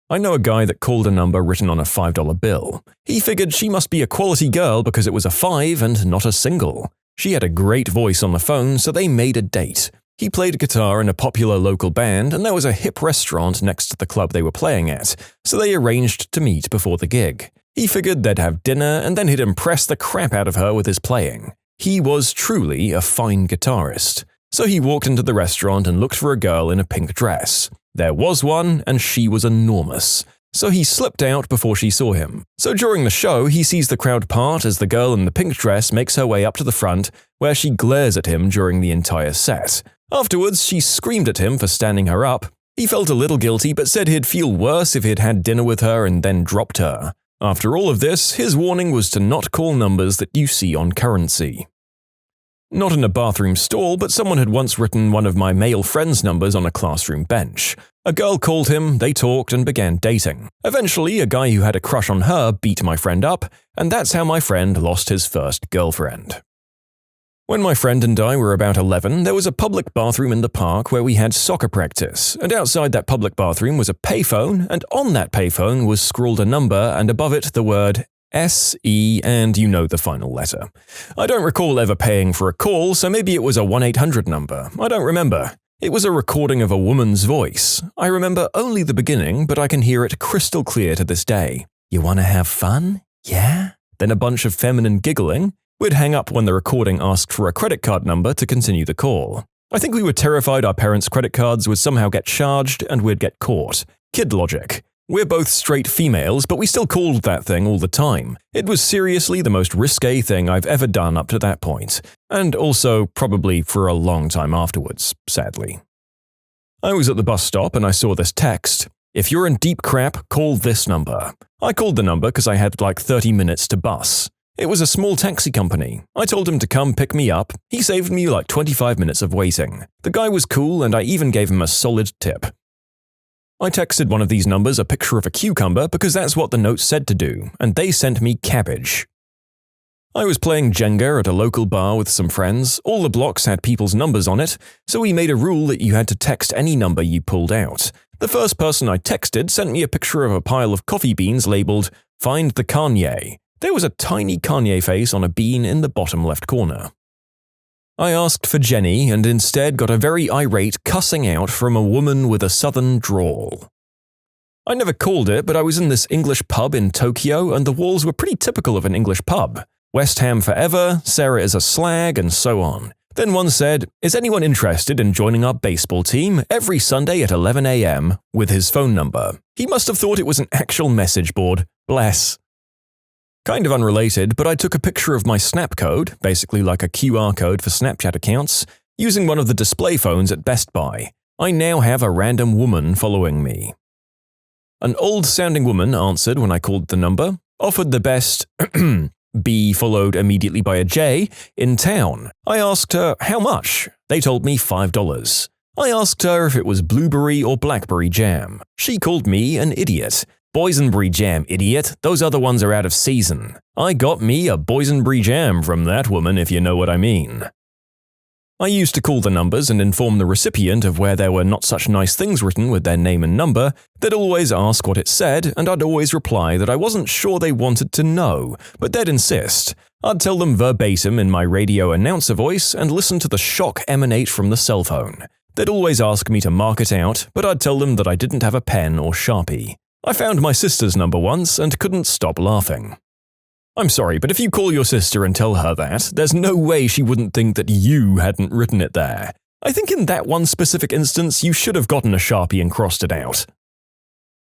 I know a guy that called a number written on a $5 bill. He figured she must be a quality girl because it was a 5 and not a single. She had a great voice on the phone, so they made a date. He played guitar in a popular local band, and there was a hip restaurant next to the club they were playing at, so they arranged to meet before the gig. He figured they'd have dinner, and then he'd impress the crap out of her with his playing. He was truly a fine guitarist. So he walked into the restaurant and looked for a girl in a pink dress. There was one, and she was enormous. So he slipped out before she saw him. So during the show, he sees the crowd part as the girl in the pink dress makes her way up to the front, where she glares at him during the entire set. Afterwards, she screamed at him for standing her up. He felt a little guilty but said he'd feel worse if he'd had dinner with her and then dropped her. After all of this, his warning was to not call numbers that you see on currency. Not in a bathroom stall, but someone had once written one of my male friends' numbers on a classroom bench. A girl called him, they talked and began dating. Eventually, a guy who had a crush on her beat my friend up, and that's how my friend lost his first girlfriend. When my friend and I were about 11, there was a public bathroom in the park where we had soccer practice, and outside that public bathroom was a payphone, and on that payphone was scrawled a number and above it the word S, E, and you know the final letter. I don't recall ever paying for a call, so maybe it was a 1-800 number. I don't remember. It was a recording of a woman's voice. I remember only the beginning, but I can hear it crystal clear to this day. You want to have fun? Yeah? Then a bunch of feminine giggling. We'd hang up when the recording asked for a credit card number to continue the call. I think we were terrified our parents' credit cards would somehow get charged and we'd get caught. Kid logic. We're both straight females, but we still called that thing all the time. It was seriously the most risque thing I've ever done up to that point, and also probably for a long time afterwards, sadly. I was at the bus stop and I saw this text. If you're in deep crap, call this number. I called the number because I had like 30 minutes to bus. It was a small taxi company. I told him to come pick me up. He saved me like 25 minutes of waiting. The guy was cool and I even gave him a solid tip. I texted one of these numbers a picture of a cucumber because that's what the note said to do, and they sent me cabbage. I was playing Jenga at a local bar with some friends. All the blocks had people's numbers on it, so we made a rule that you had to text any number you pulled out. The first person I texted sent me a picture of a pile of coffee beans labeled, "Find the Kanye." There was a tiny Kanye face on a bean in the bottom left corner. I asked for Jenny and instead got a very irate cussing out from a woman with a southern drawl. I never called it, but I was in this English pub in Tokyo and the walls were pretty typical of an English pub. West Ham forever, Sarah is a slag, and so on. Then one said, "Is anyone interested in joining our baseball team every Sunday at 11 a.m. with his phone number?" He must have thought it was an actual message board. Bless. Kind of unrelated, but I took a picture of my Snap code, basically like a QR code for Snapchat accounts, using one of the display phones at Best Buy. I now have a random woman following me. An old-sounding woman answered when I called the number, offered the best B followed immediately by a J in town. I asked her how much. They told me $5. I asked her if it was blueberry or blackberry jam. She called me an idiot. Boysenberry jam, idiot. Those other ones are out of season. I got me a boysenberry jam from that woman, if you know what I mean. I used to call the numbers and inform the recipient of where there were not such nice things written with their name and number. They'd always ask what it said, and I'd always reply that I wasn't sure they wanted to know, but they'd insist. I'd tell them verbatim in my radio announcer voice and listen to the shock emanate from the cell phone. They'd always ask me to mark it out, but I'd tell them that I didn't have a pen or Sharpie. I found my sister's number once and couldn't stop laughing. I'm sorry, but if you call your sister and tell her that, there's no way she wouldn't think that you hadn't written it there. I think in that one specific instance, you should have gotten a Sharpie and crossed it out.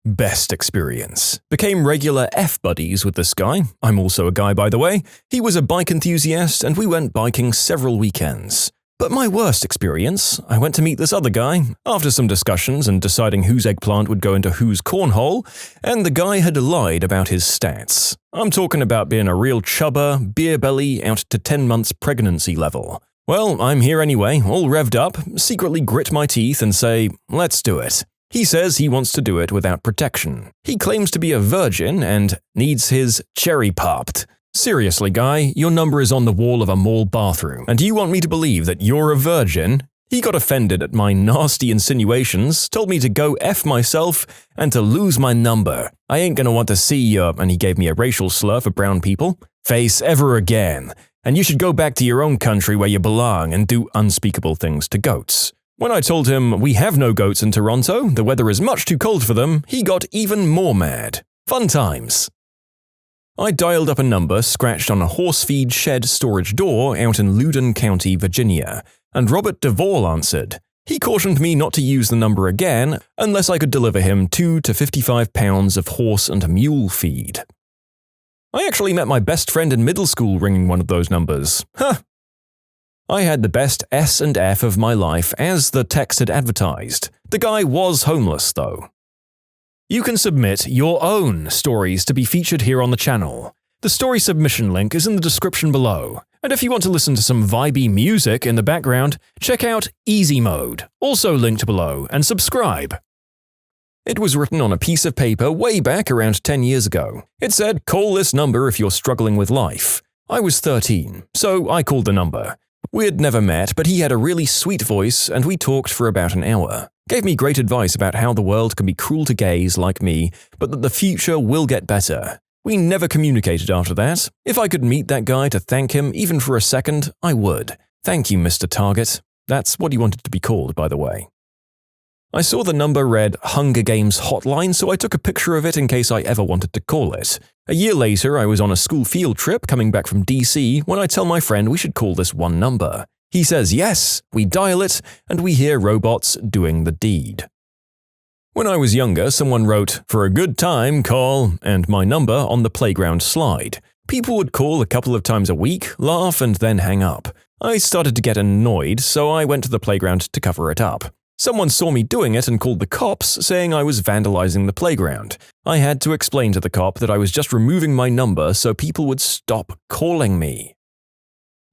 Best experience. Became regular F-buddies with this guy. I'm also a guy, by the way. He was a bike enthusiast and we went biking several weekends. But my worst experience, I went to meet this other guy, after some discussions and deciding whose eggplant would go into whose cornhole, and the guy had lied about his stats. I'm talking about being a real chubber, beer belly, out to 10 months pregnancy level. Well, I'm here anyway, all revved up, secretly grit my teeth and say, let's do it. He says he wants to do it without protection. He claims to be a virgin and needs his cherry popped. Seriously, guy, your number is on the wall of a mall bathroom, and you want me to believe that you're a virgin? He got offended at my nasty insinuations, told me to go F myself, and to lose my number. I ain't gonna want to see you, and he gave me a racial slur for brown people, face ever again, and you should go back to your own country where you belong and do unspeakable things to goats. When I told him we have no goats in Toronto, the weather is much too cold for them, he got even more mad. Fun times. I dialed up a number scratched on a horse feed shed storage door out in Loudoun County, Virginia, and Robert Duvall answered. He cautioned me not to use the number again unless I could deliver him 2 to 55 pounds of horse and mule feed. I actually met my best friend in middle school ringing one of those numbers. Huh. I had the best S and F of my life as the text had advertised. The guy was homeless, though. You can submit your own stories to be featured here on the channel. The story submission link is in the description below. And if you want to listen to some vibey music in the background, check out easymode, also linked below, and subscribe. It was written on a piece of paper way back around 10 years ago. It said, call this number if you're struggling with life. I was 13, so I called the number. We had never met, but he had a really sweet voice and we talked for about an hour. Gave me great advice about how the world can be cruel to gays like me, but that the future will get better. We never communicated after that. If I could meet that guy to thank him even for a second, I would. Thank you, Mr. Target. That's what he wanted to be called, by the way. I saw the number read Hunger Games Hotline, so I took a picture of it in case I ever wanted to call it. A year later, I was on a school field trip coming back from DC when I tell my friend we should call this one number. He says yes, we dial it, and we hear robots doing the deed. When I was younger, someone wrote, "For a good time, call," and my number on the playground slide. People would call a couple of times a week, laugh, and then hang up. I started to get annoyed, so I went to the playground to cover it up. Someone saw me doing it and called the cops, saying I was vandalizing the playground. I had to explain to the cop that I was just removing my number so people would stop calling me.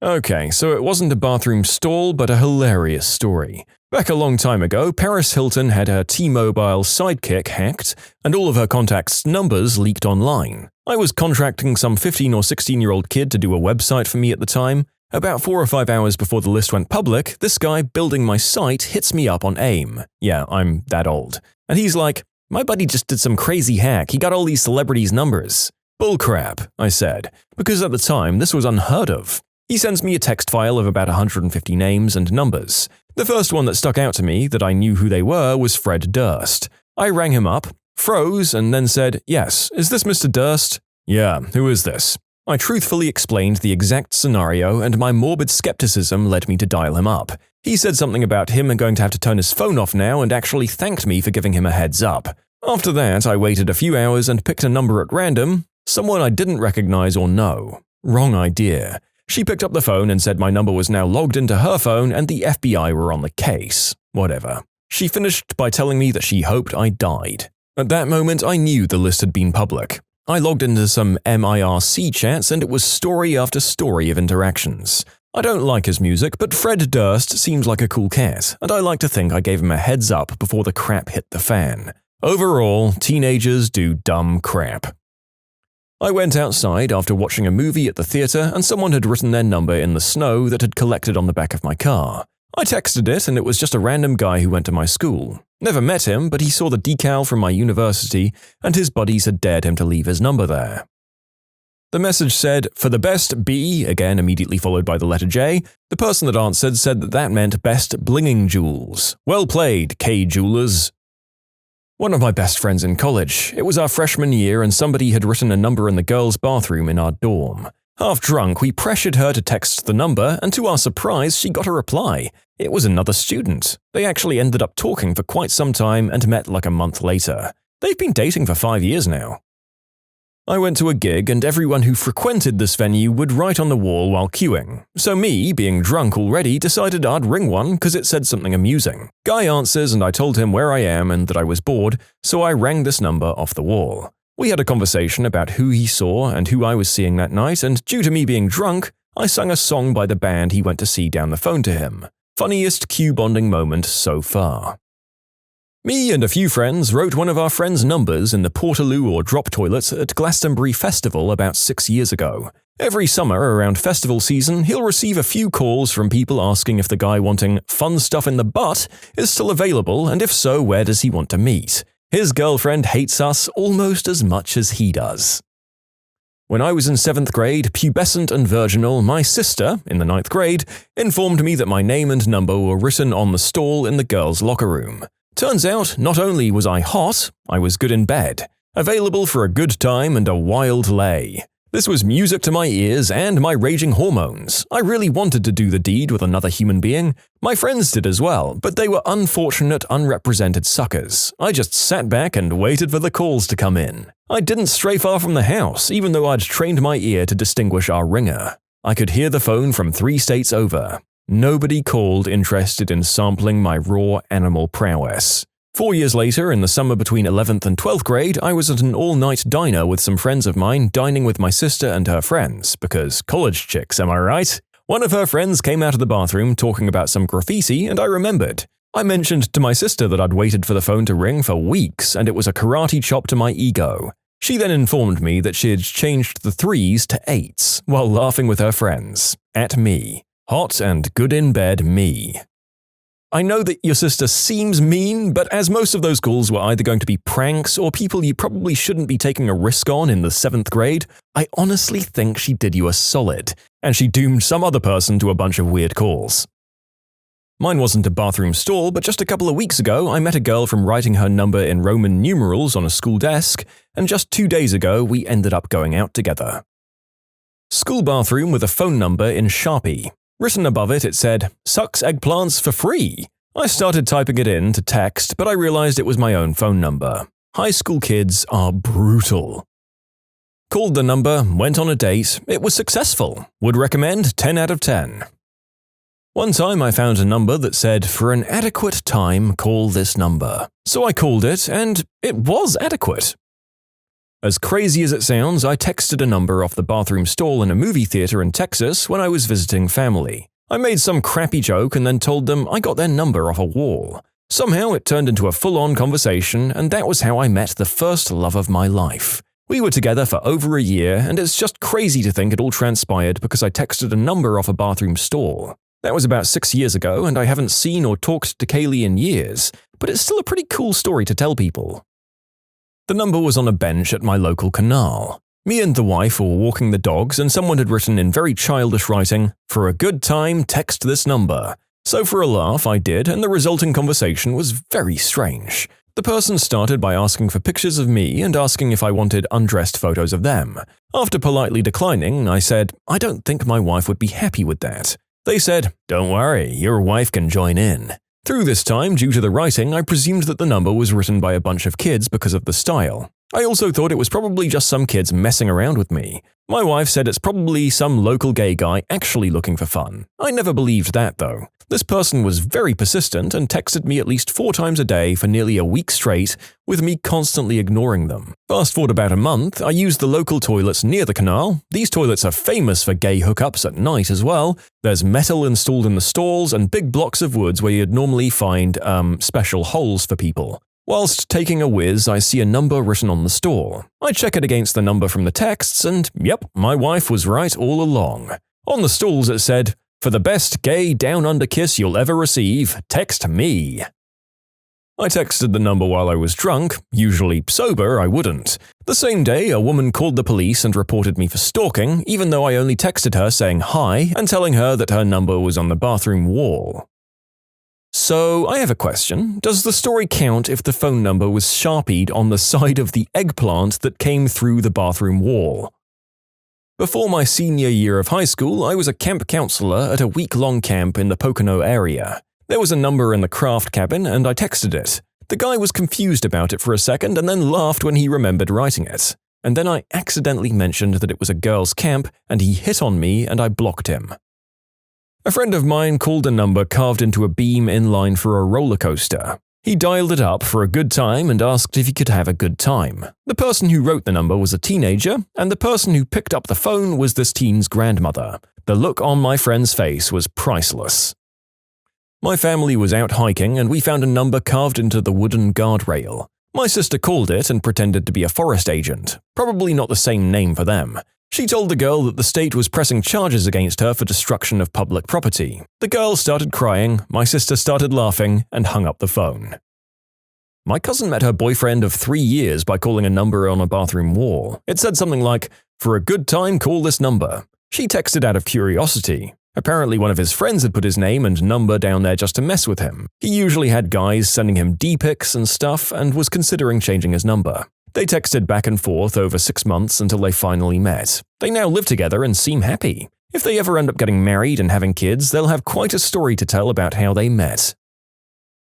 Okay, so it wasn't a bathroom stall, but a hilarious story. Back a long time ago, Paris Hilton had her T-Mobile sidekick hacked, and all of her contacts' numbers leaked online. I was contracting some 15 or 16-year-old kid to do a website for me at the time. About 4 or 5 hours before the list went public, this guy building my site hits me up on AIM. Yeah, I'm that old. And he's like, "My buddy just did some crazy hack. He got all these celebrities' numbers." "Bullcrap," I said, because at the time this was unheard of. He sends me a text file of about 150 names and numbers. The first one that stuck out to me that I knew who they were was Fred Durst. I rang him up, froze, and then said, "Yes, is this Mr. Durst?" "Yeah, who is this?" I truthfully explained the exact scenario, and my morbid skepticism led me to dial him up. He said something about him going to have to turn his phone off now and actually thanked me for giving him a heads up. After that, I waited a few hours and picked a number at random, someone I didn't recognize or know. Wrong idea. She picked up the phone and said my number was now logged into her phone and the FBI were on the case. Whatever. She finished by telling me that she hoped I died. At that moment, I knew the list had been public. I logged into some MIRC chats and it was story after story of interactions. I don't like his music, but Fred Durst seems like a cool cat, and I like to think I gave him a heads up before the crap hit the fan. Overall, teenagers do dumb crap. I went outside after watching a movie at the theater and someone had written their number in the snow that had collected on the back of my car. I texted it and it was just a random guy who went to my school. Never met him, but he saw the decal from my university and his buddies had dared him to leave his number there. The message said, "For the best B," again immediately followed by the letter J. The person that answered said that meant best blinging jewels. "Well played, K Jewelers." One of my best friends in college. It was our freshman year and somebody had written a number in the girls' bathroom in our dorm. Half drunk, we pressured her to text the number, and to our surprise, she got a reply. It was another student. They actually ended up talking for quite some time and met like a month later. They've been dating for 5 years now. I went to a gig and everyone who frequented this venue would write on the wall while queuing. So me, being drunk already, decided I'd ring one because it said something amusing. Guy answers and I told him where I am and that I was bored, so I rang this number off the wall. We had a conversation about who he saw and who I was seeing that night, and due to me being drunk, I sang a song by the band he went to see down the phone to him. Funniest queue bonding moment so far. Me and a few friends wrote one of our friends' numbers in the Portaloo or drop toilet at Glastonbury Festival about 6 years ago. Every summer around festival season, he'll receive a few calls from people asking if the guy wanting fun stuff in the butt is still available, and if so, where does he want to meet. His girlfriend hates us almost as much as he does. When I was in 7th grade, pubescent and virginal, my sister, in the 9th grade, informed me that my name and number were written on the stall in the girls' locker room. Turns out, not only was I hot, I was good in bed, available for a good time and a wild lay. This was music to my ears and my raging hormones. I really wanted to do the deed with another human being. My friends did as well, but they were unfortunate, unrepresented suckers. I just sat back and waited for the calls to come in. I didn't stray far from the house, even though I'd trained my ear to distinguish our ringer. I could hear the phone from 3 states over. Nobody called interested in sampling my raw animal prowess. 4 years later, in the summer between 11th and 12th grade, I was at an all-night diner with some friends of mine, dining with my sister and her friends, because college chicks, am I right? One of her friends came out of the bathroom talking about some graffiti, and I remembered. I mentioned to my sister that I'd waited for the phone to ring for weeks, and it was a karate chop to my ego. She then informed me that she had changed the 3s to 8s, while laughing with her friends. At me. Hot and good in bed me. I know that your sister seems mean, but as most of those calls were either going to be pranks or people you probably shouldn't be taking a risk on in the 7th grade, I honestly think she did you a solid, and she doomed some other person to a bunch of weird calls. Mine wasn't a bathroom stall, but just a couple of weeks ago, I met a girl from writing her number in Roman numerals on a school desk, and just 2 days ago, we ended up going out together. School bathroom with a phone number in Sharpie. Written above it, it said, "Sucks eggplants for free." I started typing it in to text, but I realized it was my own phone number. High school kids are brutal. Called the number, went on a date, it was successful. Would recommend 10 out of 10. One time I found a number that said, "For an adequate time, call this number." So I called it, and it was adequate. As crazy as it sounds, I texted a number off the bathroom stall in a movie theater in Texas when I was visiting family. I made some crappy joke and then told them I got their number off a wall. Somehow it turned into a full-on conversation, and that was how I met the first love of my life. We were together for over a year, and it's just crazy to think it all transpired because I texted a number off a bathroom stall. That was about 6 years ago, and I haven't seen or talked to Kaylee in years, but it's still a pretty cool story to tell people. The number was on a bench at my local canal. Me and the wife were walking the dogs, and someone had written in very childish writing, "For a good time, text this number." So for a laugh, I did, and the resulting conversation was very strange. The person started by asking for pictures of me and asking if I wanted undressed photos of them. After politely declining, I said, "I don't think my wife would be happy with that." They said, "Don't worry, your wife can join in." Through this time, due to the writing, I presumed that the number was written by a bunch of kids because of the style. I also thought it was probably just some kids messing around with me. My wife said it's probably some local gay guy actually looking for fun. I never believed that, though. This person was very persistent and texted me at least 4 times a day for nearly a week straight, with me constantly ignoring them. Fast forward about a month, I used the local toilets near the canal. These toilets are famous for gay hookups at night as well. There's metal installed in the stalls and big blocks of woods where you'd normally find, special holes for people. Whilst taking a whiz, I see a number written on the stall. I check it against the number from the texts, and yep, my wife was right all along. On the stalls it said, "For the best gay down-under kiss you'll ever receive, text me." I texted the number while I was drunk. Usually sober, I wouldn't. The same day, a woman called the police and reported me for stalking, even though I only texted her saying hi and telling her that her number was on the bathroom wall. So, I have a question. Does the story count if the phone number was sharpied on the side of the eggplant that came through the bathroom wall? Before my senior year of high school, I was a camp counselor at a week-long camp in the Pocono area. There was a number in the craft cabin, and I texted it. The guy was confused about it for a second and then laughed when he remembered writing it. And then I accidentally mentioned that it was a girls' camp, and he hit on me and I blocked him. A friend of mine called a number carved into a beam in line for a roller coaster. He dialed it up for a good time and asked if he could have a good time. The person who wrote the number was a teenager, and the person who picked up the phone was this teen's grandmother. The look on my friend's face was priceless. My family was out hiking, and we found a number carved into the wooden guardrail. My sister called it and pretended to be a forest agent. Probably not the same name for them. She told the girl that the state was pressing charges against her for destruction of public property. The girl started crying, my sister started laughing, and hung up the phone. My cousin met her boyfriend of 3 years by calling a number on a bathroom wall. It said something like, "For a good time, call this number." She texted out of curiosity. Apparently one of his friends had put his name and number down there just to mess with him. He usually had guys sending him D-pics and stuff and was considering changing his number. They texted back and forth over 6 months until they finally met. They now live together and seem happy. If they ever end up getting married and having kids, they'll have quite a story to tell about how they met.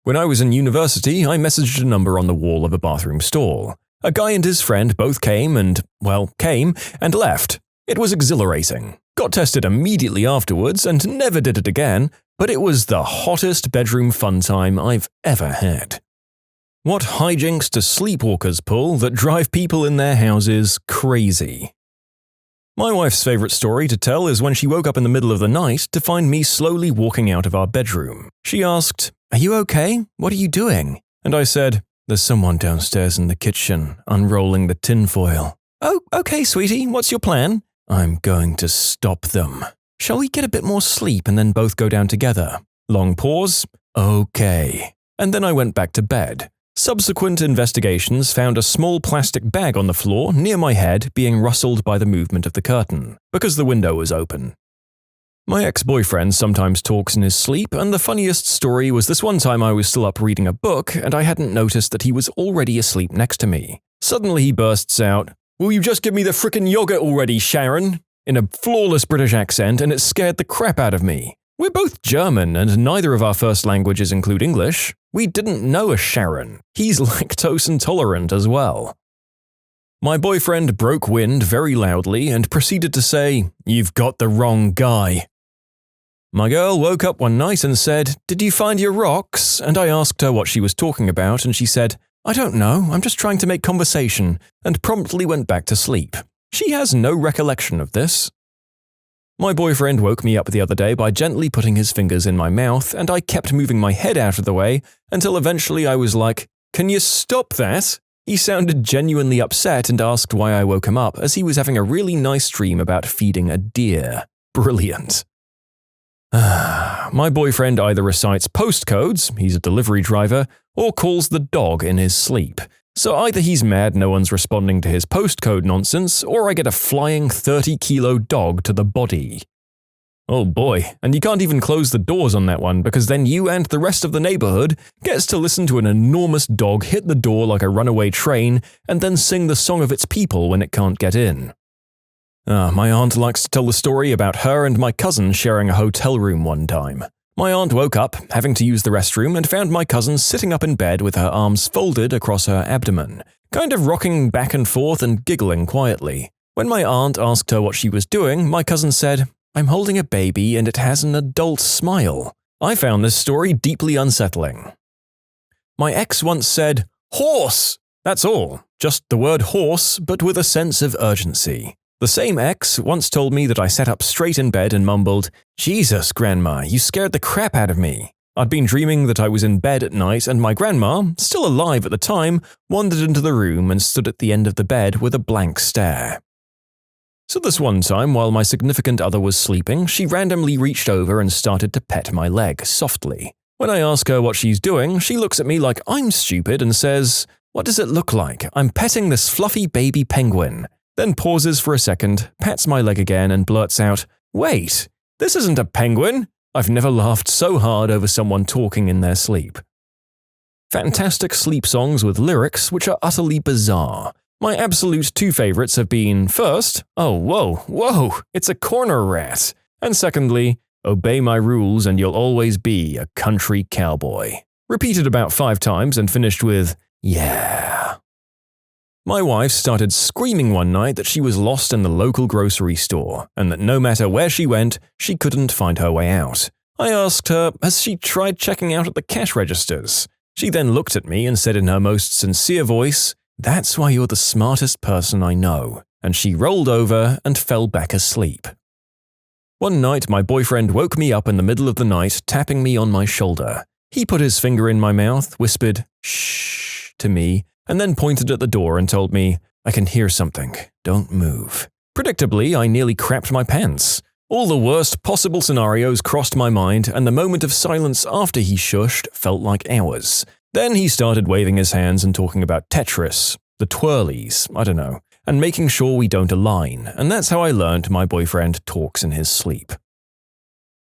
When I was in university, I messaged a number on the wall of a bathroom stall. A guy and his friend both came and left. It was exhilarating. Got tested immediately afterwards and never did it again, but it was the hottest bedroom fun time I've ever had. What hijinks do sleepwalkers pull that drive people in their houses crazy? My wife's favorite story to tell is when she woke up in the middle of the night to find me slowly walking out of our bedroom. She asked, "Are you okay? What are you doing?" And I said, "There's someone downstairs in the kitchen, unrolling the tinfoil." "Oh, okay, sweetie, what's your plan?" "I'm going to stop them." "Shall we get a bit more sleep and then both go down together?" Long pause. Okay. And then I went back to bed. Subsequent investigations found a small plastic bag on the floor near my head being rustled by the movement of the curtain, because the window was open. My ex-boyfriend sometimes talks in his sleep, and the funniest story was this one time I was still up reading a book and I hadn't noticed that he was already asleep next to me. Suddenly he bursts out, "Will you just give me the frickin' yogurt already, Sharon?" in a flawless British accent, and it scared the crap out of me. We're both German, and neither of our first languages include English. We didn't know a Sharon. He's lactose intolerant as well. My boyfriend broke wind very loudly and proceeded to say, "You've got the wrong guy." My girl woke up one night and said, "Did you find your rocks?" And I asked her what she was talking about, and she said, "I don't know, I'm just trying to make conversation," and promptly went back to sleep. She has no recollection of this. My boyfriend woke me up the other day by gently putting his fingers in my mouth, and I kept moving my head out of the way until eventually I was like, "Can you stop that?" He sounded genuinely upset and asked why I woke him up, as he was having a really nice dream about feeding a deer. Brilliant. My boyfriend either recites postcodes, he's a delivery driver, or calls the dog in his sleep. So either he's mad no one's responding to his postcode nonsense, or I get a flying 30-kilo dog to the body. Oh boy, and you can't even close the doors on that one, because then you and the rest of the neighborhood gets to listen to an enormous dog hit the door like a runaway train and then sing the song of its people when it can't get in. My aunt likes to tell the story about her and my cousin sharing a hotel room one time. My aunt woke up, having to use the restroom, and found my cousin sitting up in bed with her arms folded across her abdomen, kind of rocking back and forth and giggling quietly. When my aunt asked her what she was doing, my cousin said, "I'm holding a baby and it has an adult smile." I found this story deeply unsettling. My ex once said, "Horse!" That's all, just the word horse, but with a sense of urgency. The same ex once told me that I sat up straight in bed and mumbled, "Jesus, Grandma, you scared the crap out of me." I'd been dreaming that I was in bed at night and my grandma, still alive at the time, wandered into the room and stood at the end of the bed with a blank stare. So this one time, while my significant other was sleeping, she randomly reached over and started to pet my leg softly. When I ask her what she's doing, she looks at me like I'm stupid and says, "What does it look like? I'm petting this fluffy baby penguin." Then pauses for a second, pats my leg again and blurts out, "Wait, this isn't a penguin." I've never laughed so hard over someone talking in their sleep. Fantastic sleep songs with lyrics which are utterly bizarre. My absolute two favorites have been, first, "Oh, whoa, it's a corner rat," and secondly, "Obey my rules and you'll always be a country cowboy." Repeated about 5 times and finished with, "Yeah." My wife started screaming one night that she was lost in the local grocery store, and that no matter where she went, she couldn't find her way out. I asked her, has she tried checking out at the cash registers? She then looked at me and said in her most sincere voice, "That's why you're the smartest person I know," and she rolled over and fell back asleep. One night my boyfriend woke me up in the middle of the night tapping me on my shoulder. He put his finger in my mouth, whispered, "Shh," to me, and then pointed at the door and told me, "I can hear something, don't move." Predictably, I nearly crapped my pants. All the worst possible scenarios crossed my mind, and the moment of silence after he shushed felt like hours. Then he started waving his hands and talking about Tetris, the twirlies, I don't know, and making sure we don't align, and that's how I learned my boyfriend talks in his sleep.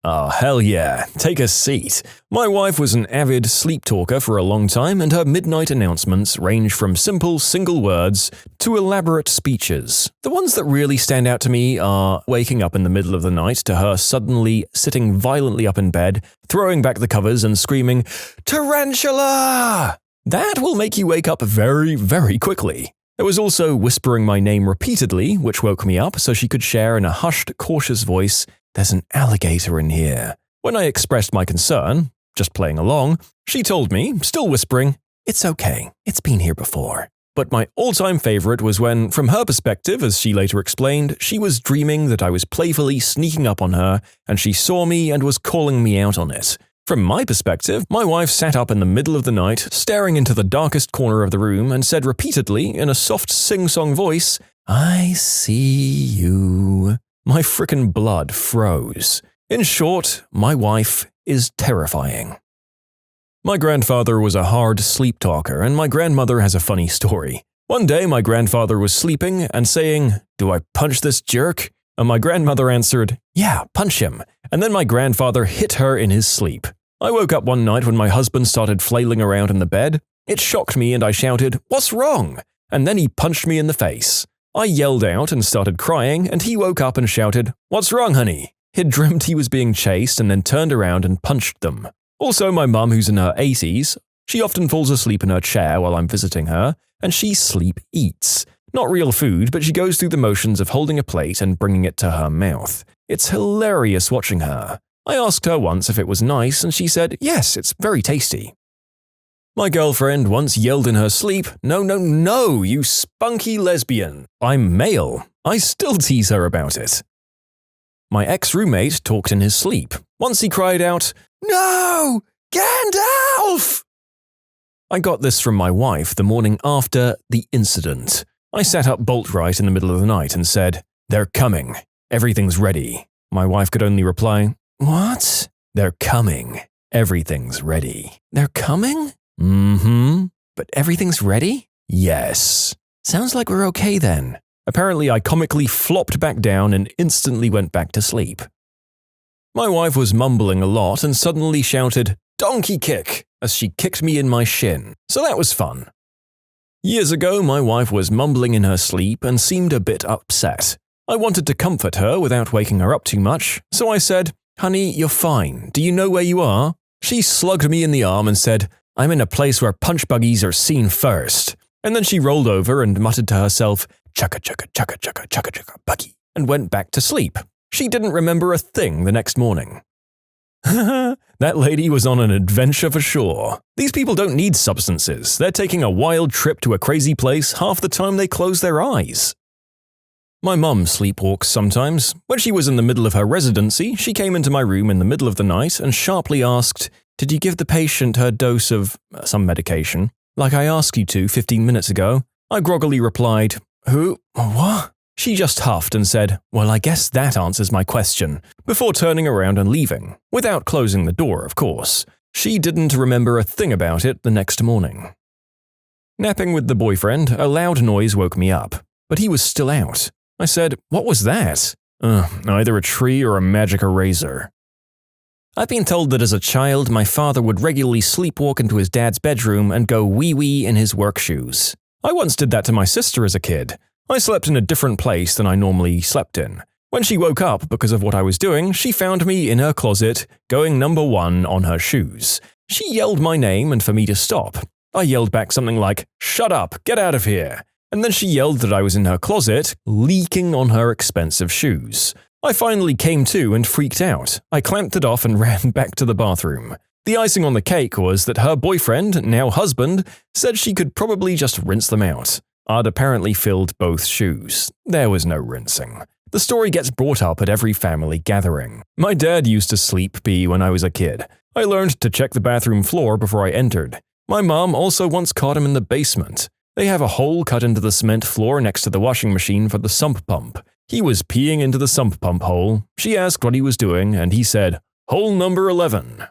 Oh, hell yeah, take a seat. My wife was an avid sleep talker for a long time, and her midnight announcements range from simple single words to elaborate speeches. The ones that really stand out to me are waking up in the middle of the night to her suddenly sitting violently up in bed, throwing back the covers and screaming, "Tarantula!" That will make you wake up very, very quickly. There was also whispering my name repeatedly, which woke me up so she could share in a hushed, cautious voice, "There's an alligator in here." When I expressed my concern, just playing along, she told me, still whispering, "It's okay, it's been here before." But my all-time favorite was when, from her perspective, as she later explained, she was dreaming that I was playfully sneaking up on her and she saw me and was calling me out on it. From my perspective, my wife sat up in the middle of the night, staring into the darkest corner of the room and said repeatedly, in a soft sing-song voice, "I see you." My frickin' blood froze. In short, my wife is terrifying. My grandfather was a hard sleep talker, and my grandmother has a funny story. One day my grandfather was sleeping and saying, "Do I punch this jerk?" And my grandmother answered, "Yeah, punch him." And then my grandfather hit her in his sleep. I woke up one night when my husband started flailing around in the bed. It shocked me and I shouted, "What's wrong?" And then he punched me in the face. I yelled out and started crying, and he woke up and shouted, "What's wrong, honey?" He'd dreamt he was being chased and then turned around and punched them. Also, my mum, who's in her 80s, she often falls asleep in her chair while I'm visiting her, and she sleep eats. Not real food, but she goes through the motions of holding a plate and bringing it to her mouth. It's hilarious watching her. I asked her once if it was nice, and she said, "Yes, it's very tasty." My girlfriend once yelled in her sleep, "No, no, no, you spunky lesbian. I'm male." I still tease her about it. My ex-roommate talked in his sleep. Once he cried out, "No! Gandalf!" I got this from my wife the morning after the incident. I sat up bolt right in the middle of the night and said, "They're coming. Everything's ready." My wife could only reply, "What?" "They're coming. Everything's ready." "They're coming?" "Mm-hmm." "But everything's ready?" "Yes." "Sounds like we're okay then." Apparently, I comically flopped back down and instantly went back to sleep. My wife was mumbling a lot and suddenly shouted, "Donkey kick!" as she kicked me in my shin, so that was fun. Years ago, my wife was mumbling in her sleep and seemed a bit upset. I wanted to comfort her without waking her up too much, so I said, "Honey, you're fine. Do you know where you are?" She slugged me in the arm and said, "I'm in a place where punch buggies are seen first." And then she rolled over and muttered to herself, "Chugga chugga chugga chugga chugga chugga buggy," and went back to sleep. She didn't remember a thing the next morning. That lady was on an adventure for sure. These people don't need substances. They're taking a wild trip to a crazy place half the time they close their eyes. My mum sleepwalks sometimes. When she was in the middle of her residency, she came into my room in the middle of the night and sharply asked, "Did you give the patient her dose of some medication, like I asked you to 15 minutes ago?" I groggily replied, "Who? What?" She just huffed and said, "Well, I guess that answers my question," before turning around and leaving, without closing the door, of course. She didn't remember a thing about it the next morning. Napping with the boyfriend, a loud noise woke me up, but he was still out. I said, "What was that?" Either a tree or a magic eraser." I've been told that as a child, my father would regularly sleepwalk into his dad's bedroom and go wee-wee in his work shoes. I once did that to my sister as a kid. I slept in a different place than I normally slept in. When she woke up because of what I was doing, she found me in her closet, going #1 on her shoes. She yelled my name and for me to stop. I yelled back something like, "Shut up, get out of here." And then she yelled that I was in her closet, leaking on her expensive shoes. I finally came to and freaked out. I clamped it off and ran back to the bathroom. The icing on the cake was that her boyfriend, now husband, said she could probably just rinse them out. I'd apparently filled both shoes. There was no rinsing. The story gets brought up at every family gathering. My dad used to sleep pee when I was a kid. I learned to check the bathroom floor before I entered. My mom also once caught him in the basement. They have a hole cut into the cement floor next to the washing machine for the sump pump. He was peeing into the sump pump hole. She asked what he was doing, and he said, "Hole number 11.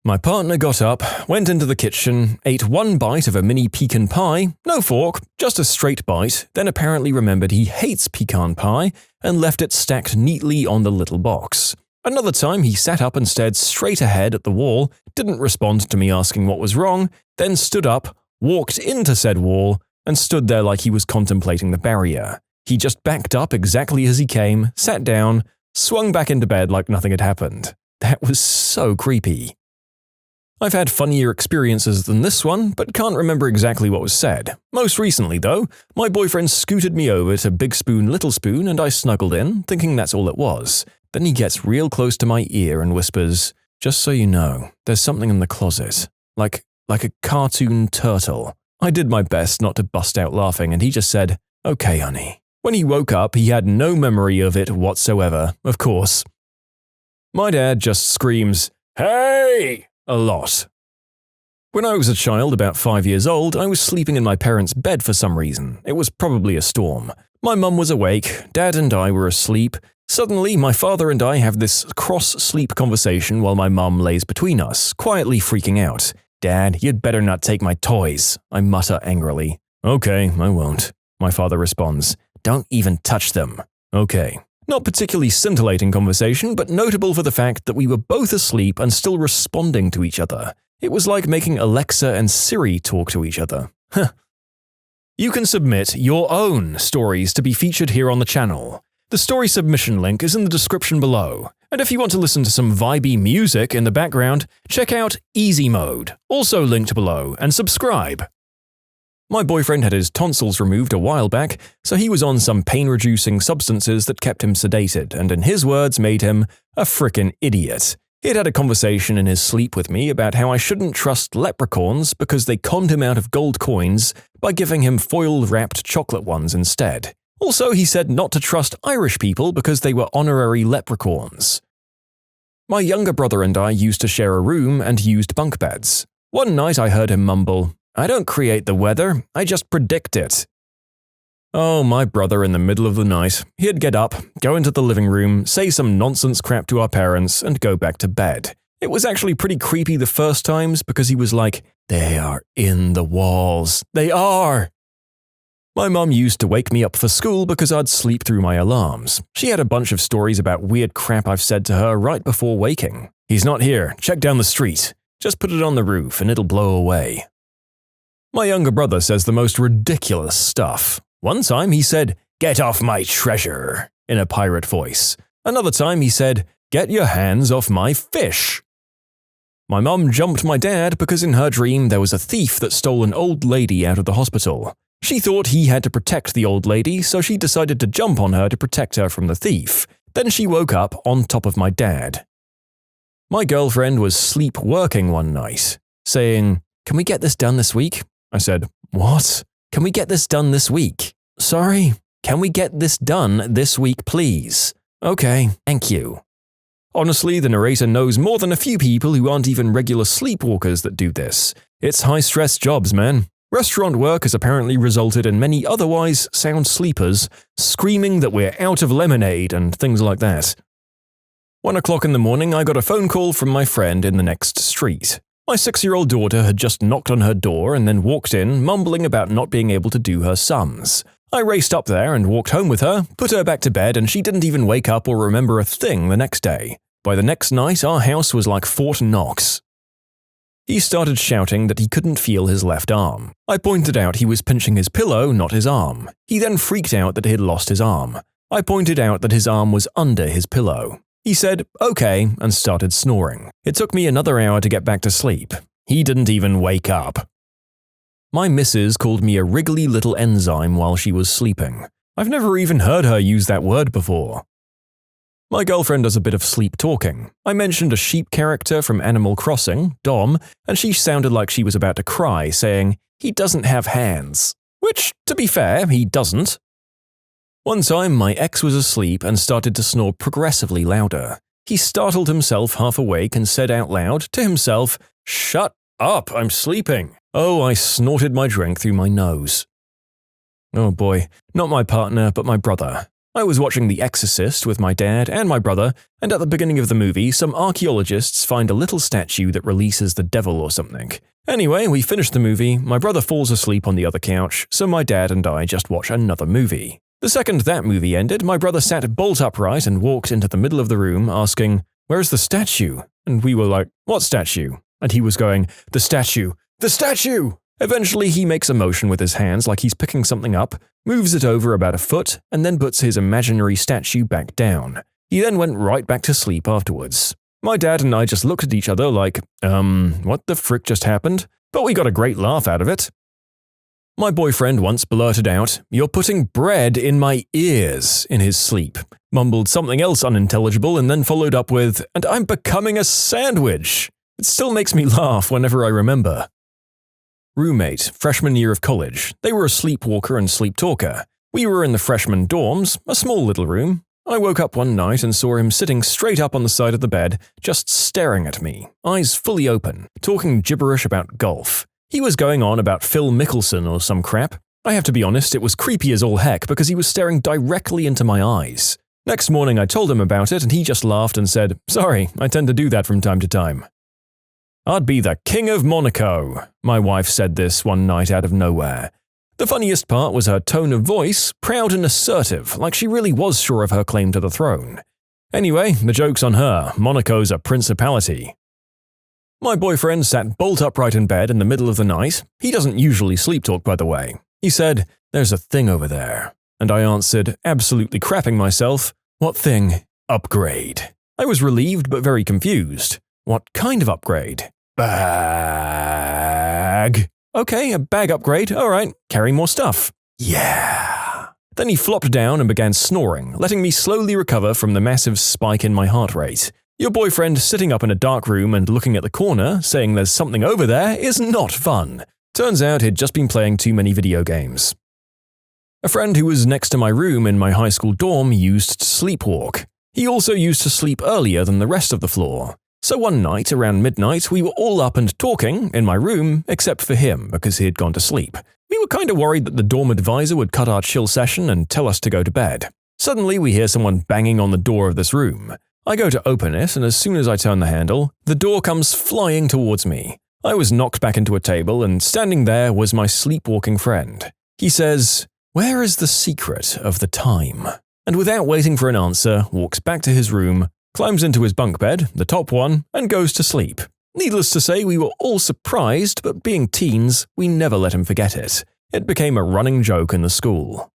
My partner got up, went into the kitchen, ate one bite of a mini pecan pie, no fork, just a straight bite, then apparently remembered he hates pecan pie and left it stacked neatly on the little box. Another time he sat up and stared straight ahead at the wall, didn't respond to me asking what was wrong, then stood up, walked into said wall, and stood there like he was contemplating the barrier. He just backed up exactly as he came, sat down, swung back into bed like nothing had happened. That was so creepy. I've had funnier experiences than this one, but can't remember exactly what was said. Most recently, though, my boyfriend scooted me over to Big Spoon Little Spoon and I snuggled in, thinking that's all it was. Then he gets real close to my ear and whispers, "Just so you know, there's something in the closet. Like a cartoon turtle." I did my best not to bust out laughing and he just said, "Okay, honey." When he woke up, he had no memory of it whatsoever, of course. My dad just screams, "Hey!" a lot. When I was a child, about 5 years old, I was sleeping in my parents' bed for some reason. It was probably a storm. My mum was awake, Dad and I were asleep, Suddenly, my father and I have this cross-sleep conversation while my mum lays between us, quietly freaking out. "Dad, you'd better not take my toys," I mutter angrily. "Okay, I won't," my father responds. "Don't even touch them." Okay. Not particularly scintillating conversation, but notable for the fact that we were both asleep and still responding to each other. It was like making Alexa and Siri talk to each other. You can submit your own stories to be featured here on the channel. The story submission link is in the description below. And if you want to listen to some vibey music in the background, check out easymode, also linked below, and subscribe. My boyfriend had his tonsils removed a while back, so he was on some pain-reducing substances that kept him sedated and in his words made him a frickin' idiot. He'd had a conversation in his sleep with me about how I shouldn't trust leprechauns because they conned him out of gold coins by giving him foil-wrapped chocolate ones instead. Also, he said not to trust Irish people because they were honorary leprechauns. My younger brother and I used to share a room and used bunk beds. One night I heard him mumble, "I don't create the weather, I just predict it." Oh, my brother in the middle of the night. He'd get up, go into the living room, say some nonsense crap to our parents, and go back to bed. It was actually pretty creepy the first times because he was like, "They are in the walls. They are!" My mum used to wake me up for school because I'd sleep through my alarms. She had a bunch of stories about weird crap I've said to her right before waking. "He's not here. Check down the street. Just put it on the roof and it'll blow away." My younger brother says the most ridiculous stuff. One time he said, "Get off my treasure," in a pirate voice. Another time he said, "Get your hands off my fish." My mum jumped my dad because in her dream there was a thief that stole an old lady out of the hospital. She thought he had to protect the old lady, so she decided to jump on her to protect her from the thief. Then she woke up on top of my dad. My girlfriend was sleep-working one night, saying, "Can we get this done this week?" I said, "What? Can we get this done this week?" "Sorry, can we get this done this week, please?" "Okay, thank you." Honestly, the narrator knows more than a few people who aren't even regular sleepwalkers that do this. It's high-stress jobs, man. Restaurant work has apparently resulted in many otherwise sound sleepers screaming that we're out of lemonade and things like that. 1 o'clock in the morning, I got a phone call from my friend in the next street. My 6-year-old daughter had just knocked on her door and then walked in, mumbling about not being able to do her sums. I raced up there and walked home with her, put her back to bed, and she didn't even wake up or remember a thing the next day. By the next night, our house was like Fort Knox. He started shouting that he couldn't feel his left arm. I pointed out he was pinching his pillow, not his arm. He then freaked out that he had lost his arm. I pointed out that his arm was under his pillow. He said, "Okay," and started snoring. It took me another hour to get back to sleep. He didn't even wake up. My missus called me a wriggly little enzyme while she was sleeping. I've never even heard her use that word before. My girlfriend does a bit of sleep talking. I mentioned a sheep character from Animal Crossing, Dom, and she sounded like she was about to cry, saying, "He doesn't have hands." Which, to be fair, he doesn't. One time, my ex was asleep and started to snore progressively louder. He startled himself half awake and said out loud to himself, "Shut up, I'm sleeping." Oh, I snorted my drink through my nose. Oh boy, not my partner, but my brother. I was watching The Exorcist with my dad and my brother, and at the beginning of the movie, some archaeologists find a little statue that releases the devil or something. Anyway, we finished the movie, my brother falls asleep on the other couch, so my dad and I just watch another movie. The second that movie ended, my brother sat bolt upright and walked into the middle of the room asking, "Where's the statue?" And we were like, "What statue?" And he was going, "The statue! The statue!" Eventually, he makes a motion with his hands like he's picking something up, moves it over about a foot, and then puts his imaginary statue back down. He then went right back to sleep afterwards. My dad and I just looked at each other like, what the frick just happened? But we got a great laugh out of it. My boyfriend once blurted out, "You're putting bread in my ears," in his sleep, mumbled something else unintelligible, and then followed up with, "And I'm becoming a sandwich." It still makes me laugh whenever I remember. Roommate, freshman year of college. They were a sleepwalker and sleep talker. We were in the freshman dorms, a small little room. I woke up one night and saw him sitting straight up on the side of the bed, just staring at me, eyes fully open, talking gibberish about golf. He was going on about Phil Mickelson or some crap. I have to be honest, it was creepy as all heck because he was staring directly into my eyes. Next morning I told him about it and he just laughed and said, "Sorry, I tend to do that from time to time." "I'd be the king of Monaco," my wife said this one night out of nowhere. The funniest part was her tone of voice, proud and assertive, like she really was sure of her claim to the throne. Anyway, the joke's on her. Monaco's a principality. My boyfriend sat bolt upright in bed in the middle of the night. He doesn't usually sleep talk, by the way. He said, "There's a thing over there." And I answered, absolutely crapping myself, "What thing?" "Upgrade." I was relieved but very confused. "What kind of upgrade?" "Bag." "Okay, a bag upgrade, alright, carry more stuff." "Yeah." Then he flopped down and began snoring, letting me slowly recover from the massive spike in my heart rate. Your boyfriend sitting up in a dark room and looking at the corner, saying there's something over there, is not fun. Turns out he'd just been playing too many video games. A friend who was next to my room in my high school dorm used to sleepwalk. He also used to sleep earlier than the rest of the floor. So one night, around midnight, we were all up and talking in my room, except for him because he had gone to sleep. We were kind of worried that the dorm advisor would cut our chill session and tell us to go to bed. Suddenly, we hear someone banging on the door of this room. I go to open it, and as soon as I turn the handle, the door comes flying towards me. I was knocked back into a table, and standing there was my sleepwalking friend. He says, "Where is the secret of the time?" And without waiting for an answer, walks back to his room, climbs into his bunk bed, the top one, and goes to sleep. Needless to say, we were all surprised, but being teens, we never let him forget it. It became a running joke in the school.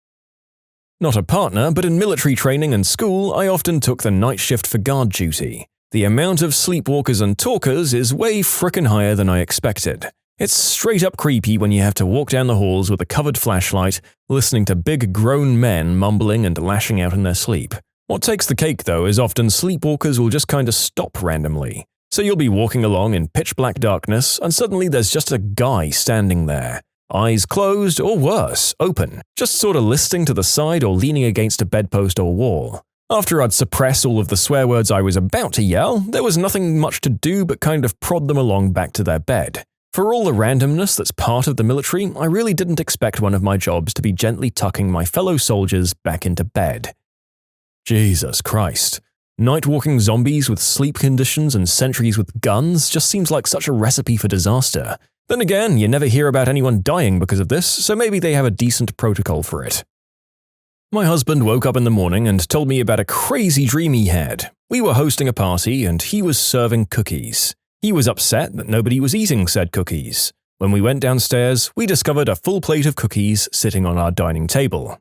Not a partner, but in military training and school, I often took the night shift for guard duty. The amount of sleepwalkers and talkers is way frickin' higher than I expected. It's straight up creepy when you have to walk down the halls with a covered flashlight, listening to big grown men mumbling and lashing out in their sleep. What takes the cake, though, is often sleepwalkers will just kinda stop randomly. So you'll be walking along in pitch black darkness, and suddenly there's just a guy standing there. Eyes closed, or worse, open, just sorta listing to the side or leaning against a bedpost or wall. After I'd suppressed all of the swear words I was about to yell, there was nothing much to do but kind of prod them along back to their bed. For all the randomness that's part of the military, I really didn't expect one of my jobs to be gently tucking my fellow soldiers back into bed. Jesus Christ. Night-walking zombies with sleep conditions and sentries with guns just seems like such a recipe for disaster. Then again, you never hear about anyone dying because of this, so maybe they have a decent protocol for it. My husband woke up in the morning and told me about a crazy dream he had. We were hosting a party and he was serving cookies. He was upset that nobody was eating said cookies. When we went downstairs, we discovered a full plate of cookies sitting on our dining table.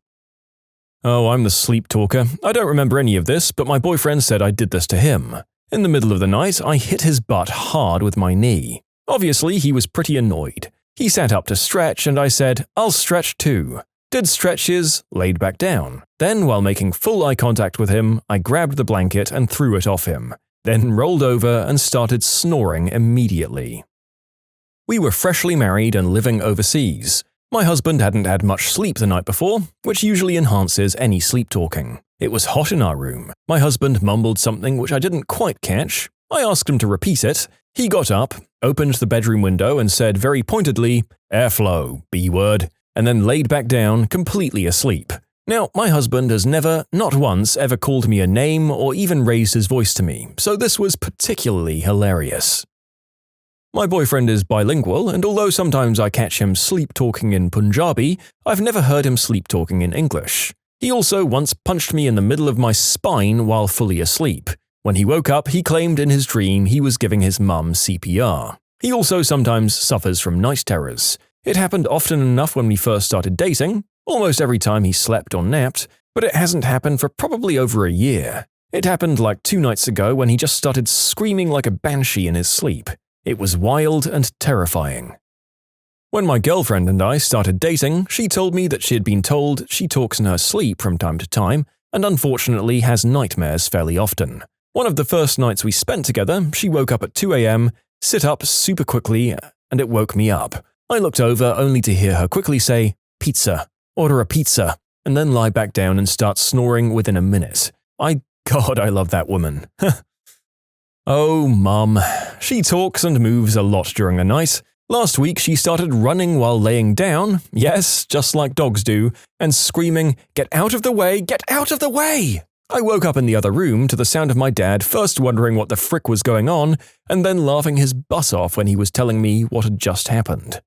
Oh, I'm the sleep talker. I don't remember any of this, but my boyfriend said I did this to him. In the middle of the night, I hit his butt hard with my knee. Obviously, he was pretty annoyed. He sat up to stretch, and I said, "I'll stretch too." Did stretches, laid back down. Then, while making full eye contact with him, I grabbed the blanket and threw it off him. Then rolled over and started snoring immediately. We were freshly married and living overseas. My husband hadn't had much sleep the night before, which usually enhances any sleep talking. It was hot in our room. My husband mumbled something which I didn't quite catch. I asked him to repeat it. He got up, opened the bedroom window and said very pointedly, "Airflow, B-word," and then laid back down, completely asleep. Now, my husband has never, not once, ever called me a name or even raised his voice to me, so this was particularly hilarious. My boyfriend is bilingual, and although sometimes I catch him sleep-talking in Punjabi, I've never heard him sleep-talking in English. He also once punched me in the middle of my spine while fully asleep. When he woke up, he claimed in his dream he was giving his mum CPR. He also sometimes suffers from night terrors. It happened often enough when we first started dating, almost every time he slept or napped, but it hasn't happened for probably over a year. It happened like 2 nights ago when he just started screaming like a banshee in his sleep. It was wild and terrifying. When my girlfriend and I started dating, she told me that she had been told she talks in her sleep from time to time, and unfortunately has nightmares fairly often. One of the first nights we spent together, she woke up at 2 a.m., sit up super quickly, and it woke me up. I looked over only to hear her quickly say, "Pizza, order a pizza," and then lie back down and start snoring within a minute. God, I love that woman. Oh, Mum. She talks and moves a lot during the night. Last week she started running while laying down, yes, just like dogs do, and screaming, "Get out of the way, get out of the way!" I woke up in the other room to the sound of my dad first wondering what the frick was going on and then laughing his butt off when he was telling me what had just happened.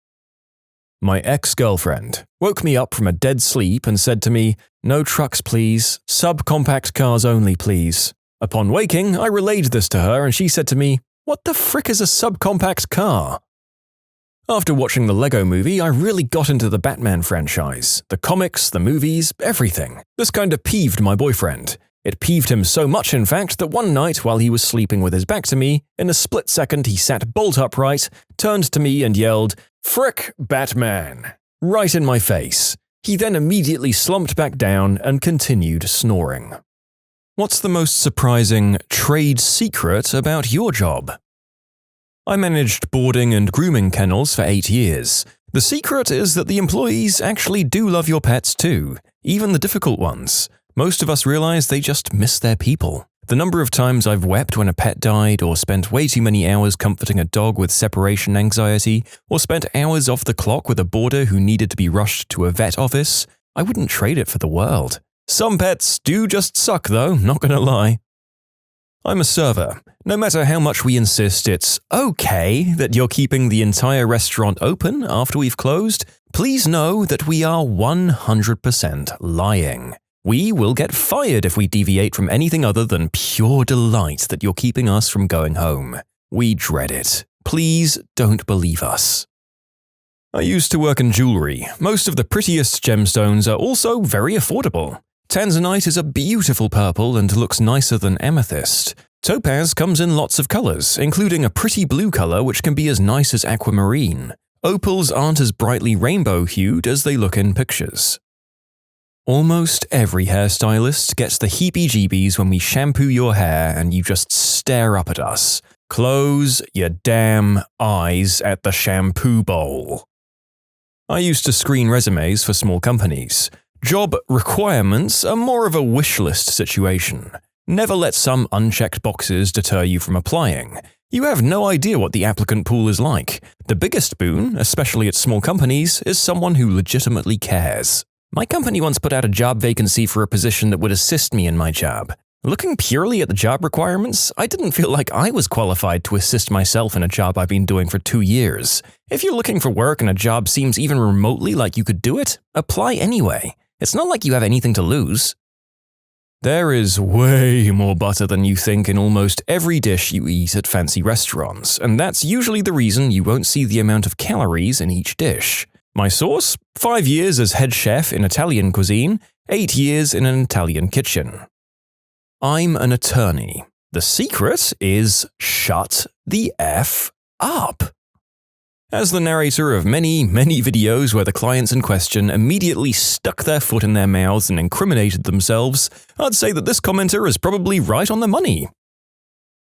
My ex-girlfriend woke me up from a dead sleep and said to me, "No trucks please, subcompact cars only please." Upon waking, I relayed this to her and she said to me, "What the frick is a subcompact car?" After watching the Lego Movie, I really got into the Batman franchise. The comics, the movies, everything. This kind of peeved my boyfriend. It peeved him so much, in fact, that one night while he was sleeping with his back to me, in a split second he sat bolt upright, turned to me and yelled, "Frick, Batman!" right in my face. He then immediately slumped back down and continued snoring. What's the most surprising trade secret about your job? I managed boarding and grooming kennels for 8 years. The secret is that the employees actually do love your pets too, even the difficult ones. Most of us realize they just miss their people. The number of times I've wept when a pet died, or spent way too many hours comforting a dog with separation anxiety, or spent hours off the clock with a boarder who needed to be rushed to a vet office, I wouldn't trade it for the world. Some pets do just suck though, not gonna lie. I'm a server. No matter how much we insist it's okay that you're keeping the entire restaurant open after we've closed, please know that we are 100% lying. We will get fired if we deviate from anything other than pure delight that you're keeping us from going home. We dread it. Please don't believe us. I used to work in jewelry. Most of the prettiest gemstones are also very affordable. Tanzanite is a beautiful purple and looks nicer than amethyst. Topaz comes in lots of colors, including a pretty blue color which can be as nice as aquamarine. Opals aren't as brightly rainbow-hued as they look in pictures. Almost every hairstylist gets the heebie-jeebies when we shampoo your hair and you just stare up at us. Close your damn eyes at the shampoo bowl. I used to screen resumes for small companies. Job requirements are more of a wish list situation. Never let some unchecked boxes deter you from applying. You have no idea what the applicant pool is like. The biggest boon, especially at small companies, is someone who legitimately cares. My company once put out a job vacancy for a position that would assist me in my job. Looking purely at the job requirements, I didn't feel like I was qualified to assist myself in a job I've been doing for 2 years. If you're looking for work and a job seems even remotely like you could do it, apply anyway. It's not like you have anything to lose. There is way more butter than you think in almost every dish you eat at fancy restaurants, and that's usually the reason you won't see the amount of calories in each dish. My source? 5 years as head chef in Italian cuisine, 8 years in an Italian kitchen. I'm an attorney. The secret is shut the F up. As the narrator of many videos where the clients in question immediately stuck their foot in their mouths and incriminated themselves, I'd say that this commenter is probably right on the money.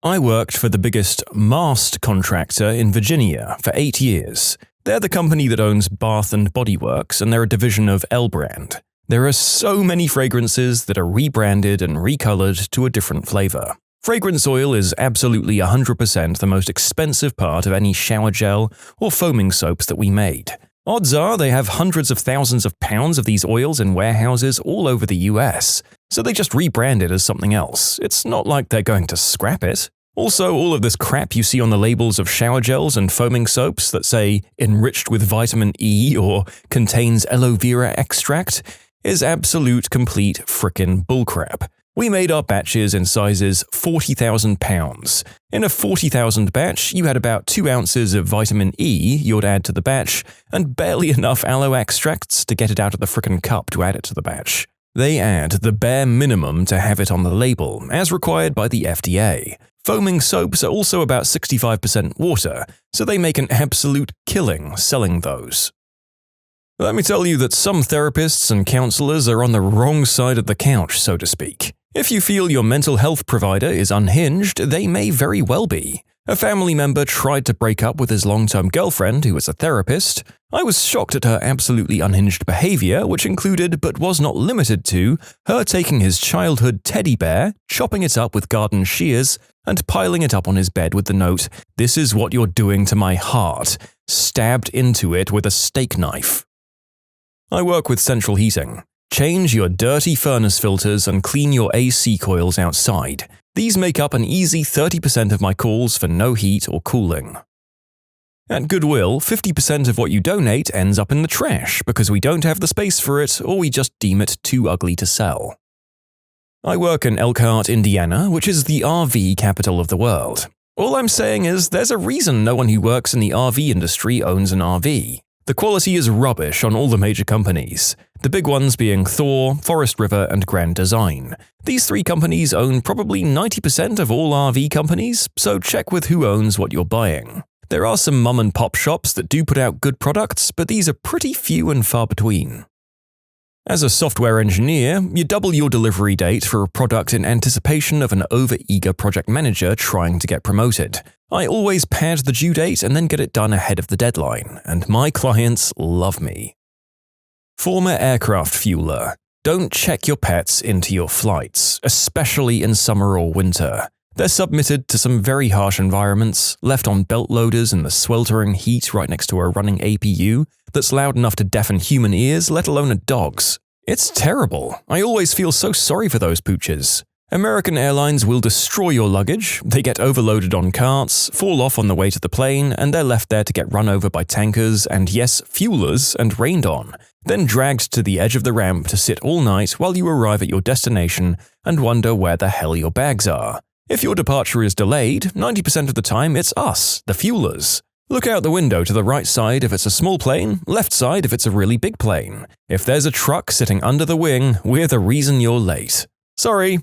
I worked for the biggest mast contractor in Virginia for 8 years. They're the company that owns Bath & Body Works, and they're a division of L Brand. There are so many fragrances that are rebranded and recolored to a different flavor. Fragrance oil is absolutely 100% the most expensive part of any shower gel or foaming soaps that we made. Odds are they have hundreds of thousands of pounds of these oils in warehouses all over the US, so they just rebrand it as something else. It's not like they're going to scrap it. Also, all of this crap you see on the labels of shower gels and foaming soaps that say enriched with vitamin E or contains aloe vera extract is absolute complete frickin' bullcrap. We made our batches in sizes 40,000 pounds. In a 40,000 batch, you had about 2 ounces of vitamin E you'd add to the batch, and barely enough aloe extracts to get it out of the frickin' cup to add it to the batch. They add the bare minimum to have it on the label, as required by the FDA. Foaming soaps are also about 65% water, so they make an absolute killing selling those. Let me tell you that some therapists and counselors are on the wrong side of the couch, so to speak. If you feel your mental health provider is unhinged, they may very well be. A family member tried to break up with his long-term girlfriend, who was a therapist. I was shocked at her absolutely unhinged behavior, which included, but was not limited to, her taking his childhood teddy bear, chopping it up with garden shears, and piling it up on his bed with the note, "This is what you're doing to my heart," stabbed into it with a steak knife. I work with central heating. Change your dirty furnace filters and clean your AC coils outside. These make up an easy 30% of my calls for no heat or cooling. At Goodwill, 50% of what you donate ends up in the trash because we don't have the space for it or we just deem it too ugly to sell. I work in Elkhart, Indiana, which is the RV capital of the world. All I'm saying is there's a reason no one who works in the RV industry owns an RV. The quality is rubbish on all the major companies, the big ones being Thor, Forest River, and Grand Design. These three companies own probably 90% of all RV companies, so check with who owns what you're buying. There are some mom-and-pop shops that do put out good products, but these are pretty few and far between. As a software engineer, you double your delivery date for a product in anticipation of an over-eager project manager trying to get promoted. I always pad the due date and then get it done ahead of the deadline, and my clients love me. Former aircraft fueler. Don't check your pets into your flights, especially in summer or winter. They're submitted to some very harsh environments, left on belt loaders in the sweltering heat right next to a running APU that's loud enough to deafen human ears, let alone a dog's. It's terrible. I always feel so sorry for those pooches. American Airlines will destroy your luggage, they get overloaded on carts, fall off on the way to the plane, and they're left there to get run over by tankers and yes, fuelers and rained on, then dragged to the edge of the ramp to sit all night while you arrive at your destination and wonder where the hell your bags are. If your departure is delayed, 90% of the time it's us, the fuelers. Look out the window to the right side if it's a small plane, left side if it's a really big plane. If there's a truck sitting under the wing, we're the reason you're late. Sorry.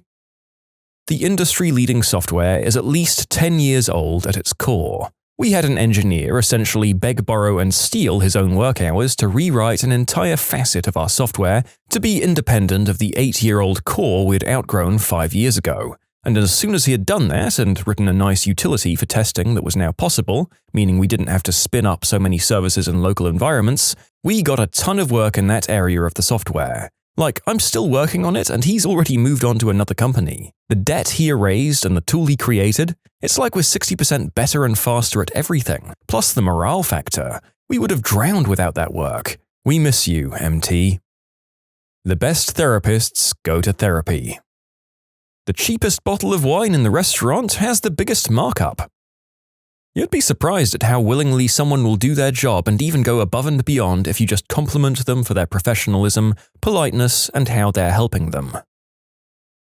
The industry-leading software is at least 10 years old at its core. We had an engineer essentially beg, borrow, and steal his own work hours to rewrite an entire facet of our software to be independent of the 8-year-old core we'd outgrown 5 years ago. And as soon as he had done that and written a nice utility for testing that was now possible, meaning we didn't have to spin up so many services in local environments, we got a ton of work in that area of the software. Like, I'm still working on it and he's already moved on to another company. The debt he erased and the tool he created, it's like we're 60% better and faster at everything. Plus the morale factor. We would have drowned without that work. We miss you, MT. The best therapists go to therapy. The cheapest bottle of wine in the restaurant has the biggest markup. You'd be surprised at how willingly someone will do their job and even go above and beyond if you just compliment them for their professionalism, politeness, and how they're helping them.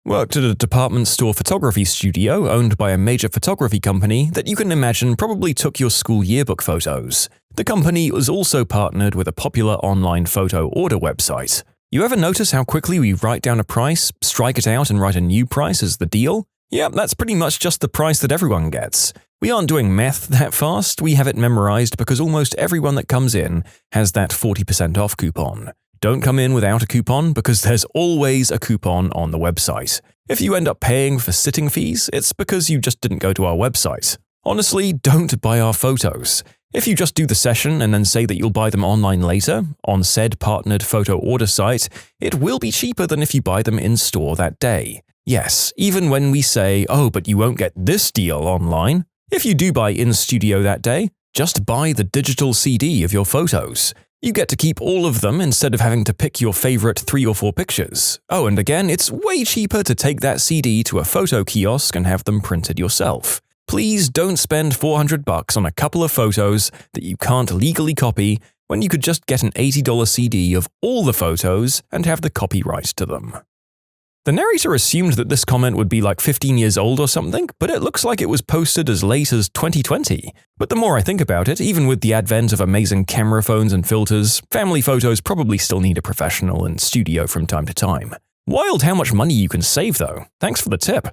Worked at a department store photography studio owned by a major photography company that you can imagine probably took your school yearbook photos. The company was also partnered with a popular online photo order website. You ever notice how quickly we write down a price, strike it out and write a new price as the deal? Yeah, that's pretty much just the price that everyone gets. We aren't doing math that fast, we have it memorized because almost everyone that comes in has that 40% off coupon. Don't come in without a coupon because there's always a coupon on the website. If you end up paying for sitting fees, it's because you just didn't go to our website. Honestly, don't buy our photos. If you just do the session and then say that you'll buy them online later, on said partnered photo order site, it will be cheaper than if you buy them in store that day. Yes, even when we say, oh, but you won't get this deal online. If you do buy in studio that day, just buy the digital CD of your photos. You get to keep all of them instead of having to pick your favorite 3 or 4 pictures. Oh, and again, it's way cheaper to take that CD to a photo kiosk and have them printed yourself. Please don't spend $400 on a couple of photos that you can't legally copy when you could just get an $80 CD of all the photos and have the copyright to them. The narrator assumed that this comment would be like 15 years old or something, but it looks like it was posted as late as 2020. But the more I think about it, even with the advent of amazing camera phones and filters, family photos probably still need a professional in studio from time to time. Wild how much money you can save though. Thanks for the tip.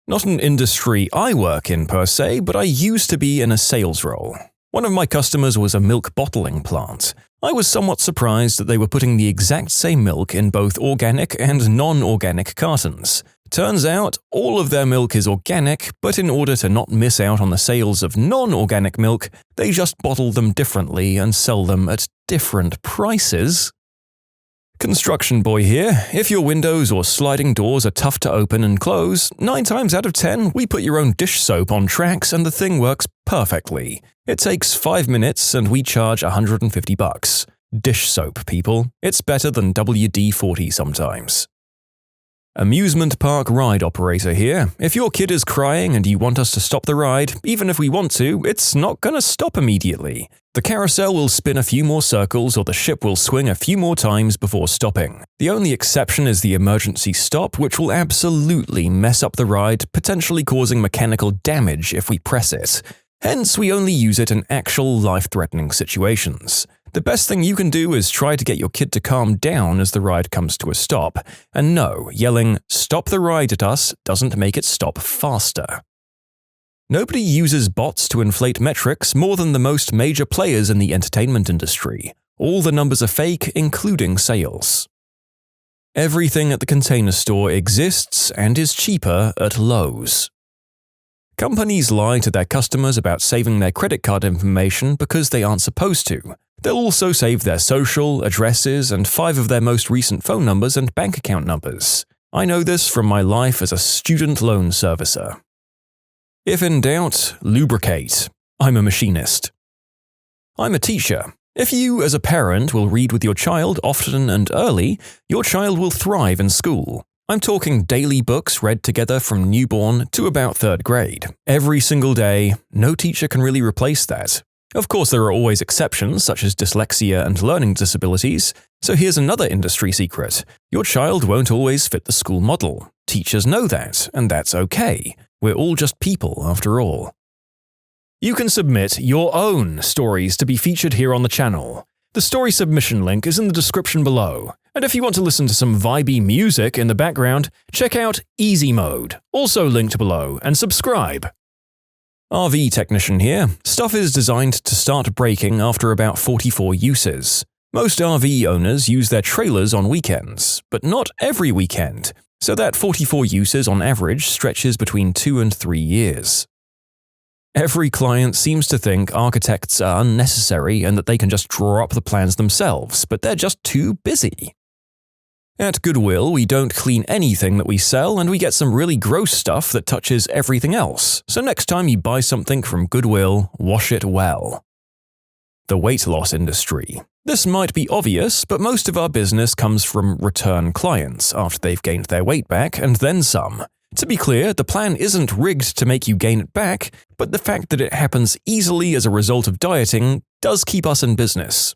Not an industry I work in per se, but I used to be in a sales role. One of my customers was a milk bottling plant. I was somewhat surprised that they were putting the exact same milk in both organic and non-organic cartons. Turns out, all of their milk is organic, but in order to not miss out on the sales of non-organic milk, they just bottle them differently and sell them at different prices. Construction boy here. If your windows or sliding doors are tough to open and close, 9 times out of 10, we put your own dish soap on tracks and the thing works perfectly. It takes 5 minutes and we charge $150. Dish soap, people. It's better than WD-40 sometimes. Amusement park ride operator here. If your kid is crying and you want us to stop the ride, even if we want to, it's not gonna stop immediately. The carousel will spin a few more circles or the ship will swing a few more times before stopping. The only exception is the emergency stop, which will absolutely mess up the ride, potentially causing mechanical damage if we press it. Hence, we only use it in actual life-threatening situations. The best thing you can do is try to get your kid to calm down as the ride comes to a stop. And no, yelling, "Stop the ride" at us doesn't make it stop faster. Nobody uses bots to inflate metrics more than the most major players in the entertainment industry. All the numbers are fake, including sales. Everything at the Container Store exists and is cheaper at Lowe's. Companies lie to their customers about saving their credit card information because they aren't supposed to. They'll also save their social, addresses, and 5 of their most recent phone numbers and bank account numbers. I know this from my life as a student loan servicer. If in doubt, lubricate. I'm a machinist. I'm a teacher. If you, as a parent, will read with your child often and early, your child will thrive in school. I'm talking daily books read together from newborn to about 3rd grade. Every single day, no teacher can really replace that. Of course, there are always exceptions, such as dyslexia and learning disabilities. So here's another industry secret. Your child won't always fit the school model. Teachers know that, and that's okay. We're all just people, after all. You can submit your own stories to be featured here on the channel. The story submission link is in the description below. And if you want to listen to some vibey music in the background, check out easymode, also linked below, and subscribe. RV technician here. Stuff is designed to start breaking after about 44 uses. Most RV owners use their trailers on weekends, but not every weekend, so that 44 uses on average stretches between 2 and 3 years. Every client seems to think architects are unnecessary and that they can just draw up the plans themselves, but they're just too busy. At Goodwill, we don't clean anything that we sell, and we get some really gross stuff that touches everything else, so next time you buy something from Goodwill, wash it well. The weight loss industry. This might be obvious, but most of our business comes from return clients after they've gained their weight back and then some. To be clear, the plan isn't rigged to make you gain it back, but the fact that it happens easily as a result of dieting does keep us in business.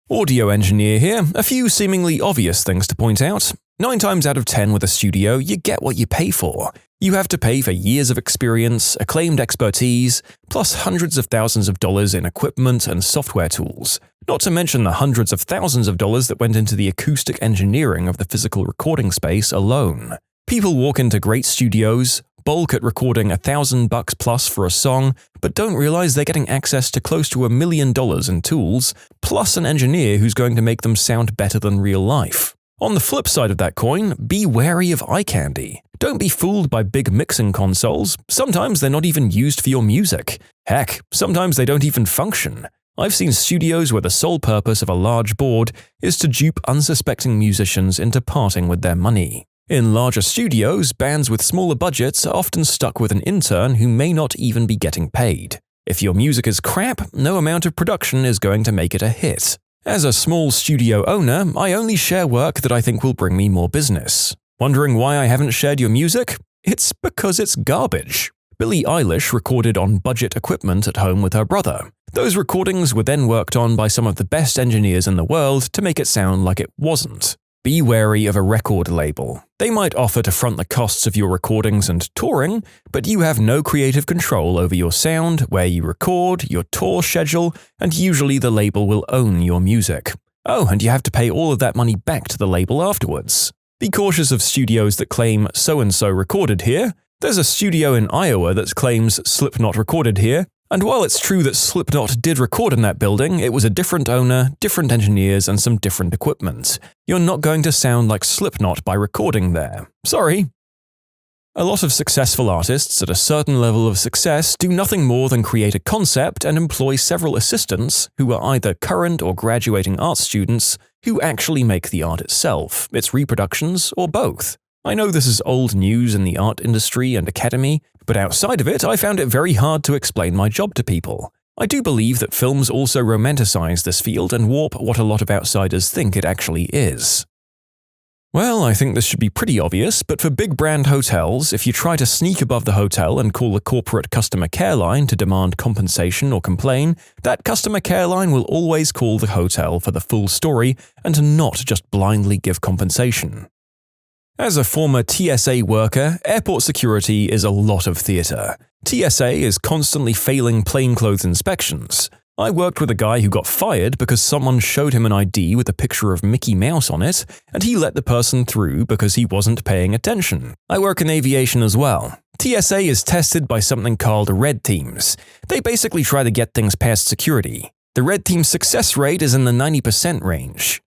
Audio engineer here, a few seemingly obvious things to point out. 9 times out of 10 with a studio, you get what you pay for. You have to pay for years of experience, acclaimed expertise, plus hundreds of thousands of dollars in equipment and software tools, not to mention the hundreds of thousands of dollars that went into the acoustic engineering of the physical recording space alone. People walk into great studios, bulk at recording $1,000 plus for a song, but don't realize they're getting access to close to $1 million in tools, plus an engineer who's going to make them sound better than real life. On the flip side of that coin, be wary of eye candy. Don't be fooled by big mixing consoles. Sometimes they're not even used for your music. Heck, sometimes they don't even function. I've seen studios where the sole purpose of a large board is to dupe unsuspecting musicians into parting with their money. In larger studios, bands with smaller budgets are often stuck with an intern who may not even be getting paid. If your music is crap, no amount of production is going to make it a hit. As a small studio owner, I only share work that I think will bring me more business. Wondering why I haven't shared your music? It's because it's garbage. Billie Eilish recorded on budget equipment at home with her brother. Those recordings were then worked on by some of the best engineers in the world to make it sound like it wasn't. Be wary of a record label. They might offer to front the costs of your recordings and touring, but you have no creative control over your sound, where you record, your tour schedule, and usually the label will own your music. Oh, and you have to pay all of that money back to the label afterwards. Be cautious of studios that claim so-and-so recorded here. There's a studio in Iowa that claims Slipknot recorded here, and while it's true that Slipknot did record in that building, it was a different owner, different engineers, and some different equipment. You're not going to sound like Slipknot by recording there. Sorry. A lot of successful artists at a certain level of success do nothing more than create a concept and employ several assistants who are either current or graduating art students who actually make the art itself, its reproductions, or both. I know this is old news in the art industry and academy, but outside of it, I found it very hard to explain my job to people. I do believe that films also romanticize this field and warp what a lot of outsiders think it actually is. Well, I think this should be pretty obvious, but for big brand hotels, if you try to sneak above the hotel and call the corporate customer care line to demand compensation or complain, that customer care line will always call the hotel for the full story and not just blindly give compensation. As a former TSA worker, airport security is a lot of theatre. TSA is constantly failing plainclothes inspections. I worked with a guy who got fired because someone showed him an ID with a picture of Mickey Mouse on it, and he let the person through because he wasn't paying attention. I work in aviation as well. TSA is tested by something called red teams. They basically try to get things past security. The red team's success rate is in the 90% range.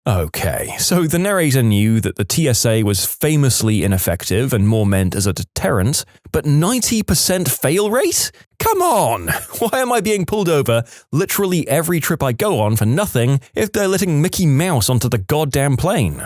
Okay, so the narrator knew that the TSA was famously ineffective and more meant as a deterrent, but 90% fail rate? Come on! Why am I being pulled over literally every trip I go on for nothing if they're letting Mickey Mouse onto the goddamn plane?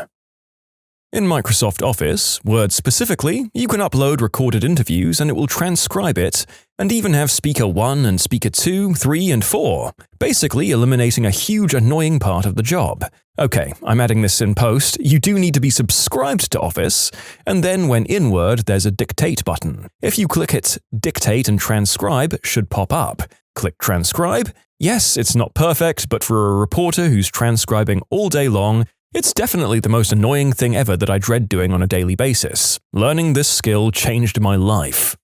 In Microsoft Office, Word specifically, you can upload recorded interviews and it will transcribe it, and even have speaker 1 and speaker 2, 3, and 4, basically eliminating a huge annoying part of the job. Okay, I'm adding this in post. You do need to be subscribed to Office, and then when in Word, there's a dictate button. If you click it, dictate and transcribe should pop up. Click transcribe. Yes, it's not perfect, but for a reporter who's transcribing all day long, it's definitely the most annoying thing ever that I dread doing on a daily basis. Learning this skill changed my life.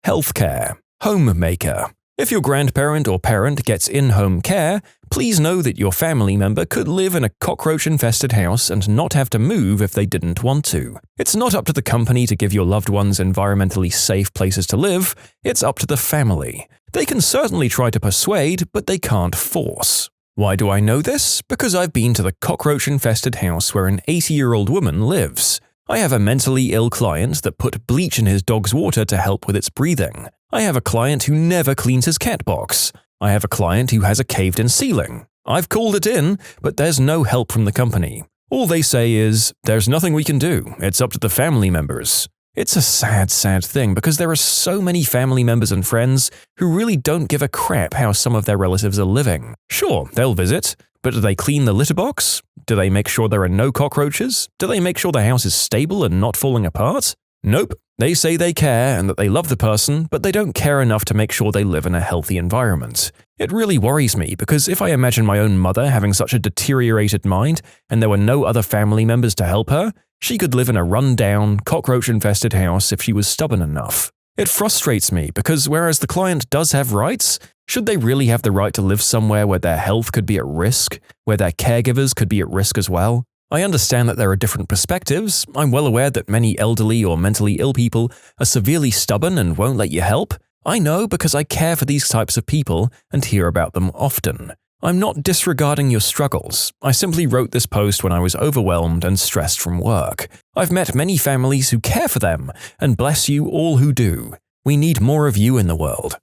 Healthcare. Homemaker. If your grandparent or parent gets in-home care, please know that your family member could live in a cockroach-infested house and not have to move if they didn't want to. It's not up to the company to give your loved ones environmentally safe places to live, it's up to the family. They can certainly try to persuade, but they can't force. Why do I know this? Because I've been to the cockroach-infested house where an 80-year-old woman lives. I have a mentally ill client that put bleach in his dog's water to help with its breathing. I have a client who never cleans his cat box. I have a client who has a caved-in ceiling. I've called it in, but there's no help from the company. All they say is, there's nothing we can do, it's up to the family members. It's a sad, sad thing because there are so many family members and friends who really don't give a crap how some of their relatives are living. Sure, they'll visit, but do they clean the litter box? Do they make sure there are no cockroaches? Do they make sure the house is stable and not falling apart? Nope. They say they care and that they love the person, but they don't care enough to make sure they live in a healthy environment. It really worries me because if I imagine my own mother having such a deteriorated mind and there were no other family members to help her, she could live in a run-down, cockroach-infested house if she was stubborn enough. It frustrates me because whereas the client does have rights, should they really have the right to live somewhere where their health could be at risk, where their caregivers could be at risk as well? I understand that there are different perspectives. I'm well aware that many elderly or mentally ill people are severely stubborn and won't let you help. I know because I care for these types of people and hear about them often. I'm not disregarding your struggles. I simply wrote this post when I was overwhelmed and stressed from work. I've met many families who care for them, and bless you all who do. We need more of you in the world.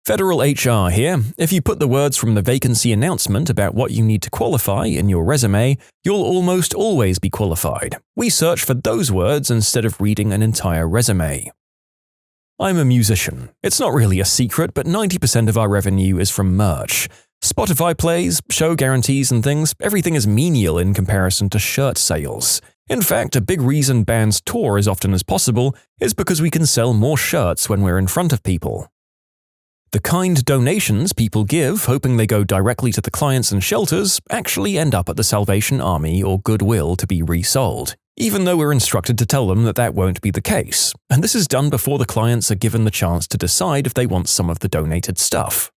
Federal HR here. If you put the words from the vacancy announcement about what you need to qualify in your resume, you'll almost always be qualified. We search for those words instead of reading an entire resume. I'm a musician. It's not really a secret, but 90% of our revenue is from merch. Spotify plays, show guarantees and things, everything is menial in comparison to shirt sales. In fact, a big reason bands tour as often as possible is because we can sell more shirts when we're in front of people. The kind donations people give, hoping they go directly to the clients and shelters, actually end up at the Salvation Army or Goodwill to be resold, even though we're instructed to tell them that that won't be the case, and this is done before the clients are given the chance to decide if they want some of the donated stuff.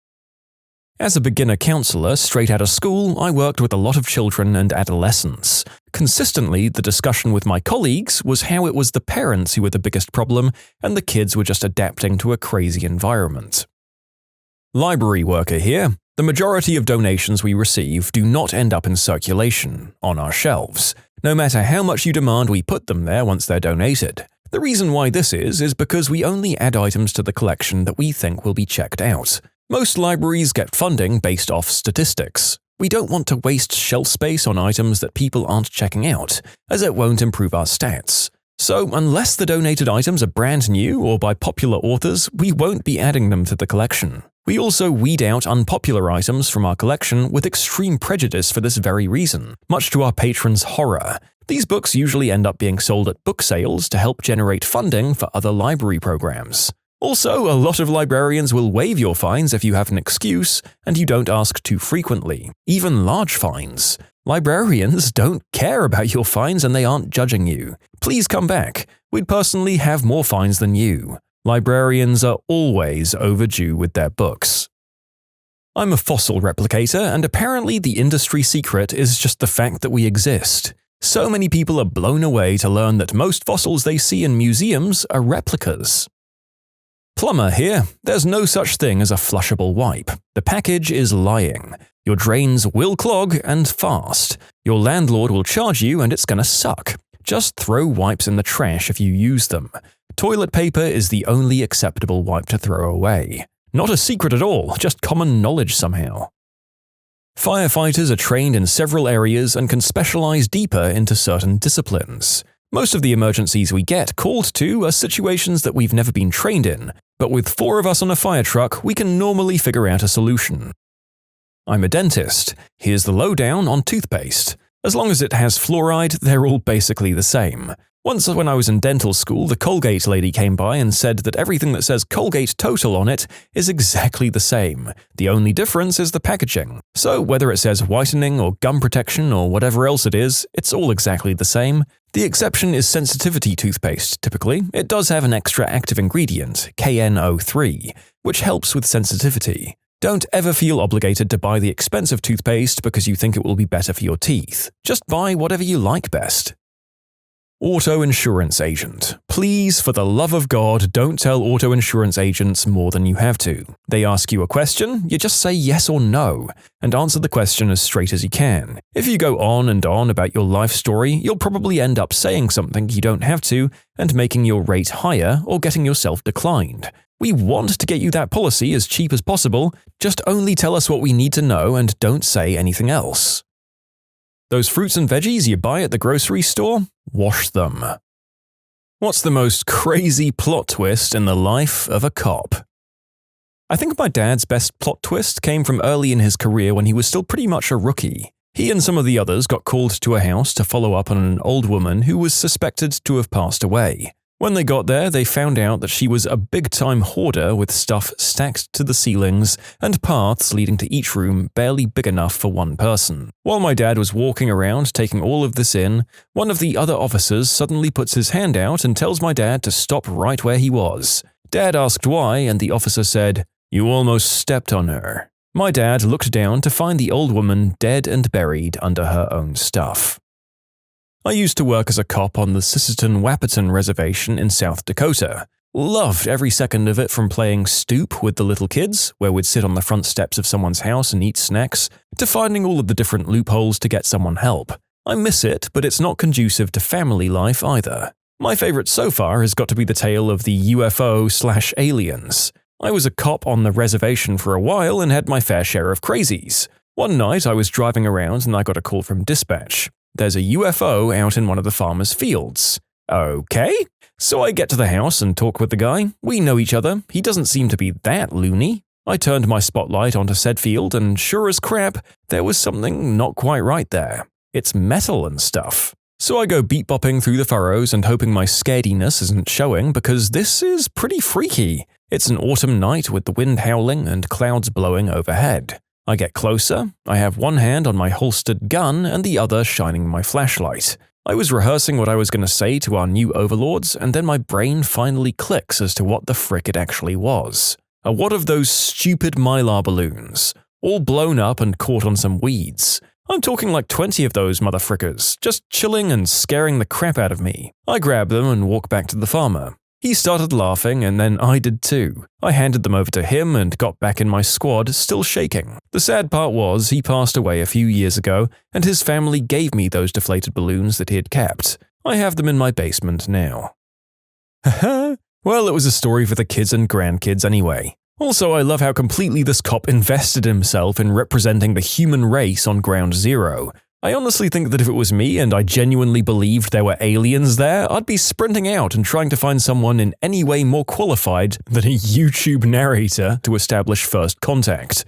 As a beginner counselor straight out of school, I worked with a lot of children and adolescents. Consistently, the discussion with my colleagues was how it was the parents who were the biggest problem and the kids were just adapting to a crazy environment. Library worker here. The majority of donations we receive do not end up in circulation, on our shelves. No matter how much you demand we put them there once they're donated. The reason why this is because we only add items to the collection that we think will be checked out. Most libraries get funding based off statistics. We don't want to waste shelf space on items that people aren't checking out, as it won't improve our stats. So unless the donated items are brand new or by popular authors, we won't be adding them to the collection. We also weed out unpopular items from our collection with extreme prejudice for this very reason, much to our patrons' horror. These books usually end up being sold at book sales to help generate funding for other library programs. Also, a lot of librarians will waive your fines if you have an excuse and you don't ask too frequently, even large fines. Librarians don't care about your fines and they aren't judging you. Please come back. We'd personally have more fines than you. Librarians are always overdue with their books. I'm a fossil replicator, and apparently the industry secret is just the fact that we exist. So many people are blown away to learn that most fossils they see in museums are replicas. Plumber here. There's no such thing as a flushable wipe. The package is lying. Your drains will clog and fast. Your landlord will charge you and it's gonna suck. Just throw wipes in the trash if you use them. Toilet paper is the only acceptable wipe to throw away. Not a secret at all, just common knowledge somehow. Firefighters are trained in several areas and can specialize deeper into certain disciplines. Most of the emergencies we get called to are situations that we've never been trained in, but with 4 of us on a fire truck, we can normally figure out a solution. I'm a dentist. Here's the lowdown on toothpaste. As long as it has fluoride, they're all basically the same. Once when I was in dental school, the Colgate lady came by and said that everything that says Colgate Total on it is exactly the same. The only difference is the packaging. So whether it says whitening or gum protection or whatever else it is, it's all exactly the same. The exception is sensitivity toothpaste, typically. It does have an extra active ingredient, KNO3, which helps with sensitivity. Don't ever feel obligated to buy the expensive toothpaste because you think it will be better for your teeth. Just buy whatever you like best. Auto insurance agent. Please, for the love of God, don't tell auto insurance agents more than you have to. They ask you a question, you just say yes or no, and answer the question as straight as you can. If you go on and on about your life story, you'll probably end up saying something you don't have to and making your rate higher or getting yourself declined. We want to get you that policy as cheap as possible, just only tell us what we need to know and don't say anything else. Those fruits and veggies you buy at the grocery store? Wash them. What's the most crazy plot twist in the life of a cop? I think my dad's best plot twist came from early in his career when he was still pretty much a rookie. He and some of the others got called to a house to follow up on an old woman who was suspected to have passed away. When they got there, they found out that she was a big-time hoarder with stuff stacked to the ceilings and paths leading to each room barely big enough for one person. While my dad was walking around taking all of this in, one of the other officers suddenly puts his hand out and tells my dad to stop right where he was. Dad asked why, and the officer said, "You almost stepped on her." My dad looked down to find the old woman dead and buried under her own stuff. I used to work as a cop on the Sisseton-Wahpeton Reservation in South Dakota. Loved every second of it, from playing stoop with the little kids, where we'd sit on the front steps of someone's house and eat snacks, to finding all of the different loopholes to get someone help. I miss it, but it's not conducive to family life either. My favorite so far has got to be the tale of the UFO/aliens. I was a cop on the reservation for a while and had my fair share of crazies. One night I was driving around and I got a call from dispatch. There's a UFO out in one of the farmers' fields. Okay. So I get to the house and talk with the guy. We know each other. He doesn't seem to be that loony. I turned my spotlight onto said field and sure as crap, there was something not quite right there. It's metal and stuff. So I go beat-bopping through the furrows and hoping my scarediness isn't showing because this is pretty freaky. It's an autumn night with the wind howling and clouds blowing overhead. I get closer, I have one hand on my holstered gun and the other shining my flashlight. I was rehearsing what I was going to say to our new overlords, and then my brain finally clicks as to what the frick it actually was. A wad of those stupid mylar balloons, all blown up and caught on some weeds. I'm talking like 20 of those motherfrickers, just chilling and scaring the crap out of me. I grab them and walk back to the farmer. He started laughing, and then I did too. I handed them over to him and got back in my squad, still shaking. The sad part was he passed away a few years ago, and his family gave me those deflated balloons that he had kept. I have them in my basement now. Haha. Well, it was a story for the kids and grandkids anyway. Also, I love how completely this cop invested himself in representing the human race on Ground Zero. I honestly think that if it was me and I genuinely believed there were aliens there, I'd be sprinting out and trying to find someone in any way more qualified than a YouTube narrator to establish first contact.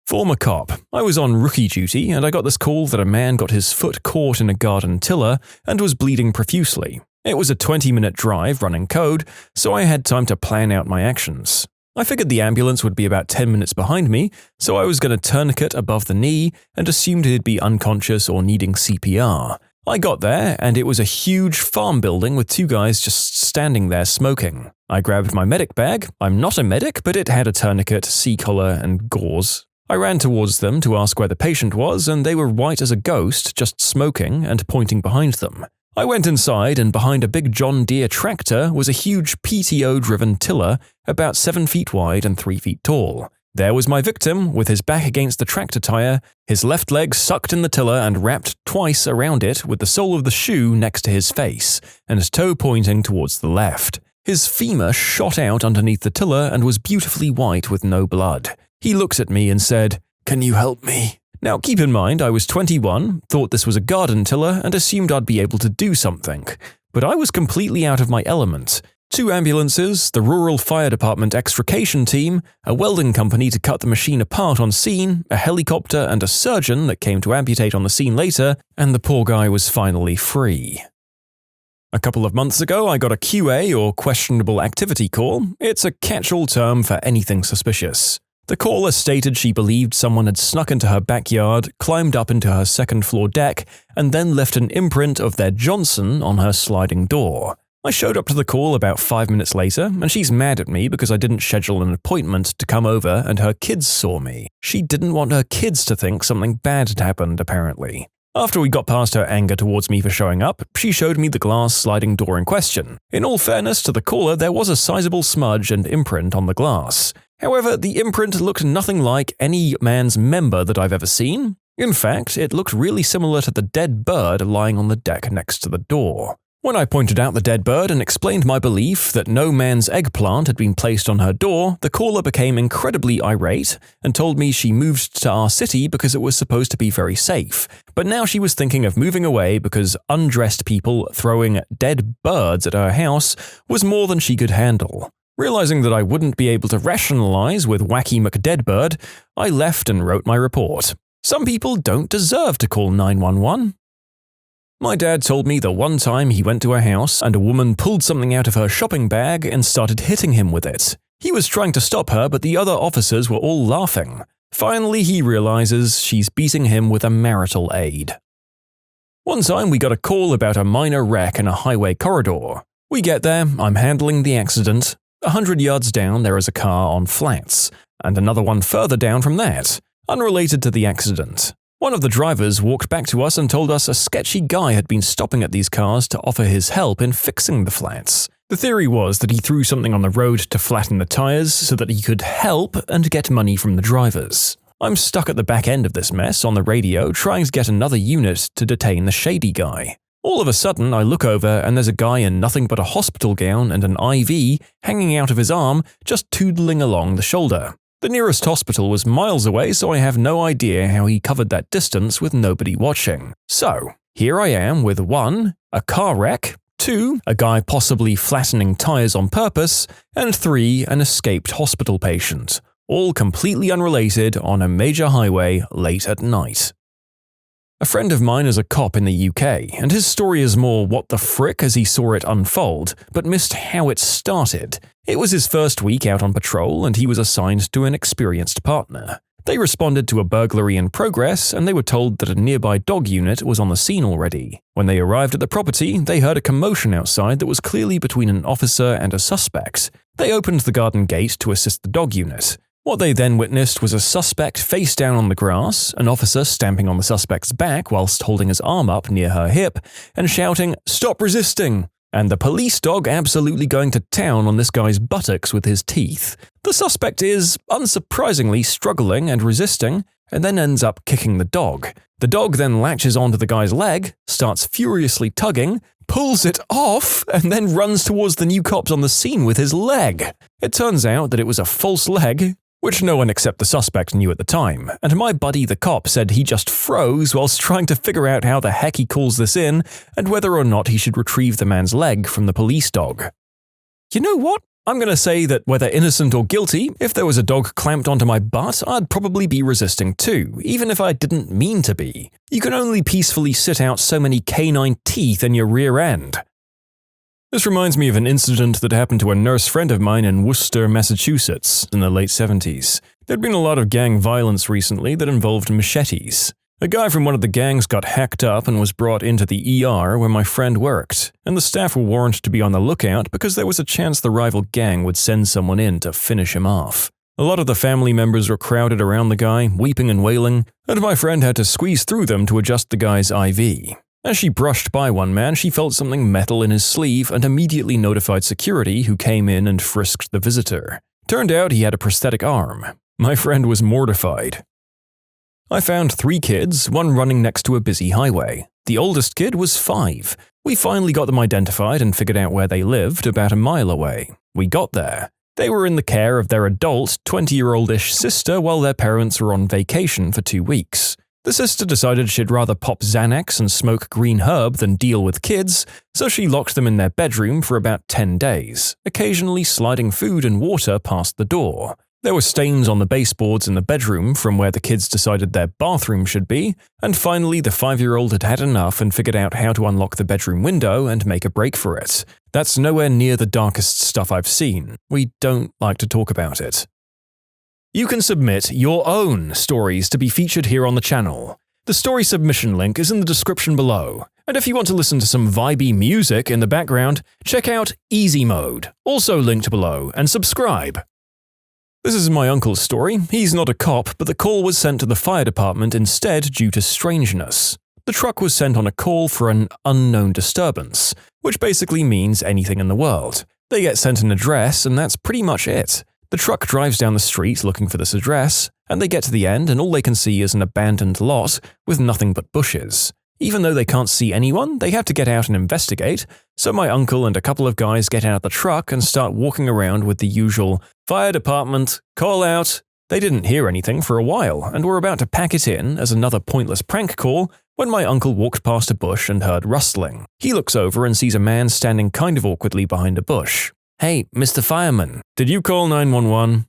Former cop. I was on rookie duty and I got this call that a man got his foot caught in a garden tiller and was bleeding profusely. It was a 20-minute drive running code, so I had time to plan out my actions. I figured the ambulance would be about 10 minutes behind me, so I was going to tourniquet above the knee and assumed he'd be unconscious or needing CPR. I got there, and it was a huge farm building with two guys just standing there smoking. I grabbed my medic bag. I'm not a medic, but it had a tourniquet, C-collar, and gauze. I ran towards them to ask where the patient was, and they were white as a ghost, just smoking and pointing behind them. I went inside, and behind a big John Deere tractor was a huge PTO-driven tiller, about 7 feet wide and 3 feet tall. There was my victim, with his back against the tractor tire, his left leg sucked in the tiller and wrapped twice around it with the sole of the shoe next to his face, and his toe pointing towards the left. His femur shot out underneath the tiller and was beautifully white with no blood. He looked at me and said, "Can you help me?" Now keep in mind I was 21, thought this was a garden tiller and assumed I'd be able to do something. But I was completely out of my element. 2 ambulances, the rural fire department extrication team, a welding company to cut the machine apart on scene, a helicopter and a surgeon that came to amputate on the scene later, and the poor guy was finally free. A couple of months ago, I got a QA or questionable activity call. It's a catch-all term for anything suspicious. The caller stated she believed someone had snuck into her backyard, climbed up into her second-floor deck, and then left an imprint of their Johnson on her sliding door. I showed up to the call about 5 minutes later, and she's mad at me because I didn't schedule an appointment to come over and her kids saw me. She didn't want her kids to think something bad had happened, apparently. After we got past her anger towards me for showing up, she showed me the glass sliding door in question. In all fairness to the caller, there was a sizable smudge and imprint on the glass. However, the imprint looked nothing like any man's member that I've ever seen. In fact, it looked really similar to the dead bird lying on the deck next to the door. When I pointed out the dead bird and explained my belief that no man's eggplant had been placed on her door, the caller became incredibly irate and told me she moved to our city because it was supposed to be very safe, but now she was thinking of moving away because undressed people throwing dead birds at her house was more than she could handle. Realizing that I wouldn't be able to rationalize with Wacky McDeadbird, I left and wrote my report. Some people don't deserve to call 911. My dad told me that one time he went to a house and a woman pulled something out of her shopping bag and started hitting him with it. He was trying to stop her, but the other officers were all laughing. Finally, he realizes she's beating him with a marital aid. One time we got a call about a minor wreck in a highway corridor. We get there, I'm handling the accident. 100 yards down, there is a car on flats, and another one further down from that, unrelated to the accident. One of the drivers walked back to us and told us a sketchy guy had been stopping at these cars to offer his help in fixing the flats. The theory was that he threw something on the road to flatten the tires so that he could help and get money from the drivers. I'm stuck at the back end of this mess on the radio trying to get another unit to detain the shady guy. All of a sudden, I look over and there's a guy in nothing but a hospital gown and an IV hanging out of his arm, just toodling along the shoulder. The nearest hospital was miles away, so I have no idea how he covered that distance with nobody watching. So, here I am with 1, a car wreck, 2, a guy possibly flattening tires on purpose, and 3, an escaped hospital patient. All completely unrelated on a major highway late at night. A friend of mine is a cop in the UK, and his story is more what the frick as he saw it unfold, but missed how it started. It was his first week out on patrol, and he was assigned to an experienced partner. They responded to a burglary in progress, and they were told that a nearby dog unit was on the scene already. When they arrived at the property, they heard a commotion outside that was clearly between an officer and a suspect. They opened the garden gate to assist the dog unit. What they then witnessed was a suspect face down on the grass, an officer stamping on the suspect's back whilst holding his arm up near her hip and shouting, "Stop resisting!" and the police dog absolutely going to town on this guy's buttocks with his teeth. The suspect is, unsurprisingly, struggling and resisting, and then ends up kicking the dog. The dog then latches onto the guy's leg, starts furiously tugging, pulls it off, and then runs towards the new cops on the scene with his leg. It turns out that it was a false leg. which no one except the suspect knew at the time, and my buddy the cop said he just froze whilst trying to figure out how the heck he calls this in and whether or not he should retrieve the man's leg from the police dog. You know what? I'm going to say that whether innocent or guilty, if there was a dog clamped onto my butt, I'd probably be resisting too, even if I didn't mean to be. You can only peacefully sit out so many canine teeth in your rear end. This reminds me of an incident that happened to a nurse friend of mine in Worcester, Massachusetts, in the late 70s. There'd been a lot of gang violence recently that involved machetes. A guy from one of the gangs got hacked up and was brought into the ER where my friend worked, and the staff were warned to be on the lookout because there was a chance the rival gang would send someone in to finish him off. A lot of the family members were crowded around the guy, weeping and wailing, and my friend had to squeeze through them to adjust the guy's IV. As she brushed by one man, she felt something metal in his sleeve and immediately notified security, who came in and frisked the visitor. Turned out he had a prosthetic arm. My friend was mortified. I found 3 kids, one running next to a busy highway. The oldest kid was 5. We finally got them identified and figured out where they lived, about a mile away. We got there. They were in the care of their adult, 20-year-old-ish sister while their parents were on vacation for 2 weeks. The sister decided she'd rather pop Xanax and smoke green herb than deal with kids, so she locked them in their bedroom for about 10 days, occasionally sliding food and water past the door. There were stains on the baseboards in the bedroom from where the kids decided their bathroom should be, and finally the 5-year-old had had enough and figured out how to unlock the bedroom window and make a break for it. That's nowhere near the darkest stuff I've seen. We don't like to talk about it. You can submit your own stories to be featured here on the channel. The story submission link is in the description below. And if you want to listen to some vibey music in the background, check out easymode, also linked below, and subscribe. This is my uncle's story. He's not a cop, but the call was sent to the fire department instead due to strangeness. The truck was sent on a call for an unknown disturbance, which basically means anything in the world. They get sent an address, and that's pretty much it. The truck drives down the street looking for this address, and they get to the end and all they can see is an abandoned lot with nothing but bushes. Even though they can't see anyone, they have to get out and investigate, so my uncle and a couple of guys get out of the truck and start walking around with the usual "Fire department, call out." They didn't hear anything for a while and were about to pack it in as another pointless prank call when my uncle walked past a bush and heard rustling. He looks over and sees a man standing kind of awkwardly behind a bush. "Hey, Mr. Fireman, did you call 911?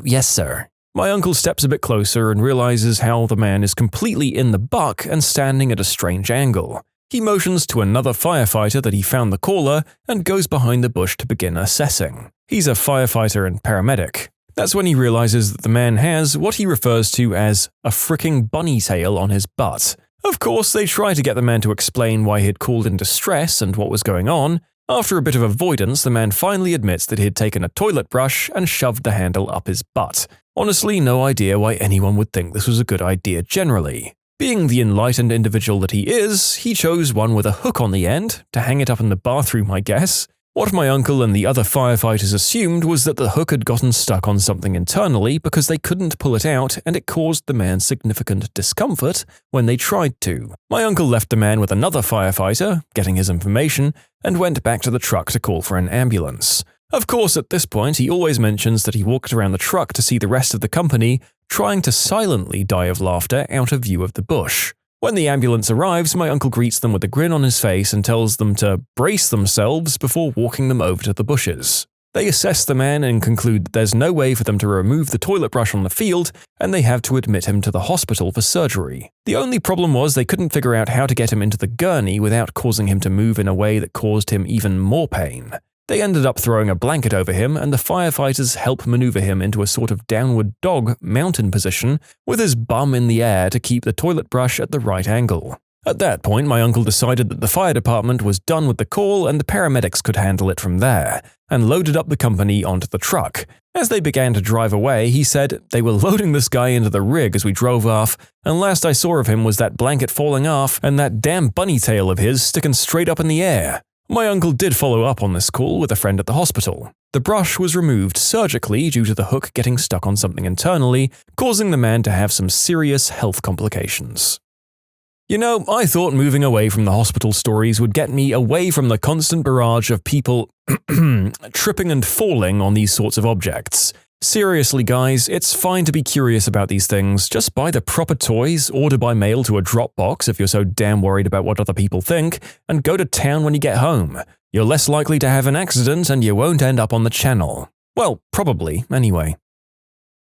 Yes, sir." My uncle steps a bit closer and realizes how the man is completely in the buck and standing at a strange angle. He motions to another firefighter that he found the caller and goes behind the bush to begin assessing. He's a firefighter and paramedic. That's when he realizes that the man has what he refers to as a fricking bunny tail on his butt. Of course, they try to get the man to explain why he'd called in distress and what was going on. After a bit of avoidance, the man finally admits that he'd taken a toilet brush and shoved the handle up his butt. Honestly, no idea why anyone would think this was a good idea generally. Being the enlightened individual that he is, he chose one with a hook on the end, to hang it up in the bathroom, I guess. What my uncle and the other firefighters assumed was that the hook had gotten stuck on something internally because they couldn't pull it out and it caused the man significant discomfort when they tried to. My uncle left the man with another firefighter, getting his information, and went back to the truck to call for an ambulance. Of course, at this point, he always mentions that he walked around the truck to see the rest of the company, trying to silently die of laughter out of view of the bush. When the ambulance arrives, my uncle greets them with a grin on his face and tells them to brace themselves before walking them over to the bushes. They assess the man and conclude that there's no way for them to remove the toilet brush on the field, and they have to admit him to the hospital for surgery. The only problem was they couldn't figure out how to get him into the gurney without causing him to move in a way that caused him even more pain. They ended up throwing a blanket over him, and the firefighters help maneuver him into a sort of downward dog mountain position with his bum in the air to keep the toilet brush at the right angle. At that point, my uncle decided that the fire department was done with the call and the paramedics could handle it from there, and loaded up the company onto the truck. As they began to drive away, he said, "They were loading this guy into the rig as we drove off, and last I saw of him was that blanket falling off and that damn bunny tail of his sticking straight up in the air." My uncle did follow up on this call with a friend at the hospital. The brush was removed surgically due to the hook getting stuck on something internally, causing the man to have some serious health complications. You know, I thought moving away from the hospital stories would get me away from the constant barrage of people tripping and falling on these sorts of objects. Seriously guys, it's fine to be curious about these things, just buy the proper toys, order by mail to a Dropbox if you're so damn worried about what other people think, and go to town when you get home. You're less likely to have an accident and you won't end up on the channel. Well, probably, anyway.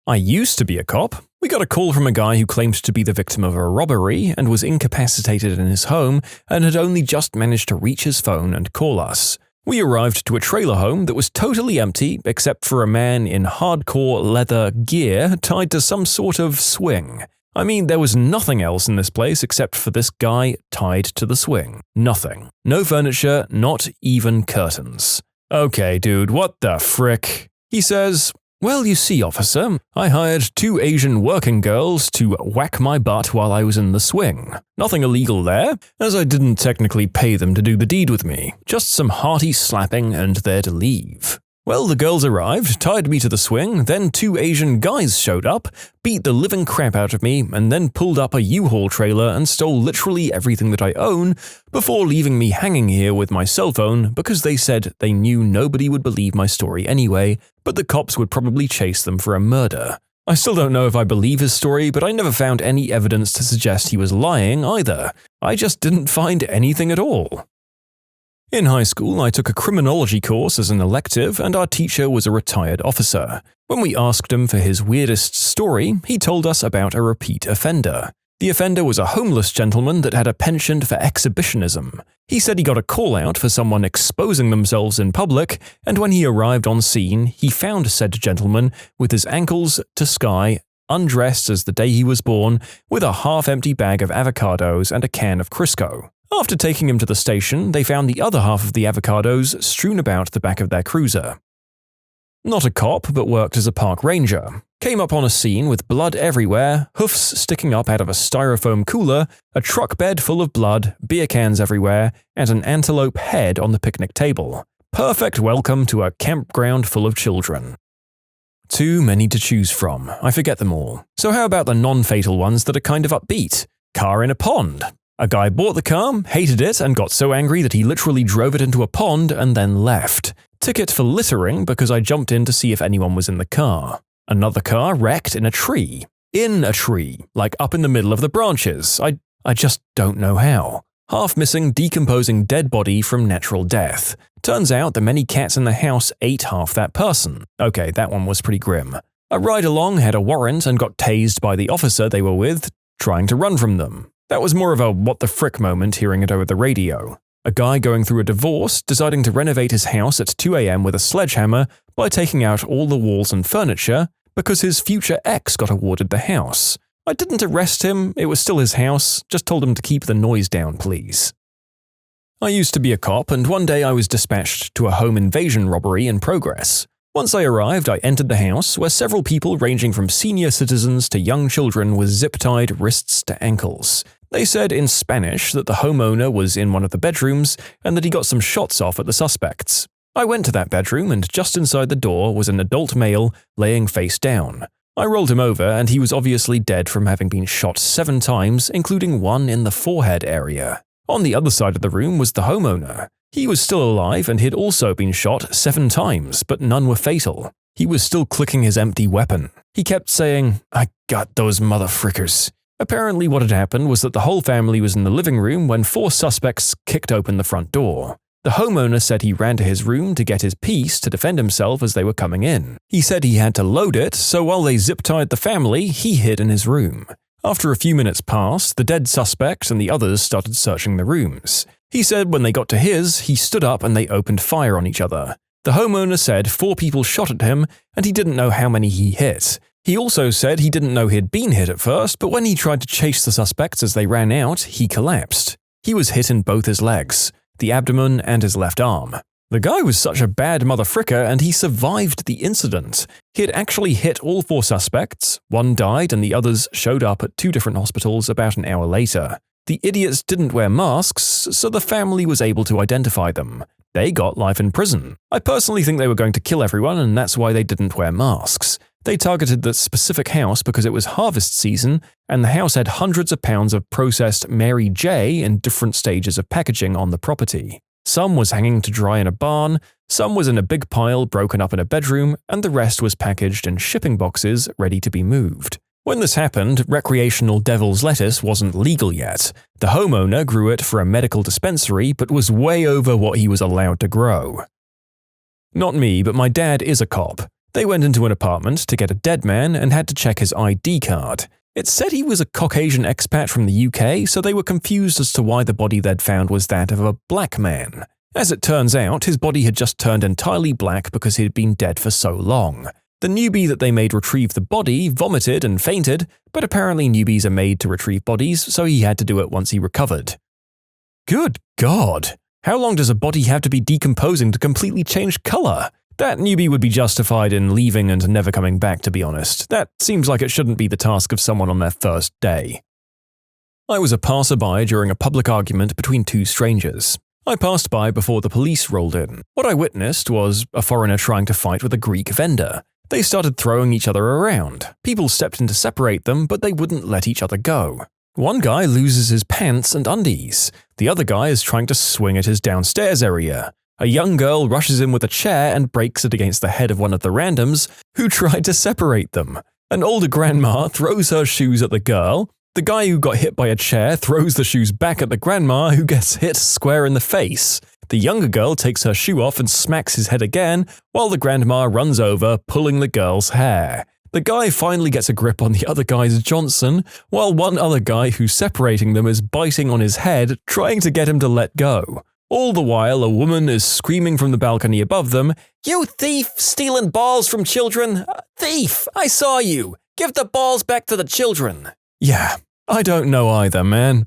I used to be a cop. We got a call from a guy who claimed to be the victim of a robbery and was incapacitated in his home and had only just managed to reach his phone and call us. We arrived to a trailer home that was totally empty except for a man in hardcore leather gear tied to some sort of swing. I mean, there was nothing else in this place except for this guy tied to the swing. Nothing. No furniture, not even curtains. Okay, dude, what the frick? He says, "Well, you see, officer, I hired 2 Asian working girls to whack my butt while I was in the swing. Nothing illegal there, as I didn't technically pay them to do the deed with me. Just some hearty slapping and they're to leave. Well, the girls arrived, tied me to the swing, then 2 Asian guys showed up, beat the living crap out of me, and then pulled up a U-Haul trailer and stole literally everything that I own before leaving me hanging here with my cell phone because they said they knew nobody would believe my story anyway, but the cops would probably chase them for a murder. I still don't know if I believe his story, but I never found any evidence to suggest he was lying either. I just didn't find anything at all." In high school, I took a criminology course as an elective, and our teacher was a retired officer. When we asked him for his weirdest story, he told us about a repeat offender. The offender was a homeless gentleman that had a penchant for exhibitionism. He said he got a call out for someone exposing themselves in public, and when he arrived on scene, he found said gentleman with his ankles to sky, undressed as the day he was born, with a half-empty bag of avocados and a can of Crisco. After taking him to the station, they found the other half of the avocados strewn about the back of their cruiser. Not a cop, but worked as a park ranger. Came up on a scene with blood everywhere, hoofs sticking up out of a styrofoam cooler, a truck bed full of blood, beer cans everywhere, and an antelope head on the picnic table. Perfect welcome to a campground full of children. Too many to choose from. I forget them all. So how about the non-fatal ones that are kind of upbeat? Car in a pond. A guy bought the car, hated it, and got so angry that he literally drove it into a pond and then left. Ticket for littering because I jumped in to see if anyone was in the car. Another car wrecked in a tree. In a tree, like up in the middle of the branches. I just don't know how. Half-missing, decomposing dead body from natural death. Turns out the many cats in the house ate half that person. Okay, that one was pretty grim. A ride-along had a warrant and got tased by the officer they were with, trying to run from them. That was more of a what the frick moment hearing it over the radio. A guy going through a divorce deciding to renovate his house at 2 a.m. with a sledgehammer by taking out all the walls and furniture because his future ex got awarded the house. I didn't arrest him, it was still his house, just told him to keep the noise down, please. I used to be a cop, and one day I was dispatched to a home invasion robbery in progress. Once I arrived, I entered the house, where several people ranging from senior citizens to young children were zip-tied wrists to ankles. They said in Spanish that the homeowner was in one of the bedrooms and that he got some shots off at the suspects. I went to that bedroom, and just inside the door was an adult male laying face down. I rolled him over, and he was obviously dead from having been shot 7 times, including one in the forehead area. On the other side of the room was the homeowner. He was still alive and he'd also been shot 7 times, but none were fatal. He was still clicking his empty weapon. He kept saying, "I got those motherfrickers." Apparently what had happened was that the whole family was in the living room when 4 suspects kicked open the front door. The homeowner said he ran to his room to get his piece to defend himself as they were coming in. He said he had to load it, so while they zip-tied the family, he hid in his room. After a few minutes passed, the dead suspect and the others started searching the rooms. He said when they got to his, he stood up and they opened fire on each other. The homeowner said 4 people shot at him and he didn't know how many he hit. He also said he didn't know he'd been hit at first, but when he tried to chase the suspects as they ran out, he collapsed. He was hit in both his legs, the abdomen and his left arm. The guy was such a bad motherfricker and he survived the incident. He had actually hit all 4 suspects, 1 died and the others showed up at 2 different hospitals about an hour later. The idiots didn't wear masks, so the family was able to identify them. They got life in prison. I personally think they were going to kill everyone and that's why they didn't wear masks. They targeted the specific house because it was harvest season and the house had hundreds of pounds of processed Mary J in different stages of packaging on the property. Some was hanging to dry in a barn, Some was in a big pile broken up in a bedroom, and the rest was packaged in shipping boxes ready to be moved. When this happened, recreational devil's lettuce wasn't legal yet. The homeowner grew it for a medical dispensary but was way over what he was allowed to grow. Not me, but my dad is a cop. They went into an apartment to get a dead man and had to check his ID card. It said he was a Caucasian expat from the UK, so they were confused as to why the body they'd found was that of a black man. As it turns out, his body had just turned entirely black because he had been dead for so long. The newbie that they made retrieve the body vomited and fainted, but apparently newbies are made to retrieve bodies, so he had to do it once he recovered. Good God! How long does a body have to be decomposing to completely change color? That newbie would be justified in leaving and never coming back, to be honest. That seems like it shouldn't be the task of someone on their first day. I was a passerby during a public argument between two strangers. I passed by before the police rolled in. What I witnessed was a foreigner trying to fight with a Greek vendor. They started throwing each other around. People stepped in to separate them, but they wouldn't let each other go. One guy loses his pants and undies. The other guy is trying to swing at his downstairs area. A young girl rushes in with a chair and breaks it against the head of one of the randoms, who tried to separate them. An older grandma throws her shoes at the girl. The guy who got hit by a chair throws the shoes back at the grandma, who gets hit square in the face. The younger girl takes her shoe off and smacks his head again, while the grandma runs over, pulling the girl's hair. The guy finally gets a grip on the other guy's Johnson, while one other guy who's separating them is biting on his head, trying to get him to let go. All the while, a woman is screaming from the balcony above them, "You thief, stealing balls from children! Thief! I saw you! Give the balls back to the children!" Yeah, I don't know either, man.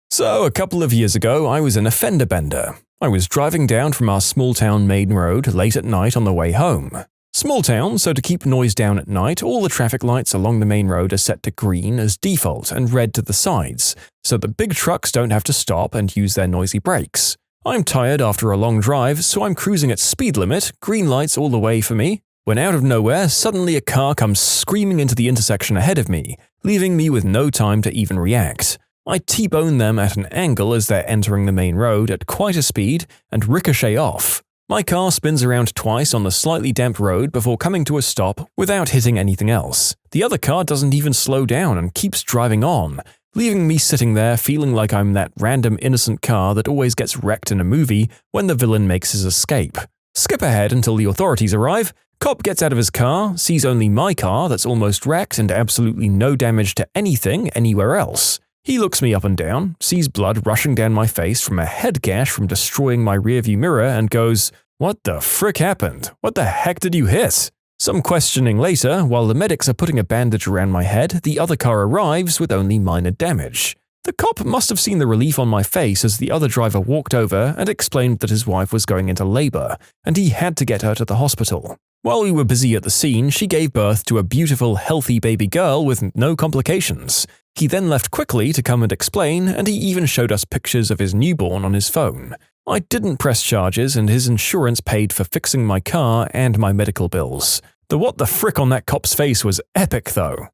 So, a couple of years ago, I was in a fender bender. I was driving down from our small town main road late at night on the way home. Small town, so to keep noise down at night, all the traffic lights along the main road are set to green as default and red to the sides, so that big trucks don't have to stop and use their noisy brakes. I'm tired after a long drive, so I'm cruising at speed limit, green lights all the way for me, when out of nowhere, suddenly a car comes screaming into the intersection ahead of me, leaving me with no time to even react. I T-bone them at an angle as they're entering the main road at quite a speed and ricochet off. My car spins around twice on the slightly damp road before coming to a stop without hitting anything else. The other car doesn't even slow down and keeps driving on, leaving me sitting there feeling like I'm that random innocent car that always gets wrecked in a movie when the villain makes his escape. Skip ahead until the authorities arrive. Cop gets out of his car, sees only my car that's almost wrecked and absolutely no damage to anything anywhere else. He looks me up and down, sees blood rushing down my face from a head gash from destroying my rearview mirror, and goes, "What the frick happened? What the heck did you hit?" Some questioning later, while the medics are putting a bandage around my head, the other car arrives with only minor damage. The cop must have seen the relief on my face as the other driver walked over and explained that his wife was going into labor, and he had to get her to the hospital. While we were busy at the scene, she gave birth to a beautiful, healthy baby girl with no complications. He then left quickly to come and explain, and he even showed us pictures of his newborn on his phone. I didn't press charges, and his insurance paid for fixing my car and my medical bills. The what the frick on that cop's face was epic, though.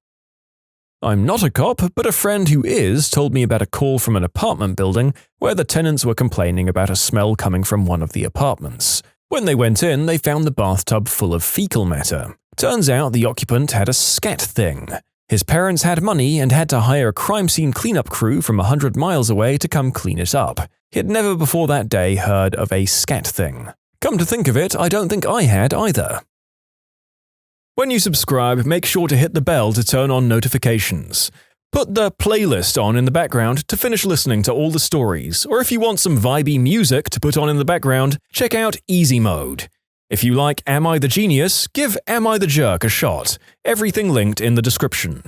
I'm not a cop, but a friend who is told me about a call from an apartment building where the tenants were complaining about a smell coming from one of the apartments. When they went in, they found the bathtub full of fecal matter. Turns out the occupant had a scat thing. His parents had money and had to hire a crime scene cleanup crew from 100 miles away to come clean it up. He had never before that day heard of a scat thing. Come to think of it, I don't think I had either. When you subscribe, make sure to hit the bell to turn on notifications. Put the playlist on in the background to finish listening to all the stories, or if you want some vibey music to put on in the background, check out easymode. If you like Am I the Genius, give Am I the Jerk a shot. Everything linked in the description.